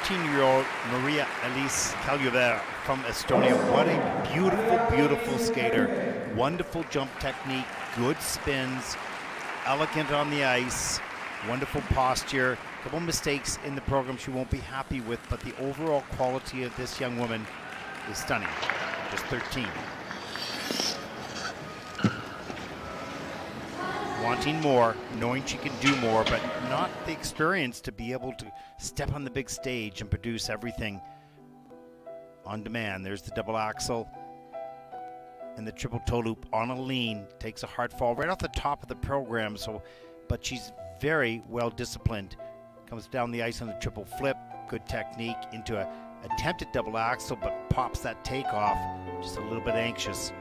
Year-old Maria Elise Calgary from Estonia. What a beautiful, beautiful skater. Wonderful jump technique, good spins, elegant on the ice, wonderful posture. A couple mistakes in the program she won't be happy with, but the overall quality of this young woman is stunning. Just 13. Wanting more, knowing she can do more, but not the experience to be able to step on the big stage and produce everything on demand. There's the double axel and the triple toe loop on a lean. Takes a hard fall right off the top of the program, but she's very well disciplined. Comes down the ice on the triple flip, good technique, into a attempted double axel, but pops that takeoff, just a little bit anxious.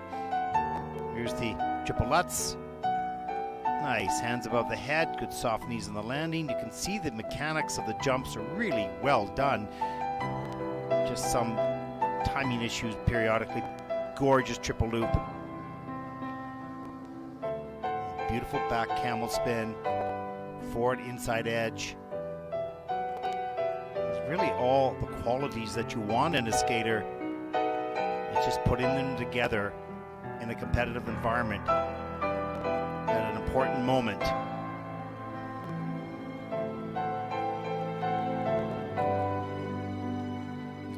Here's the triple Lutz. Nice, hands above the head, good soft knees on the landing. You can see the mechanics of the jumps are really well done. Just some timing issues periodically. gorgeous triple loop. Beautiful back camel spin, forward inside edge. It's really all the qualities that you want in a skater. It's just putting them together in a competitive environment at an important moment.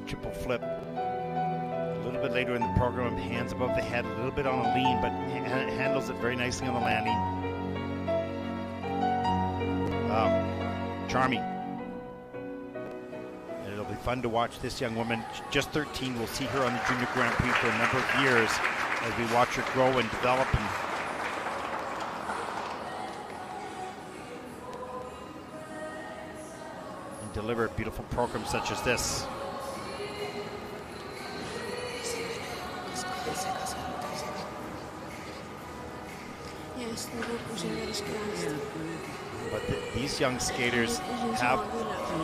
Triple flip. A little bit later in the program, hands above the head, a little bit on a lean, but handles it very nicely on the landing. Charming. And it'll be fun to watch this young woman. She's just 13. We'll see her on the Junior Grand Prix for a number of years as we watch her grow and develop and deliver a beautiful program such as this. But these young skaters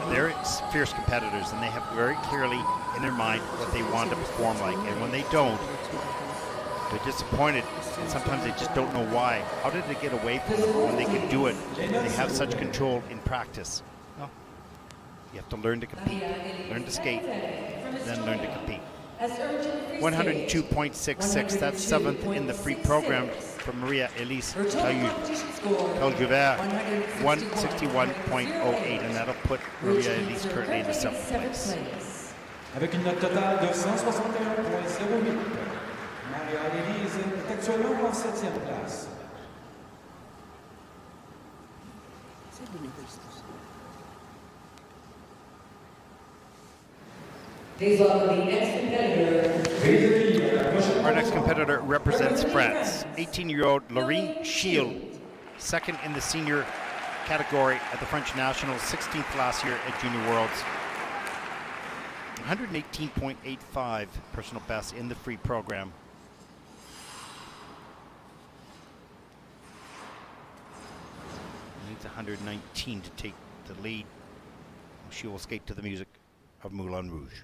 they're fierce competitors, and they have very clearly in their mind what they want to perform like. And when they don't, they're disappointed, and sometimes they just don't know why. How did it get away from them when they could do it? They have such control in practice. Well, you have to learn to compete, learn to skate, then learn to compete. 102.66, that's seventh in the free program for Maria Elise Calgary. 161.08, and that'll put Maria Elise currently in the seventh place. Avec une note totale de 161.08, Maria Elise est actuellement en 7e place. Please welcome the next competitor. Our next competitor represents France. 18-year-old Laurine Schiele, second in the senior category at the French Nationals, 16th last year at Junior Worlds. 118.85 personal best in the free program. Needs 119 to take the lead. She will skate to the music of Moulin Rouge.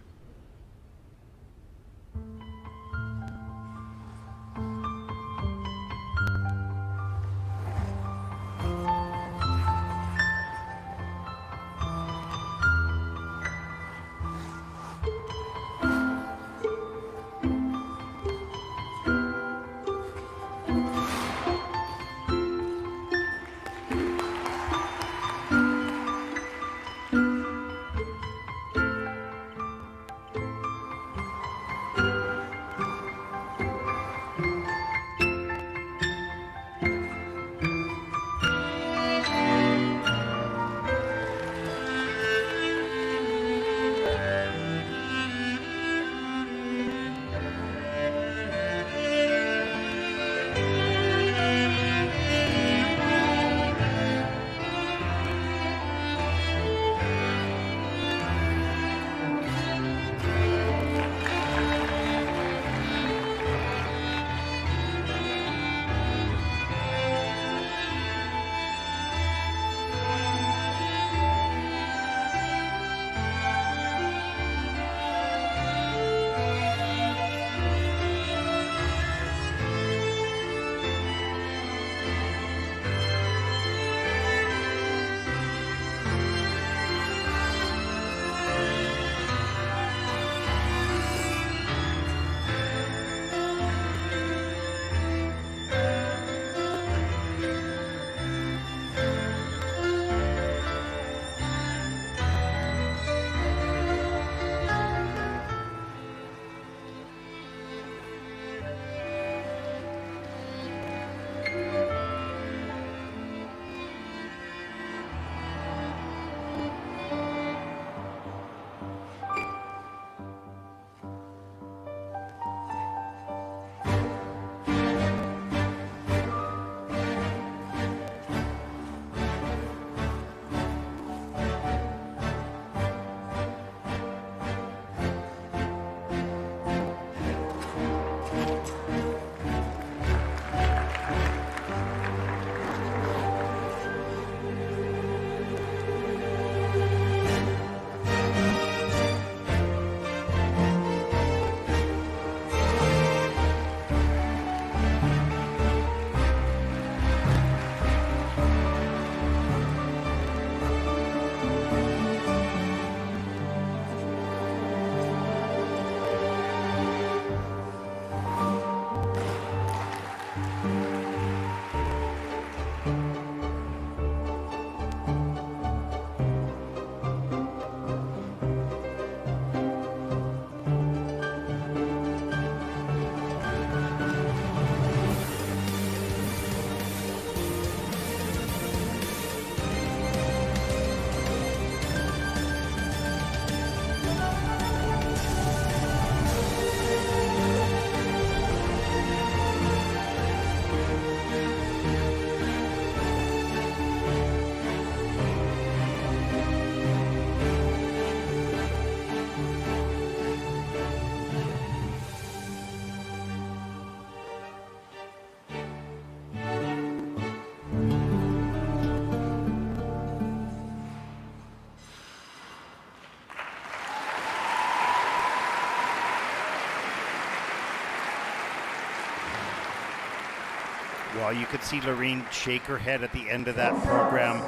Well, you could see Loreen shake her head at the end of that program.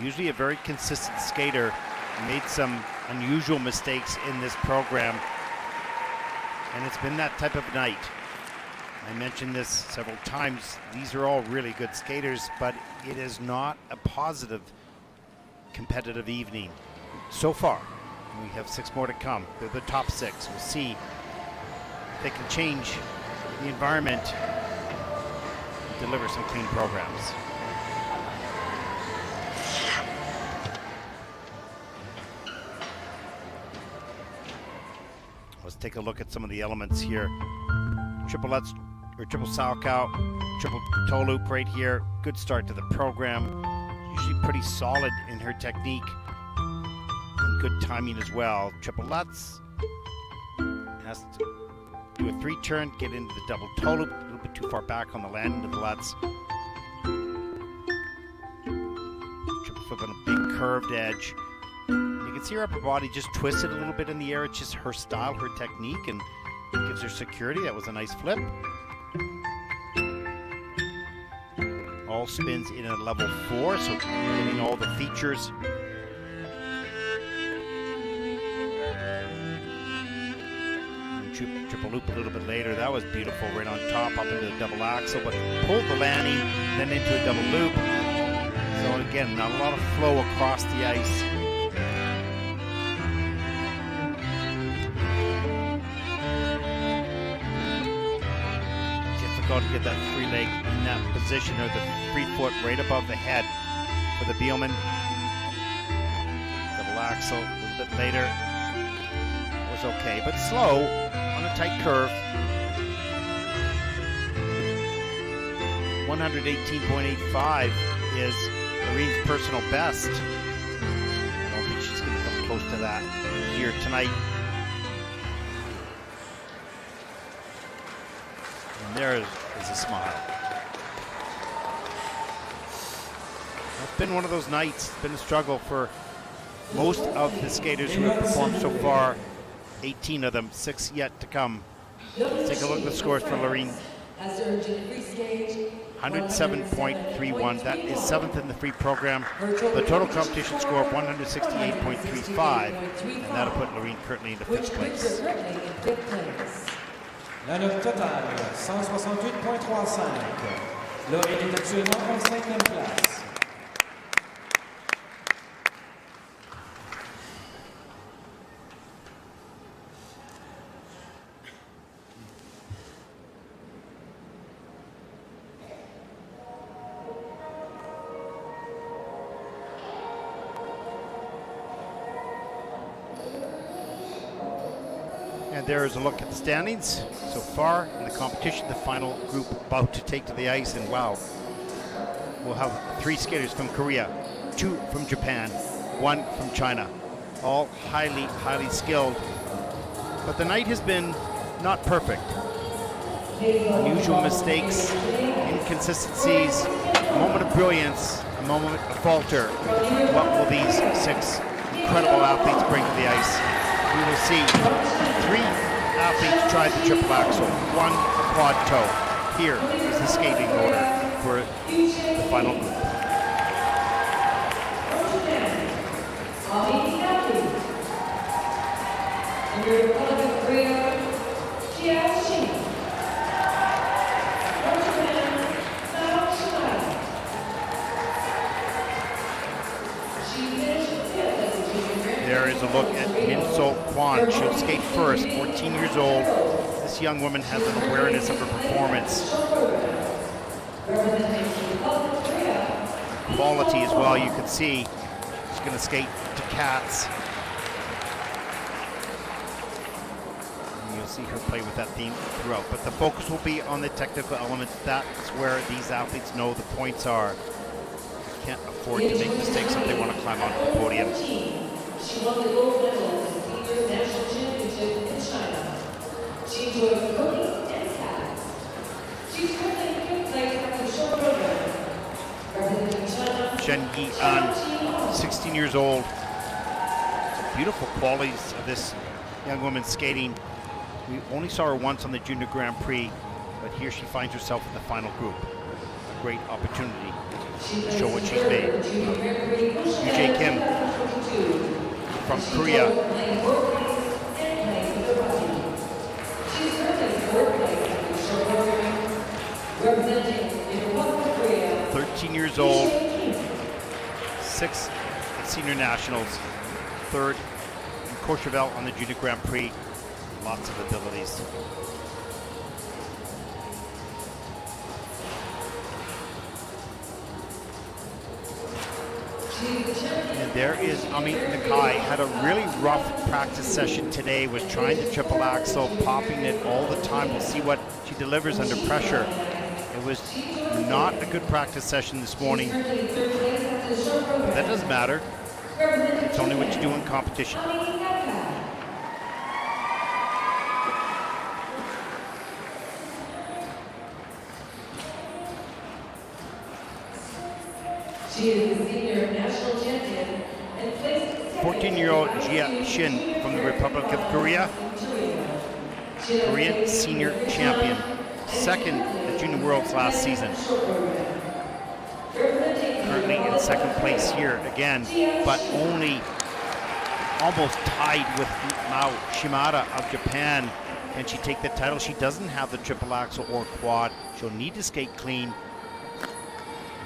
Usually a very consistent skater, made some unusual mistakes in this program, and it's been that type of night. I mentioned this several times. These are all really good skaters, but it is not a positive competitive evening so far. We have 6 more to come. They're the top 6. We'll see if they can change the environment and deliver some clean programs. Let's take a look at some of the elements here. Triple Lutz, or triple Salchow, triple toe loop right here. Good start to the program. Usually pretty solid in her technique and good timing as well. Triple Lutz has to do a 3-turn, get into the double toe loop, a little bit too far back on the landing of the Lutz. Triple flip on a big curved edge. You can see her upper body just twisted a little bit in the air. It's just her style, her technique, and it gives her security. That was a nice flip. All spins in a level 4, so getting all the features. And triple loop a little bit later. That was beautiful, right on top, up into the double axle, but pulled the landing, then into a double loop. So again, not a lot of flow across the ice. To get that free leg in that position, or the free foot right above the head for the Beelman. Double axle a little bit later was okay, but slow on a tight curve. 118.85 is Loreen's personal best. I don't think she's going to come close to that here tonight. And there is a smile. It's been one of those nights. It's been a struggle for most of the skaters who have performed so far. 18 of them, 6 yet to come. Let's take a look at the scores for Loreen. 107.31. That is 7th in the free program. The total competition score of 168.35, and that'll put Loreen currently into 5th place. La note totale, 168.35. Loreen est actuellement en 5e place. And there is a look at the standings so far in the competition. The final group about to take to the ice, and wow, we'll have 3 skaters from Korea, 2 from Japan, 1 from China, all highly, highly skilled. But the night has been not perfect. Unusual mistakes, inconsistencies, a moment of brilliance, a moment of falter. What will these 6 incredible athletes bring to the ice? We will see. 3 athletes tried the triple axel, 1 quad toe. Here is the skating order for the final group. There is a look at Min-Sol Kwon. She'll skate first, 14 years old. This young woman has an awareness of her performance. Quality as well, you can see. She's going to skate to cats. And you'll see her play with that theme throughout. But the focus will be on the technical elements. That's where these athletes know the points are. Can't afford to make mistakes if they want to climb onto the podium. She won the gold medal at the Senior National Championship in China. She enjoyed cooking and cats. She's currently in 5th place at the short program. Representing China, Shen Yi An, 16 years old. Beautiful qualities of this young woman skating. We only saw her once on the Junior Grand Prix. but here she finds herself in the final group. A great opportunity to show what she's made. Yoo Kim from Korea. Representing the Republic of Korea, 13 years old, 6th at Senior Nationals, 3rd in Courchevel on the Junior Grand Prix. Lots of abilities. And there is Ami Nakai. Had a really rough practice session today, was trying the triple axel, popping it all the time. We'll see what she delivers under pressure. It was not a good practice session this morning, but that doesn't matter. It's only what you do in competition. she is the senior national champion and placed 14-year-old Jia Shin from the Republic of Korea. Korean senior champion. 2nd at Junior Worlds last season. Currently in 2nd place here again, but only almost tied with Mao Shimada of Japan. Can she take the title? She doesn't have the triple axel or quad. She'll need to skate clean.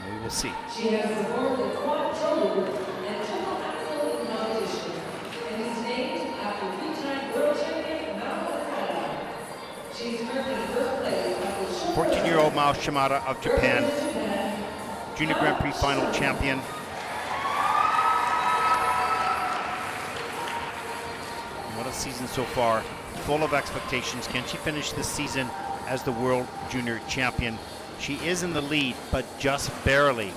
And we will see. She has performed the quad shoulder and triple axel in competition and is named after 3-time world champion Mao Shimada. She's currently in 1st place. 14-year-old Mao Shimada of Japan, Junior Grand Prix final champion. What a season so far, full of expectations. Can she finish this season as the World Junior Champion? She is in the lead, but just barely.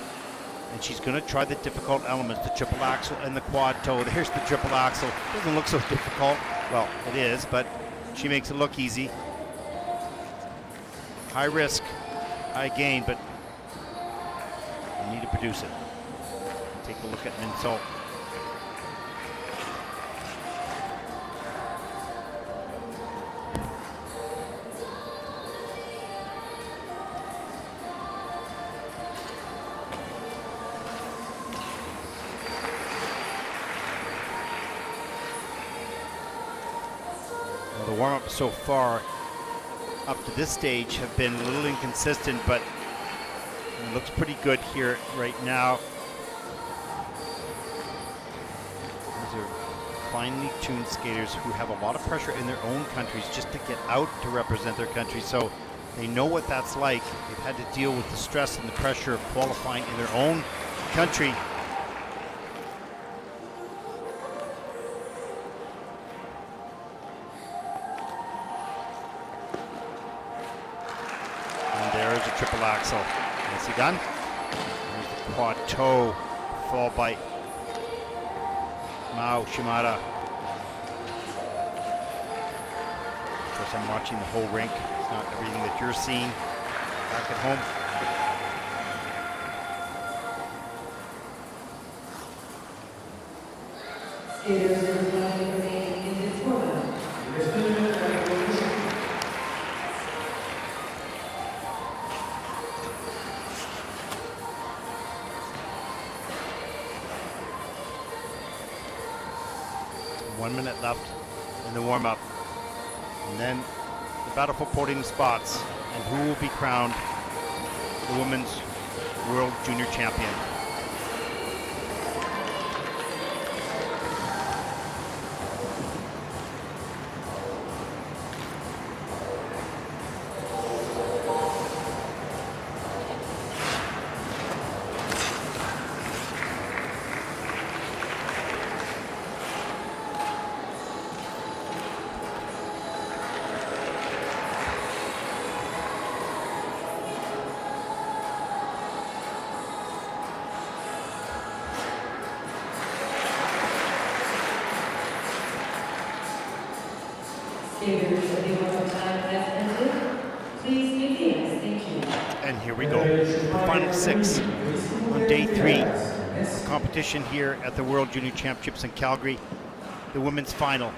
And she's going to try the difficult elements, the triple axel and the quad toe. There's the triple axel. Doesn't look so difficult. Well, it is, but she makes it look easy. High risk, high gain, but you need to produce it. Take a look at Min Seol. Well, the warm-up so far up to this stage have been a little inconsistent, but it looks pretty good here right now. These are finely tuned skaters who have a lot of pressure in their own countries just to get out to represent their country, so they know what that's like. They've had to deal with the stress and the pressure of qualifying in their own country. There's a triple axel. Nicely done. There's the quad toe fall by Mao Shimada. Of course, I'm watching the whole rink. It's not everything that you're seeing back at home. Skaters are planning remaining in this format. 1 minute left in the warm-up. And then the battle for podium spots and who will be crowned the Women's World Junior Champion. Skaters, if you want some time has ended, please meet the ends. Thank you. And here we go, the final 6 on day 3 of competition here at the World Junior Championships in Calgary, the women's final.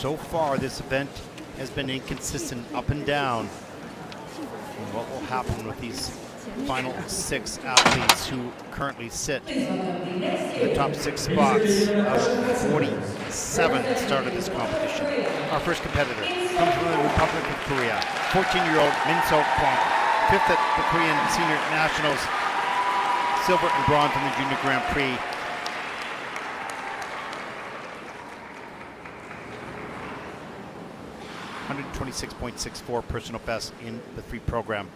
So far, this event has been inconsistent, up and down. And what will happen with these final 6 athletes who currently sit in the top 6 spots out of 47 that started this competition? Our first competitor comes from the Republic of Korea, 14-year-old Min Kwon, 5th at the Korean Senior Nationals, silver and bronze in the Junior Grand Prix. .126.64 personal best in the free program.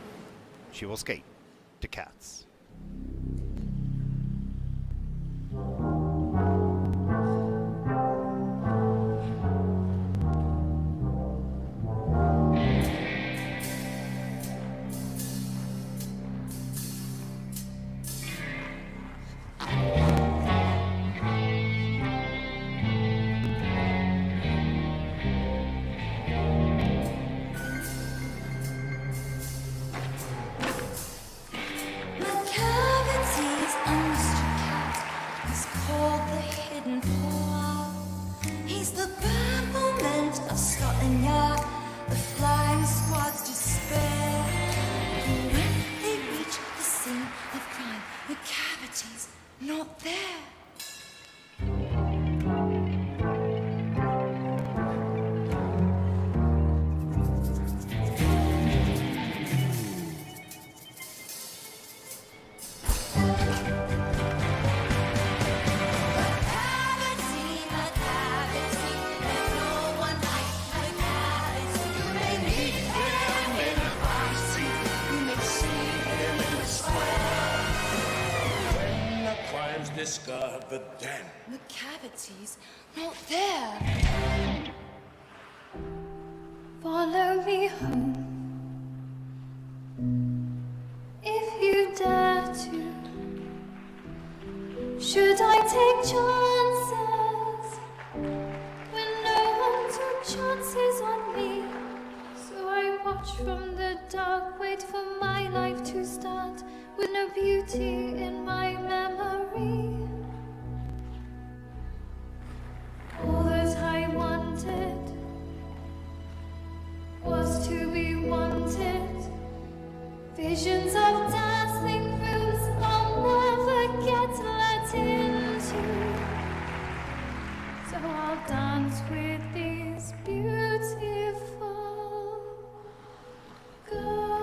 She will skate to cats. Not there. Discovered then. The cavity's not there. Follow me home if you dare to. Should I take chances when no one took chances on me? So I watch from the dark, wait for my life to start with no beauty in my memory. All that I wanted was to be wanted. Visions of dazzling rooms I'll never get let into. So I'll dance with these beautiful ghosts.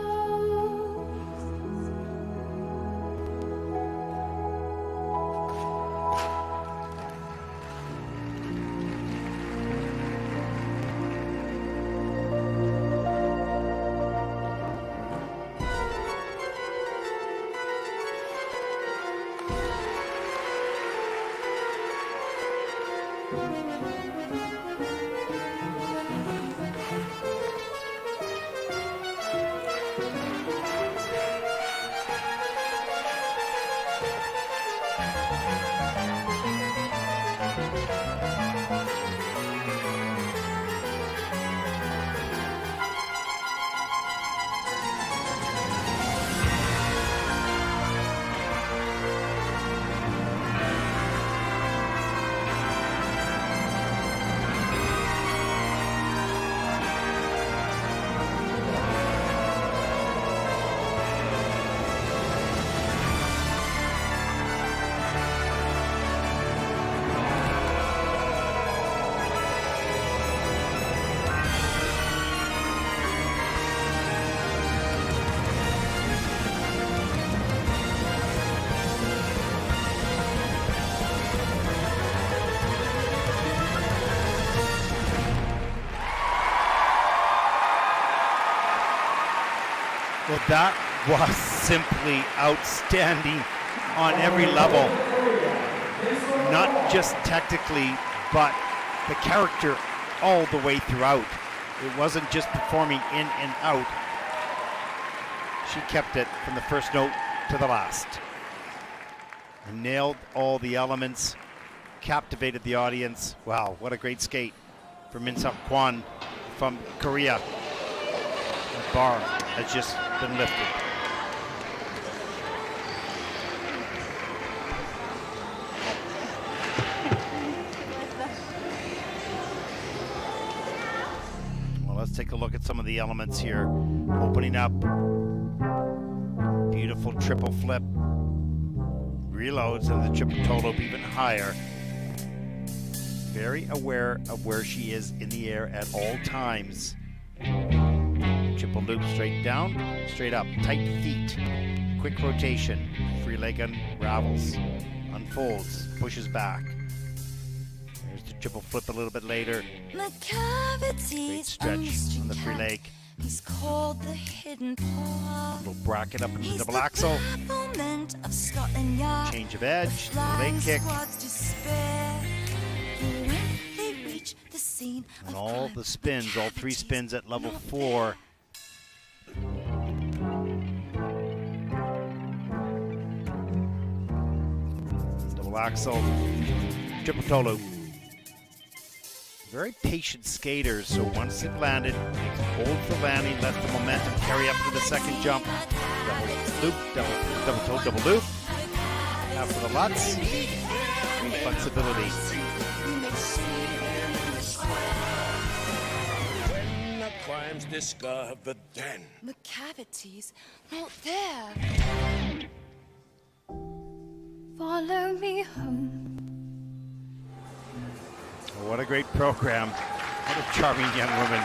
Well, that was simply outstanding on every level. Not just technically, but the character all the way throughout. It wasn't just performing in and out. She kept it from the first note to the last. And nailed all the elements, captivated the audience. Wow, what a great skate for Min Kwon from Korea. The bar has just been lifted. take a look at some of the elements here. Opening up. Beautiful triple flip. Reloads and the triple toe loop even higher. Very aware of where she is in the air at all times. Triple loop straight down, straight up. Tight feet. Quick rotation. Free leg unravels. Unfolds. Pushes back. There's the triple flip a little bit later. Great stretch on the free leg. He's called the hidden paw. Little bracket up into the double axel. Of Scotland Yard. Change of edge. Leg kick. And all the spins, all 3 spins at level 4. Double axel. Triple toe loop. Very patient skaters, so once it landed, hold the landing, let the momentum carry up to the second jump. Double loop, double toe, double loop. After the Lutz, flexibility. When the crime's discovered, then McCavity's not there. Follow me home. What a great program. What a charming young woman.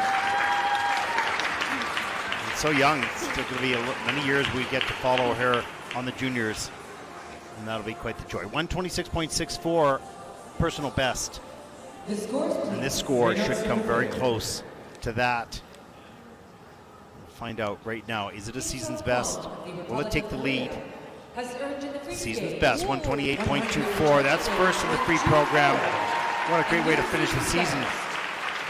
And so young. It's still going to be many years we get to follow her on the juniors. And that'll be quite the joy. 126.64 personal best. And this score should come very close to that. We'll find out right now. Is it a season's best? Will it take the lead? Season's best, 128.24. That's first in the free program. What a great way to finish the season.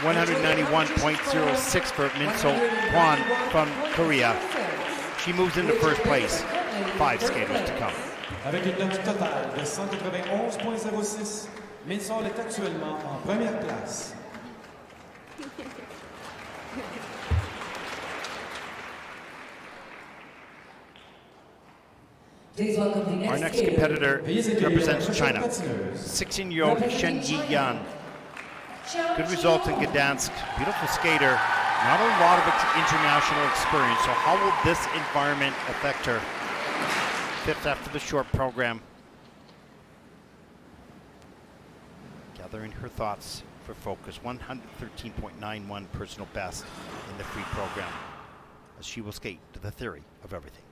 191.06 for Min So Kwon from Korea. She moves into first place. 5 skaters to come. Avec une note totale de 191.06, Min So est actuellement en première place. Our next competitor represents China. 16-year-old Shen Yiyan. Good results in Gdansk. Beautiful skater. Not a lot of international experience. So how will this environment affect her? 5th after the short program. Gathering her thoughts for focus. 113.91 personal best in the free program, as she will skate to the theory of everything.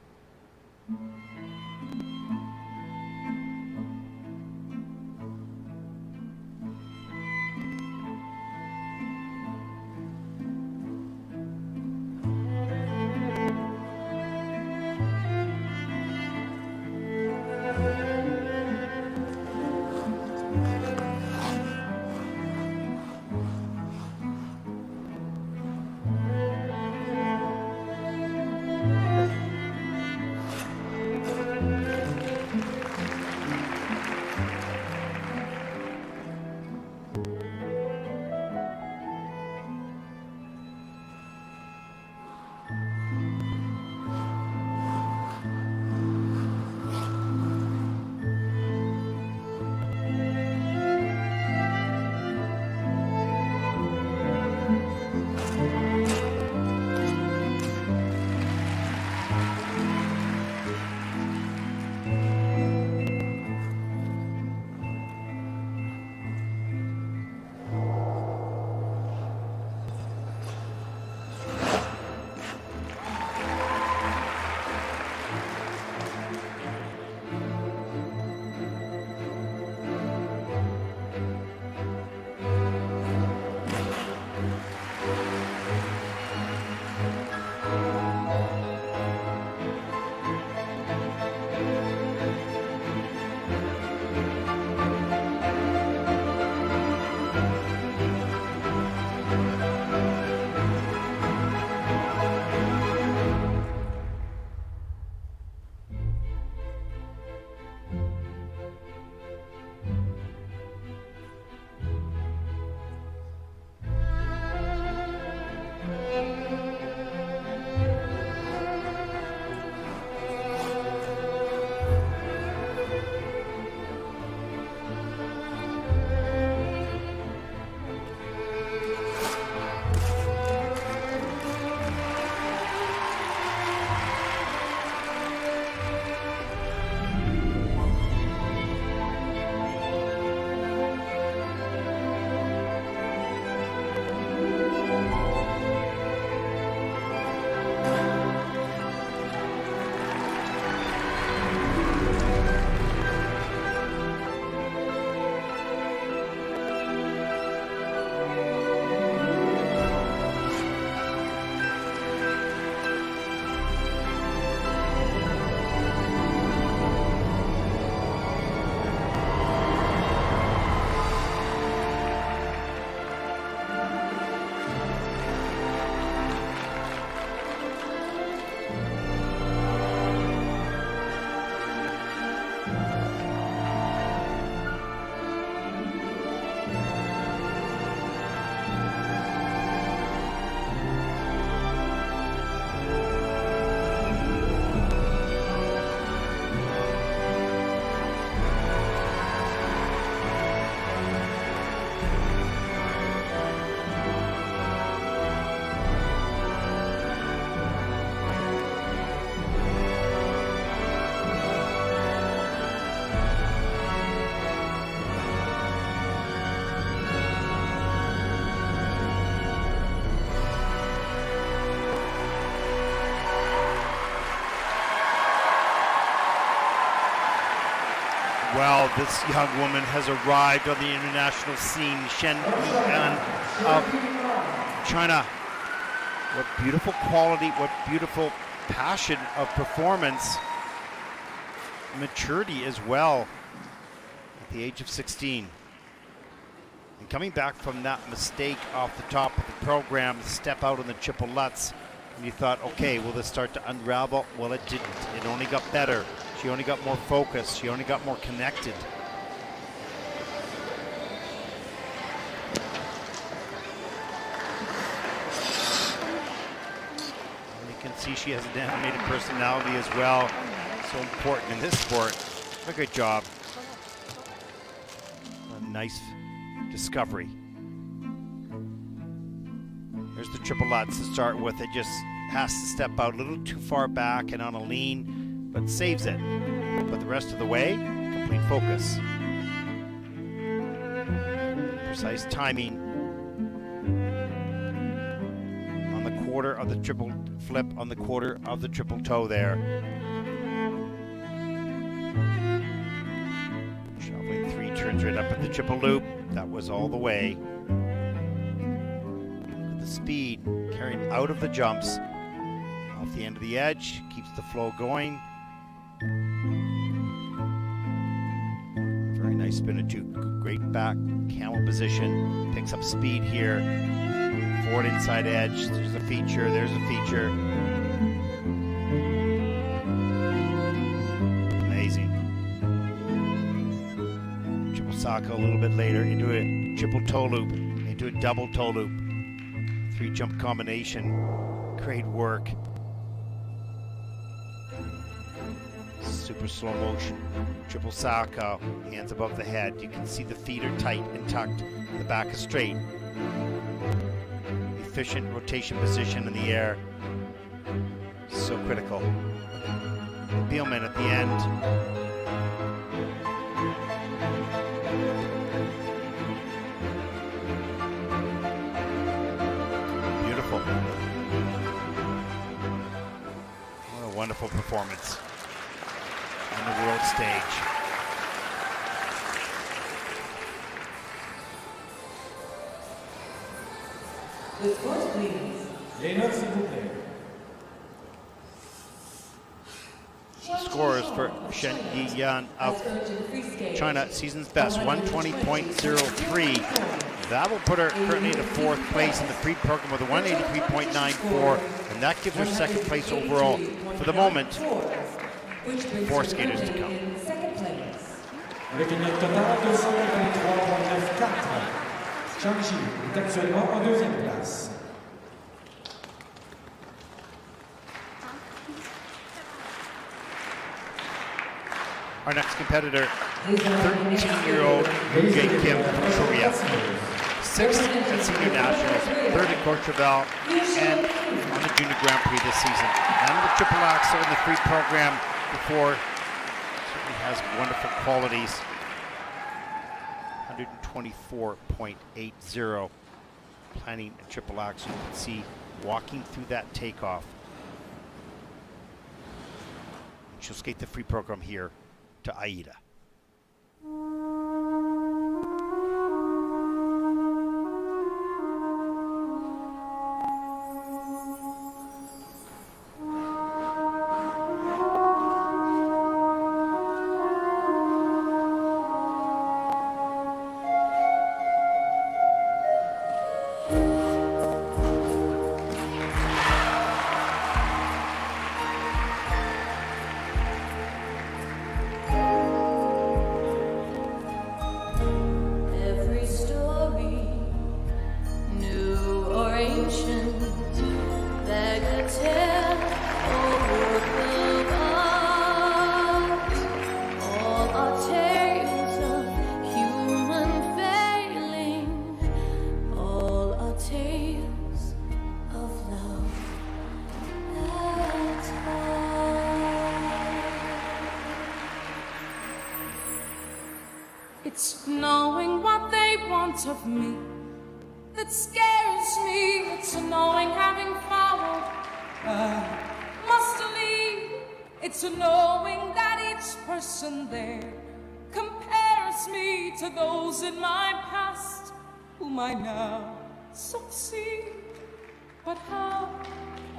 Well, this young woman has arrived on the international scene. Shen Yiyan of China. What beautiful quality, what beautiful passion of performance. Maturity as well at the age of 16. And coming back from that mistake off the top of the program, step out on the triple lutz, and you thought, okay, will this start to unravel? Well, it didn't. It only got better. She only got more focused. She only got more connected. And you can see she has an animated personality as well. So important in this sport. A good job. A nice discovery. Here's the triple lutz to start with. It just has to step out a little too far back and on a lean, but saves it. But the rest of the way, complete focus. Precise timing on the quarter of the triple flip, on the quarter of the triple toe there. Shoveling 3 turns right up at the triple loop. That was all the way. Look at the speed, carrying out of the jumps. Off the end of the edge, keeps the flow going. Very nice spin of 2. Great back camel position. Picks up speed here. Forward inside edge. There's a feature. There's a feature. Amazing. Triple Saka a little bit later into a triple toe loop, into a double toe loop. 3 jump combination. Great work. Super slow motion. Triple Saka, hands above the head. You can see the feet are tight and tucked. The back is straight. Efficient rotation position in the air. So critical. Bielman at the end. Beautiful. What a wonderful performance on the world stage. The scores, please. Les notes, s'il vous plaît. Scores for Shen Yiyan of China, season's best, 120.03. That will put her currently into 4th place in the free program with a 183.94, and that gives her 2nd place overall. For the moment, 4 skaters to come. Avec une note totale de 183.94. Chang-Chi est actuellement en 2e place. Our next competitor, 13-year-old Jay Kim from Korea. 6th at Senior Nationals, 3rd at Courchevel, and on the Junior Grand Prix this season. And the triple axel in the free program before. Certainly has wonderful qualities. 124.80. Planning a triple axel. You can see walking through that takeoff. She'll skate the free program here to Aida. It's knowing what they want of me that scares me. It's knowing having followed must leave. It's knowing that each person there to those in my past whom I now succeed. But how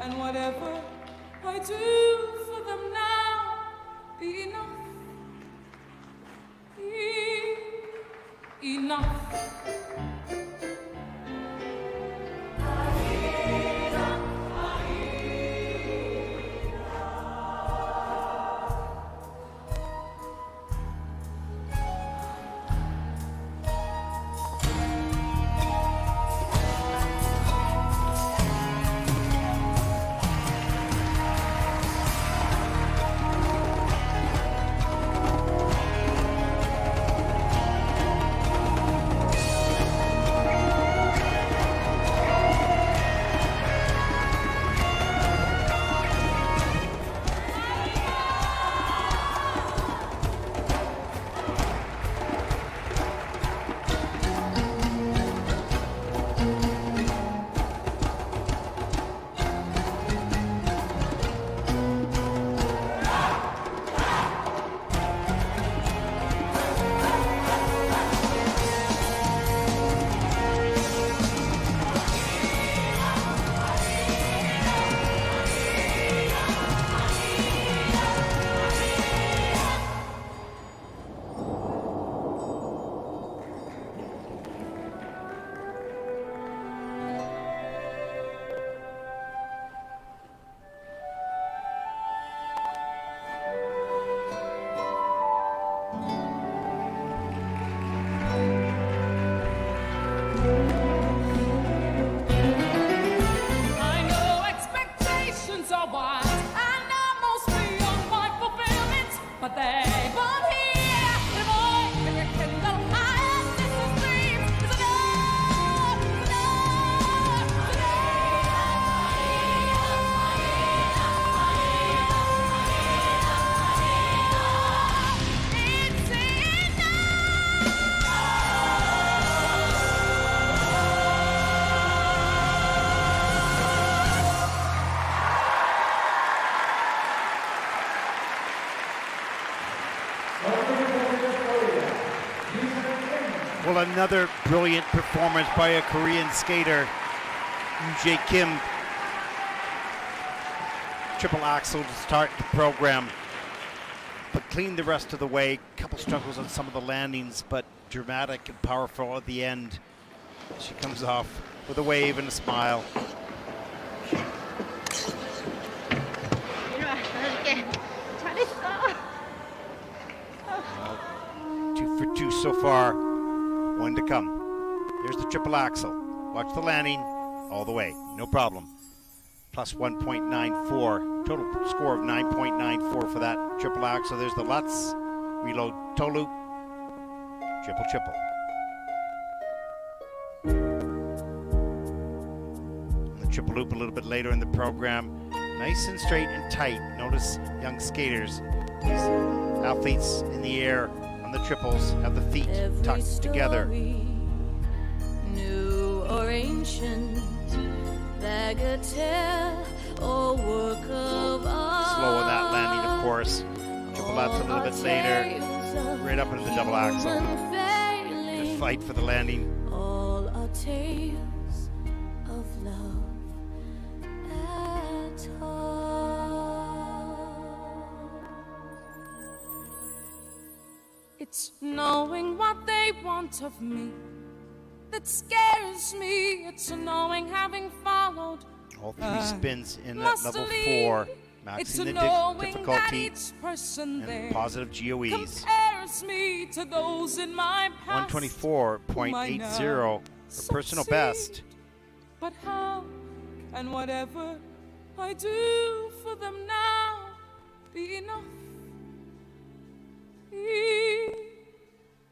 and whatever I do for them now be enough. Enough. Well, another brilliant performance by a Korean skater, Jae Kim. Triple axel to start the program, but clean the rest of the way. Couple struggles on some of the landings, but dramatic and powerful at the end. She comes off with a wave and a smile. 2 for 2 so far. One to come. Here's the triple axel. Watch the landing all the way. No problem. Plus 1.94. Total score of 9.94 for that triple axel. There's the Lutz. Reload toe loop. Triple, triple. And the triple loop a little bit later in the program. Nice and straight and tight. Notice young skaters. These athletes in the air on the triples have the feet tucked together. New or ancient, bagatelle or work of art. Slow on that landing, of course. Triple Lutz a little bit later. Right up into the double axle. Good fight for the landing. All our tales of love at heart. It's knowing what they want of me that scares me. It's knowing having followed all three spins in at level 4, maxing the difficulty and positive GOEs. Me to those in my past 124.80 for personal best. But how and whatever I do for them now be enough.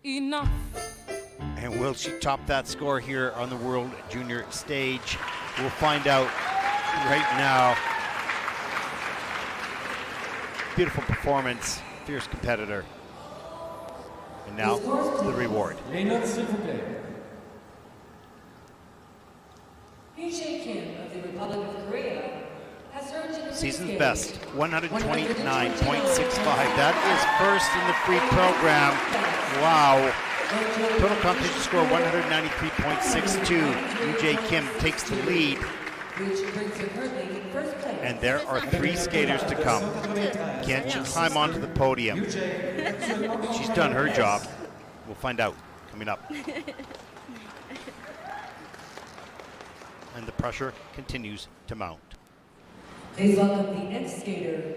Enough. And will she top that score here on the World Junior stage? We'll find out right now. Beautiful performance, fierce competitor. And now the reward. Jae Kim of the Republic of Korea has earned an season's best, 129.65. That is first in the free program. Wow. Total competition score 193.62. UJ Kim takes the lead. Which brings her currently in first place. And there are 3 skaters to come. Can she climb onto the podium? She's done her job. We'll find out coming up. And the pressure continues to mount. Please welcome the next skater.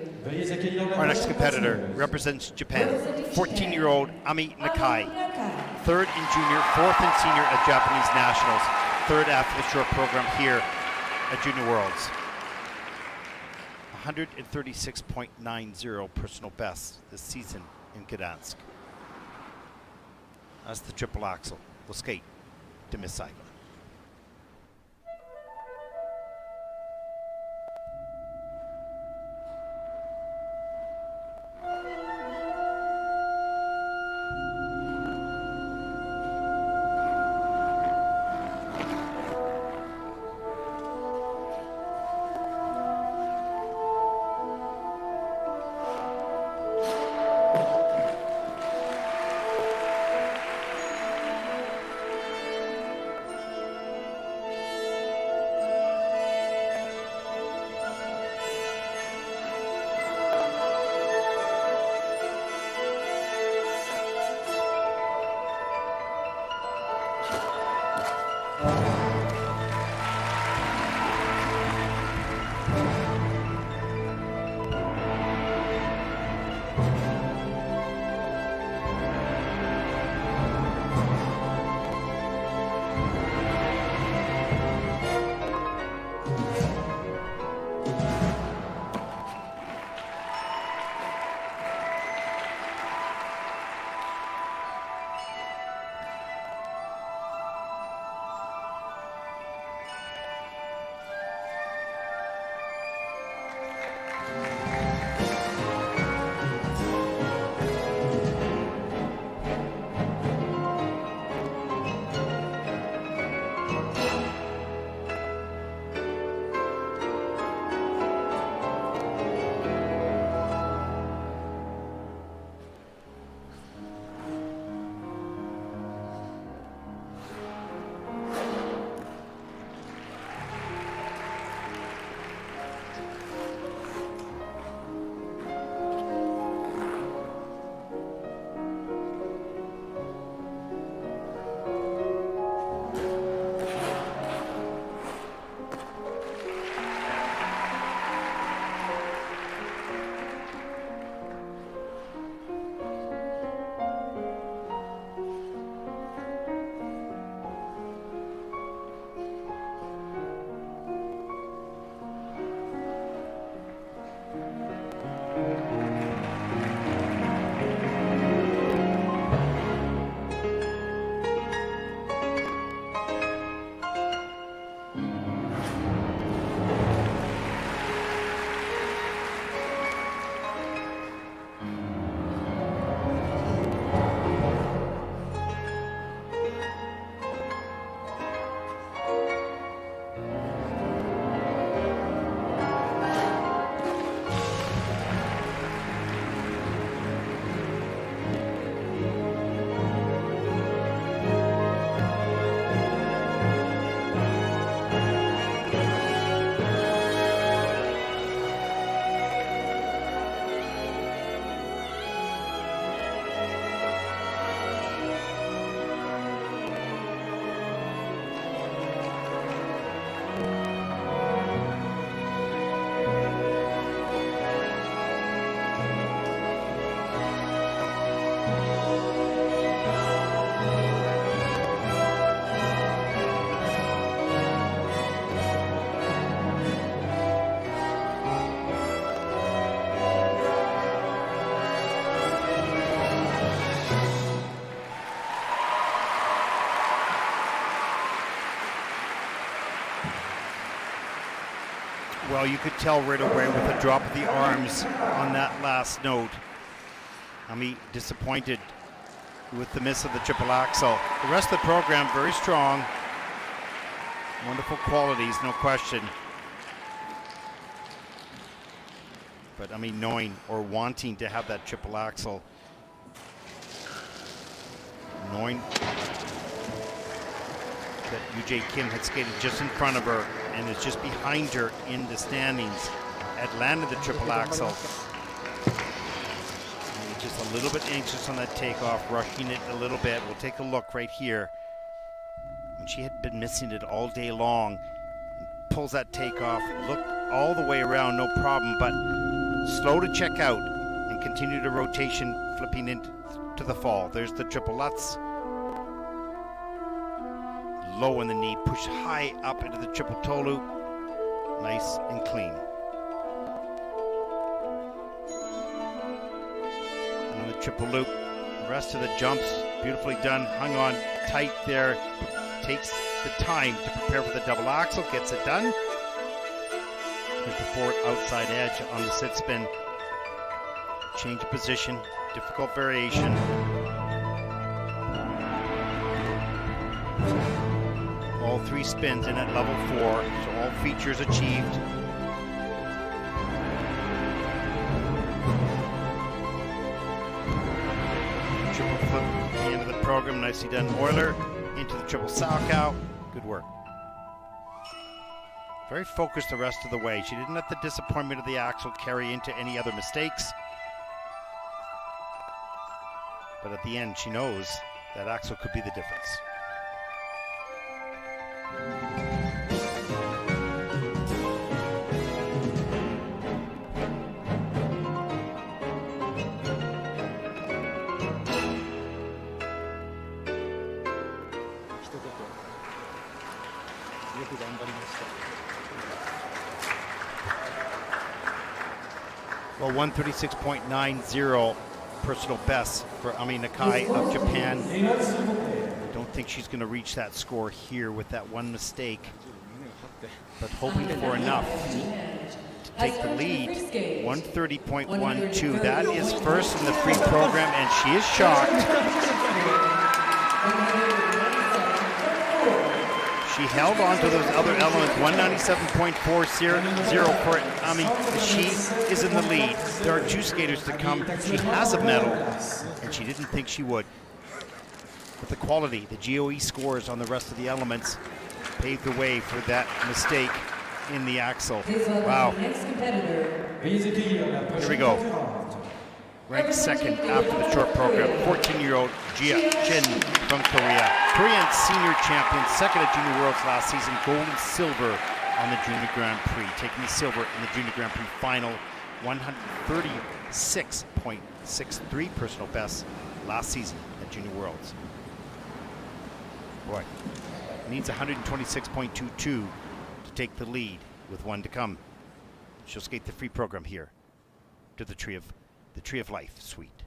Our next competitor represents Japan, 14-year-old Ami Nakai. 3rd in junior, 4th in senior at Japanese Nationals. 3rd after the short program here at Junior Worlds. 136.90 personal best this season in Gdansk. That's the triple axel. We'll skate to Miss Saigon. Well, you could tell right away with the drop of the arms on that last note. Ami disappointed with the miss of the triple axel. The rest of the program, very strong. Wonderful qualities, no question. But I mean, knowing or wanting to have that triple axel, knowing showing that UJ Kim had skated just in front of her and is just behind her in the standings. Had landed the triple axel. And just a little bit anxious on that takeoff, rushing it a little bit. We'll take a look right here. And she had been missing it all day long. Pulls that takeoff, looked all the way around, no problem, but slow to check out and continue the rotation, flipping into the fall. There's the triple Lutz. Low in the knee, push high up into the triple toe loop. Nice and clean. And the triple loop. The rest of the jumps, beautifully done. Hung on tight there. Takes the time to prepare for the double axel. Gets it done. Here's the forward outside edge on the sit spin. Change of position. Difficult variation. All 3 spins in at level 4, so all features achieved. Triple flip at the end of the program, nicely done. Euler into the triple Salchow. Good work. Very focused the rest of the way. She didn't let the disappointment of the axle carry into any other mistakes. But at the end, she knows that axle could be the difference. Well, 136.90 personal best for Ami Nakai of Japan. I don't think she's going to reach that score here with that one mistake, but hoping for enough to take the lead. 130.12. That is first in the free program, and she is shocked. She held on to those other elements. 197.40 for Ami. She is in the lead. There are 2 skaters to come. She has a medal, and she didn't think she would. But the quality, the GOE scores on the rest of the elements paved the way for that mistake in the axle. Wow. Here we go. Ranked second after the short program, 14-year-old Jia Jin from Korea. Korean senior champion, second at Junior Worlds last season, gold and silver on the Junior Grand Prix, taking the silver in the Junior Grand Prix final, 136.63 personal best last season at Junior Worlds. Boy, needs 126.22 to take the lead with 1 to come. She'll skate the free program here to the Tree of Life suite.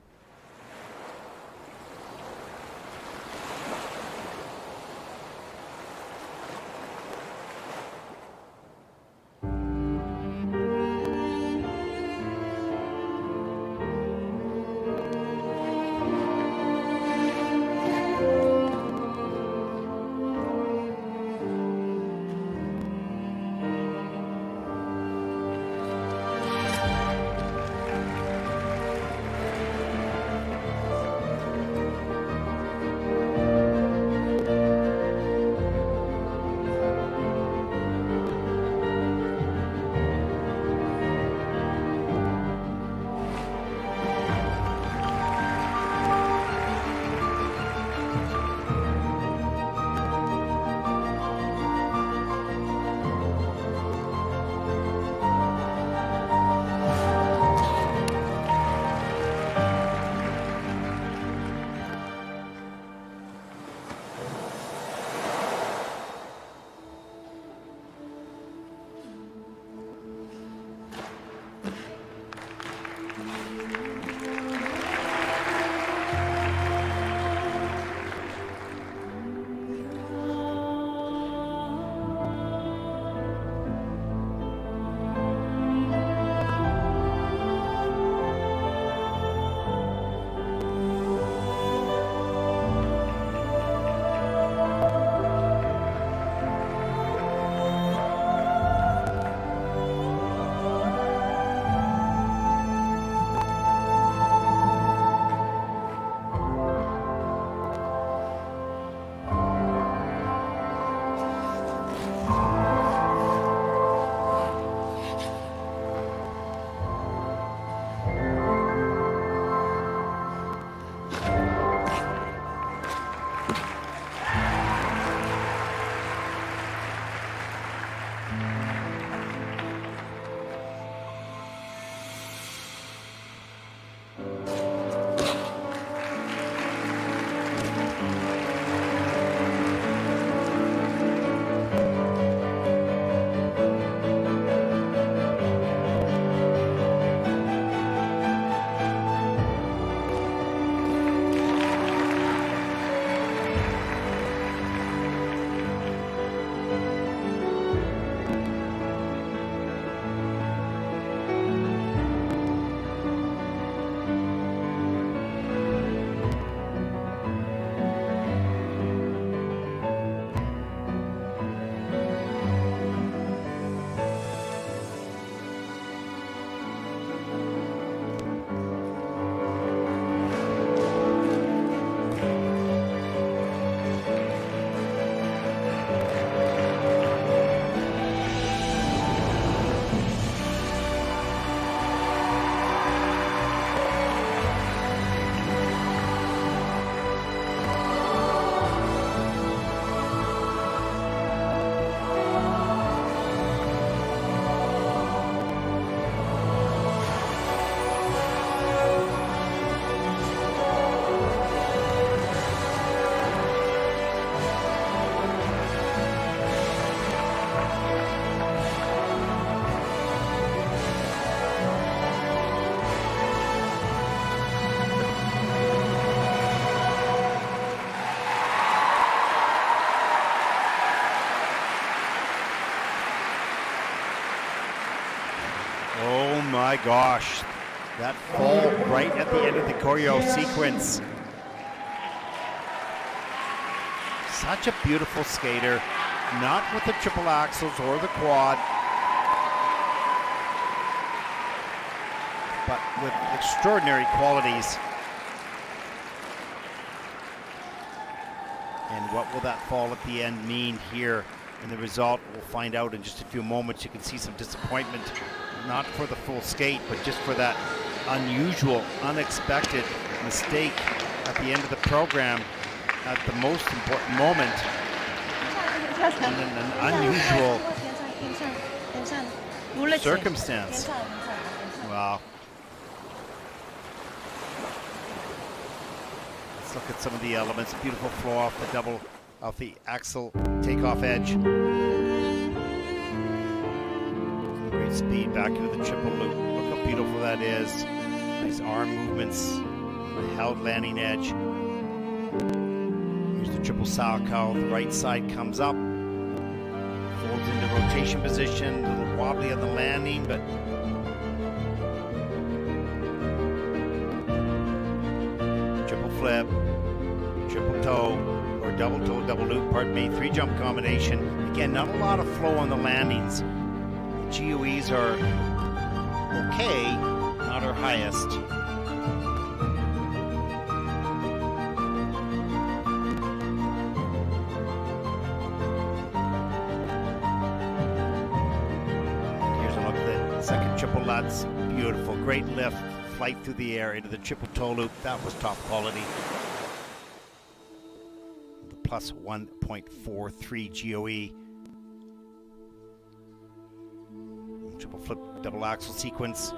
my gosh. That fall right at the end of the choreo sequence. Such a beautiful skater. Not with the triple axels or the quad, but with extraordinary qualities. And what will that fall at the end mean here in the result? We'll find out in just a few moments. You can see some disappointment, not for the full skate, but just for that unusual, unexpected mistake at the end of the program at the most important moment. And an unusual circumstance. Wow. Let's look at some of the elements. Beautiful flow off the axle takeoff edge. Great speed back into the triple loop. Look how beautiful that is. Nice arm movements. The held landing edge. Here's the triple Salchow. The right side comes up. Folds into rotation position. A little wobbly on the landing, but triple flip, triple toe, or double toe, double loop, pardon me, 3-jump combination. Again, not a lot of flow on the landings. The GOEs are okay, not our highest. Here's a look at the second triple Lutz. Beautiful, great lift. Flight through the air into the triple toe loop. That was top quality. The plus 1.43 GOE. Triple flip, double axle sequence.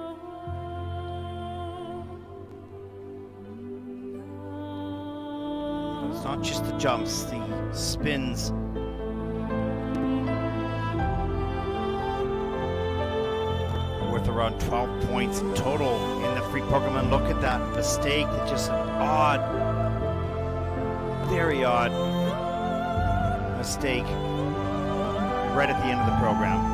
It's not just the jumps, the spins. Worth around 12 points in total in the free program. And look at that mistake. It's just an odd, very odd mistake right at the end of the program.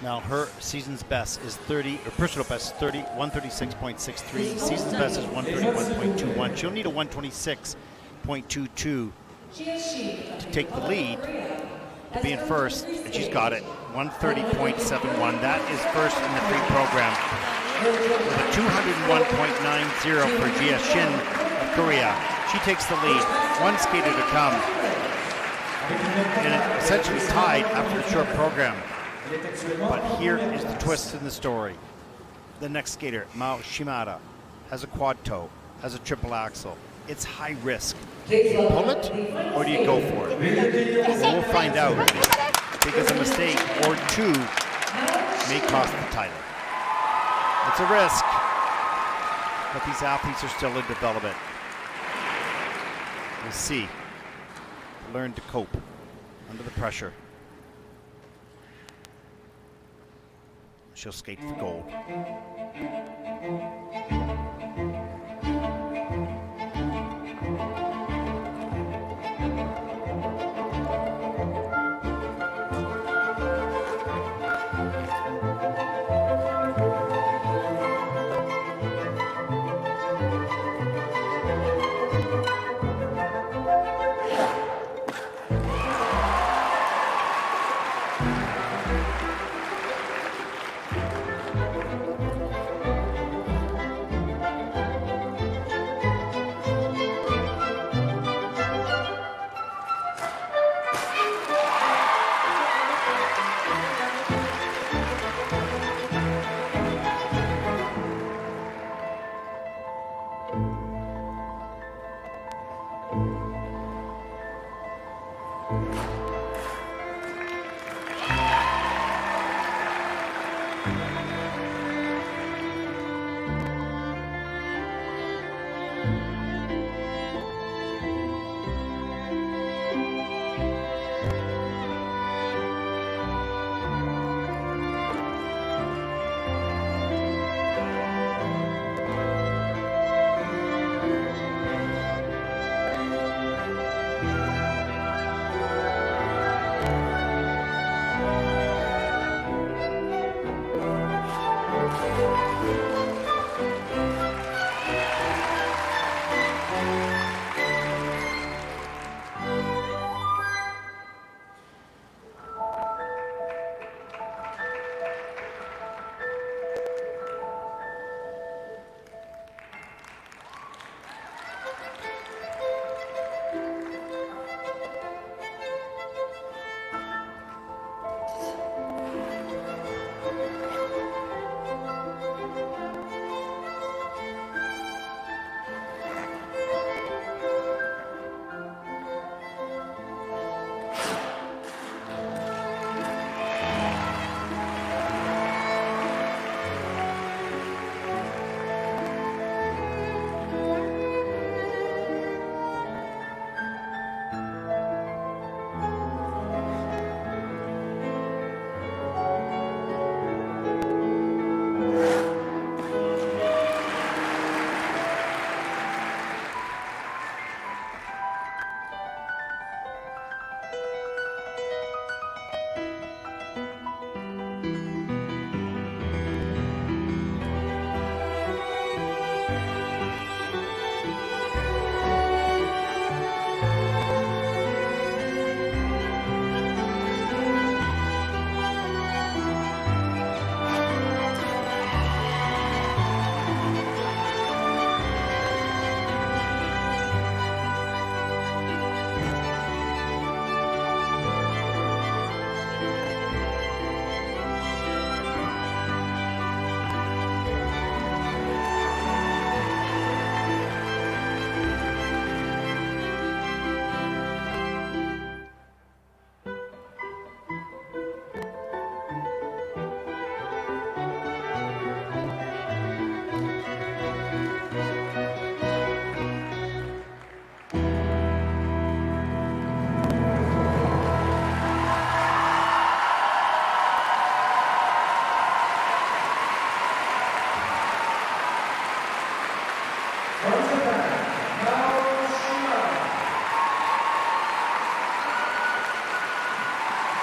Now her season's best is 30, or personal best is 136.63. Season's best is 131.21. She'll need a 126.22 to take the lead, to be in first, and she's got it. 130.71. That is first in the free program. With a 201.90 for Jia Shin of Korea. She takes the lead. One skater to come. And it essentially tied after a short program. But here is the twist in the story. The next skater, Mao Shimada, has a quad toe, has a triple axle. It's high risk. Do you pull it or do you go for it? We'll find out, because a mistake or two may cost the title. It's a risk, but these athletes are still in development. We'll see. Learn to cope under the pressure. She'll skate for gold.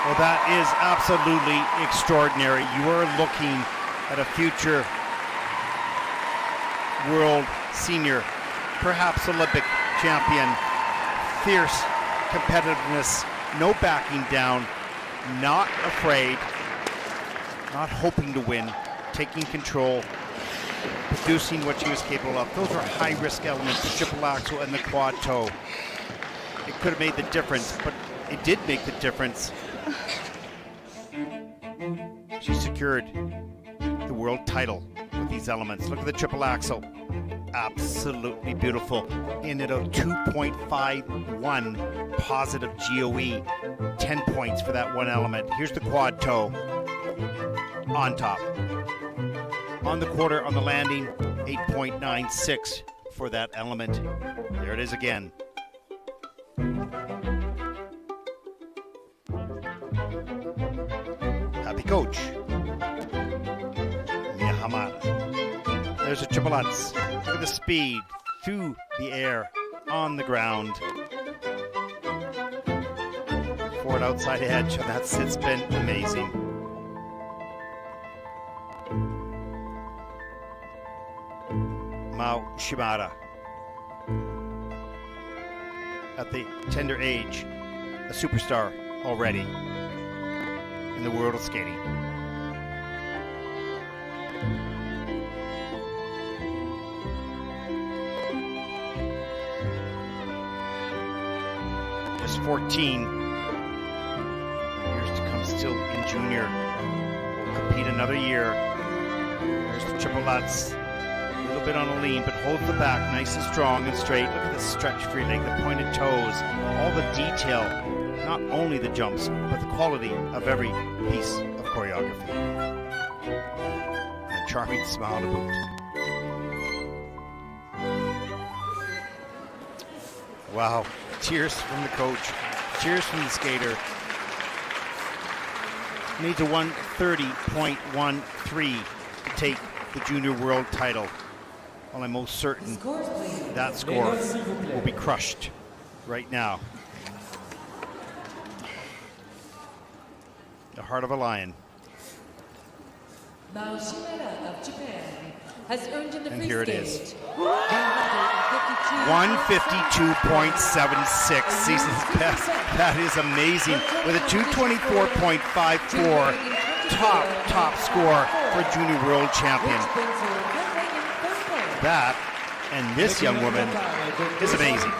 Well, that is absolutely extraordinary. You are looking at a future world senior, perhaps Olympic champion. Fierce competitiveness, no backing down, not afraid, not hoping to win, taking control, producing what she was capable of. Those were high-risk elements, the triple axel and the quad toe. It could have made the difference, but it did make the difference. She secured the world title with these elements. Look at the triple axel. Absolutely beautiful. In at a 2.51 positive GOE. 10 points for that one element. Here's the quad toe on top. On the quarter, on the landing, 8.96 for that element. There it is again. Happy coach. Mia Hamada. There's a triple Lutz. Look at the speed through the air, on the ground. Forward outside edge on that sit spin, amazing. Mao Shimada. At the tender age, a superstar already in the world of skating. Just 14 years to come, still in junior. Will compete another year. There's the triple Lutz. A little bit on a lean, but holds the back nice and strong and straight. Look at the stretch free leg, the pointed toes, all the detail. Not only the jumps, but the quality of every piece of choreography. And a charming smile to boot. Wow, cheers from the coach, cheers from the skater. Needs a 130.13 to take the junior world title. Well, I'm most certain that score will be crushed right now. The heart of a lion. Mao Shimada of Japan has earned in the And free here it skate is. 152.76 season's best. That is amazing. With a 224.54 top score for junior world champion. That and this young woman is amazing.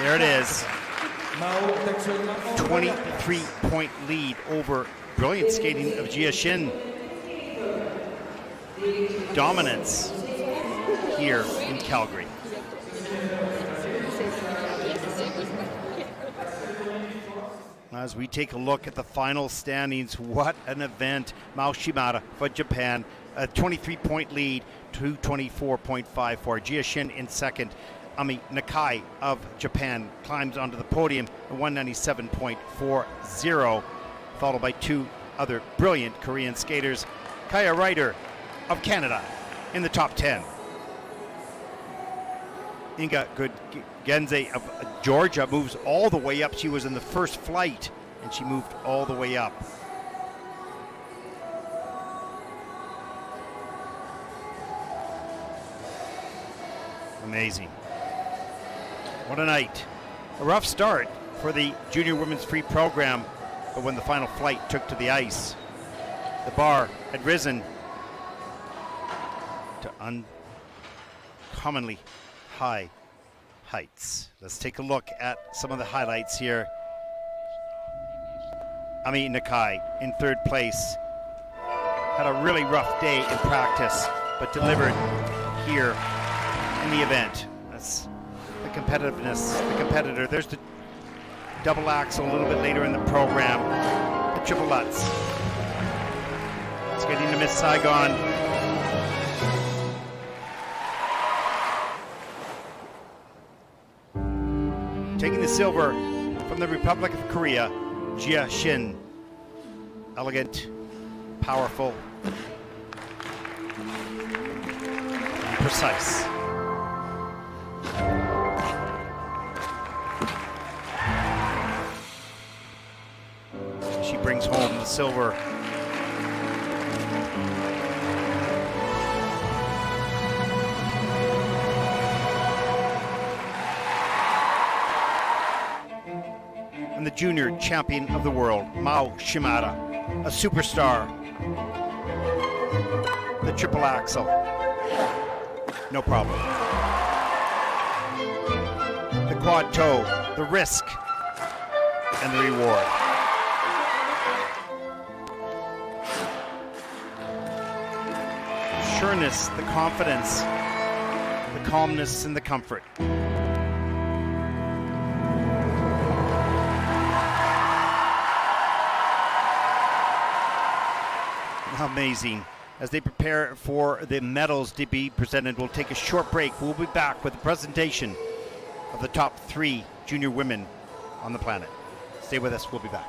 There it is. 23-point lead over brilliant skating of Jia Shin. Dominance here in Calgary. As we take a look at the final standings, what an event. Mao Shimada for Japan, a 23-point lead, 224.54. Jia Shin in second. Ami Nakai of Japan climbs onto the podium at 197.40, followed by two other brilliant Korean skaters. Kaya Ryder of Canada in the top 10. Inga Genze of Georgia moves all the way up. She was in the first flight and she moved all the way up. Amazing. What a night. A rough start for the junior women's free program, but when the final flight took to the ice, the bar had risen to uncommonly high heights. Let's take a look at some of the highlights here. Ami Nakai in third place. Had a really rough day in practice, but delivered here in the event. That's the competitiveness, the competitor. There's the double axel a little bit later in the program. The triple Lutz. It's getting to Miss Saigon. Taking the silver from the Republic of Korea, Jia Shin. Elegant, powerful, and precise. brings home the silver. And the junior champion of the world, Mao Shimada, a superstar. The triple axel, no problem. The quad toe, the risk, and the reward. Sureness, the confidence, the calmness, and the comfort. Amazing. As they prepare for the medals to be presented, we'll take a short break. We'll be back with a presentation of the top 3 junior women on the planet. Stay with us, we'll be back.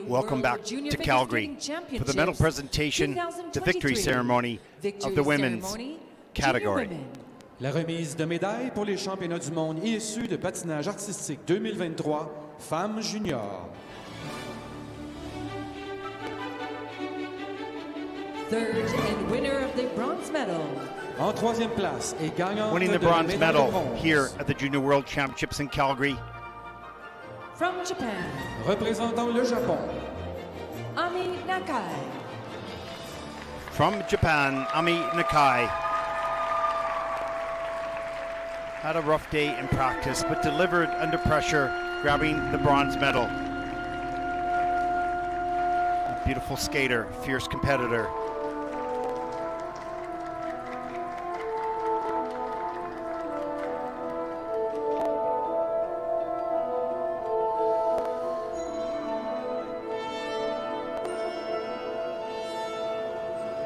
Welcome back to Calgary for the medal presentation, the victory ceremony of the women's category. La remise de médailles pour les championnats du monde issus de patinage artistique 2023, femmes juniors. Third and winner of the bronze medal. En troisième place et gagnante Winning the de la bronze médaille medal de bronze. here at the Junior World Championships in Calgary. From Japan, Représentant le Japon. Ami Nakai. From Japan, Ami Nakai. Had a rough day in practice, but delivered under pressure, grabbing the bronze medal. A beautiful skater, fierce competitor.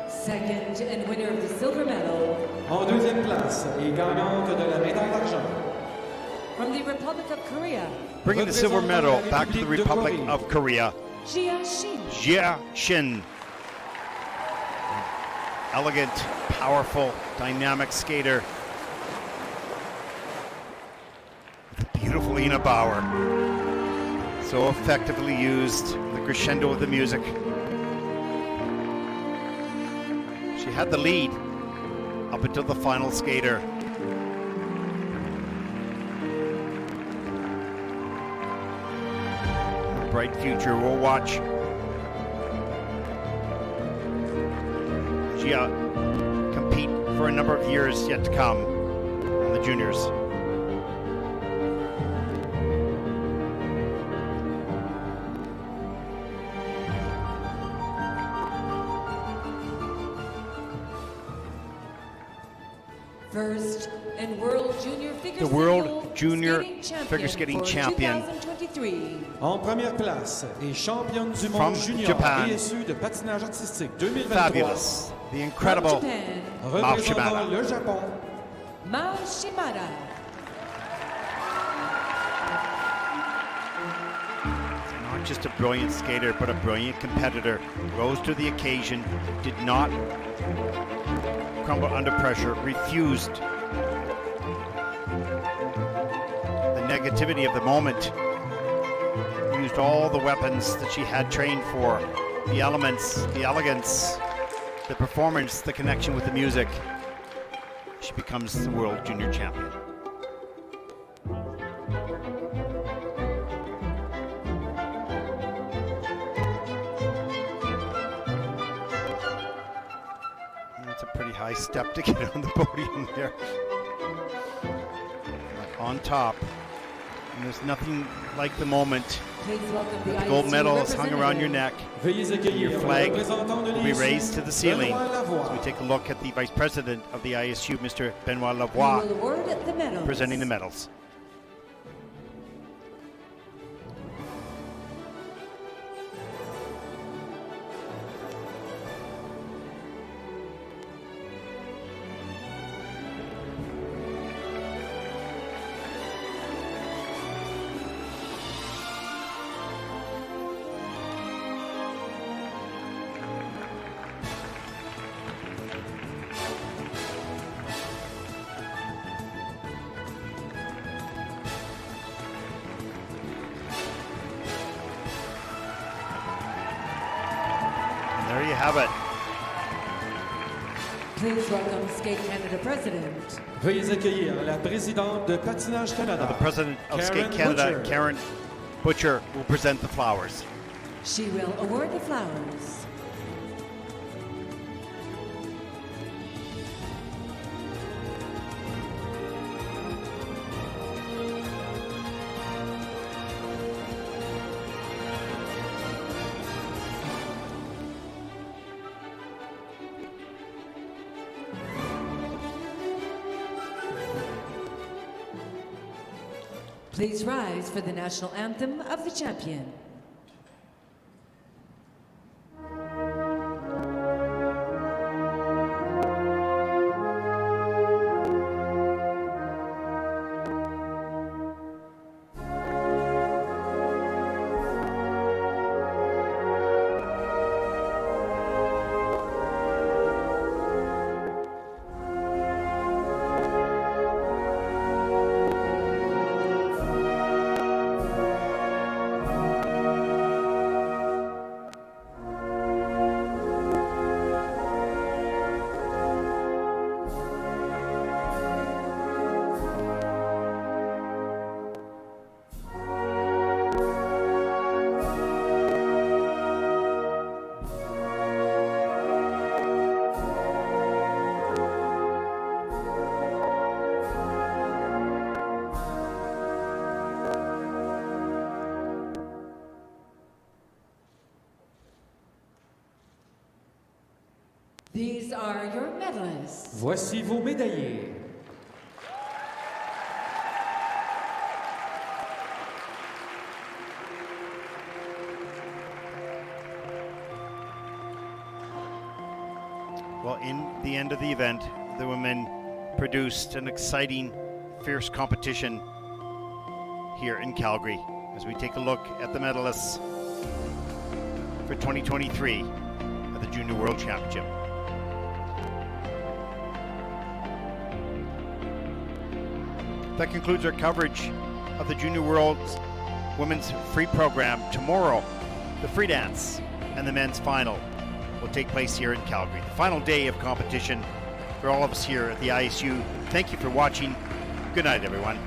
Second and winner of the silver medal. En deuxième place et gagnante de la médaille d'argent. From the Republic of Korea, Bringing the silver medal back to the Republic of Korea, Jia Shin. Jia Shin. Elegant, powerful, dynamic skater. With a beautiful Ina Bauer. So effectively used, the crescendo of the music. She had the lead up until the final skater. A bright future. We'll watch Gia compete for a number of years yet to come on the juniors. First and World Junior Figure The World Junior Figure Skating Champion. 2023. En première place et championne du From monde junior Japan. et issue de patinage artistique 2023. Fabulous. The incredible From Japan, Mao Représentant Shimada. le Japon. Mao Shimada. Not just a brilliant skater, but a brilliant competitor. Rose to the occasion, did not crumble under pressure, refused the negativity of the moment. Used all the weapons that she had trained for, the elements, the elegance, the performance, the connection with the music. She becomes the world junior champion. That's a pretty high step to get on the podium there. On top. And there's nothing like the moment. Please welcome the The gold ISU medal is hung around your representative. neck. Veuillez accueillir Your flag le représentant de will be l'ISU, raised to the ceiling. Benoît Lavoie. So we take a look at the Vice President of the ISU, Mr. Benoît We Lavoie, will award the medals. presenting the medals. And there you have it. Please welcome Skate Canada President. Veuillez accueillir la présidente de Patinage Canada. The President of Karen Skate Canada, Butcher. Karen Butcher, will present the flowers. She will award the flowers. Please rise for the national anthem of the champion. are your medalists. Voici vos médaillés. Well, in the end of the event, the women produced an exciting, fierce competition here in Calgary as we take a look at the medalists for 2023 at the Junior World Championship. That concludes our coverage of the Junior World's Women's Free Program. Tomorrow, the free dance and the men's final will take place here in Calgary. The final day of competition for all of us here at the ISU. Thank you for watching. Good night, everyone.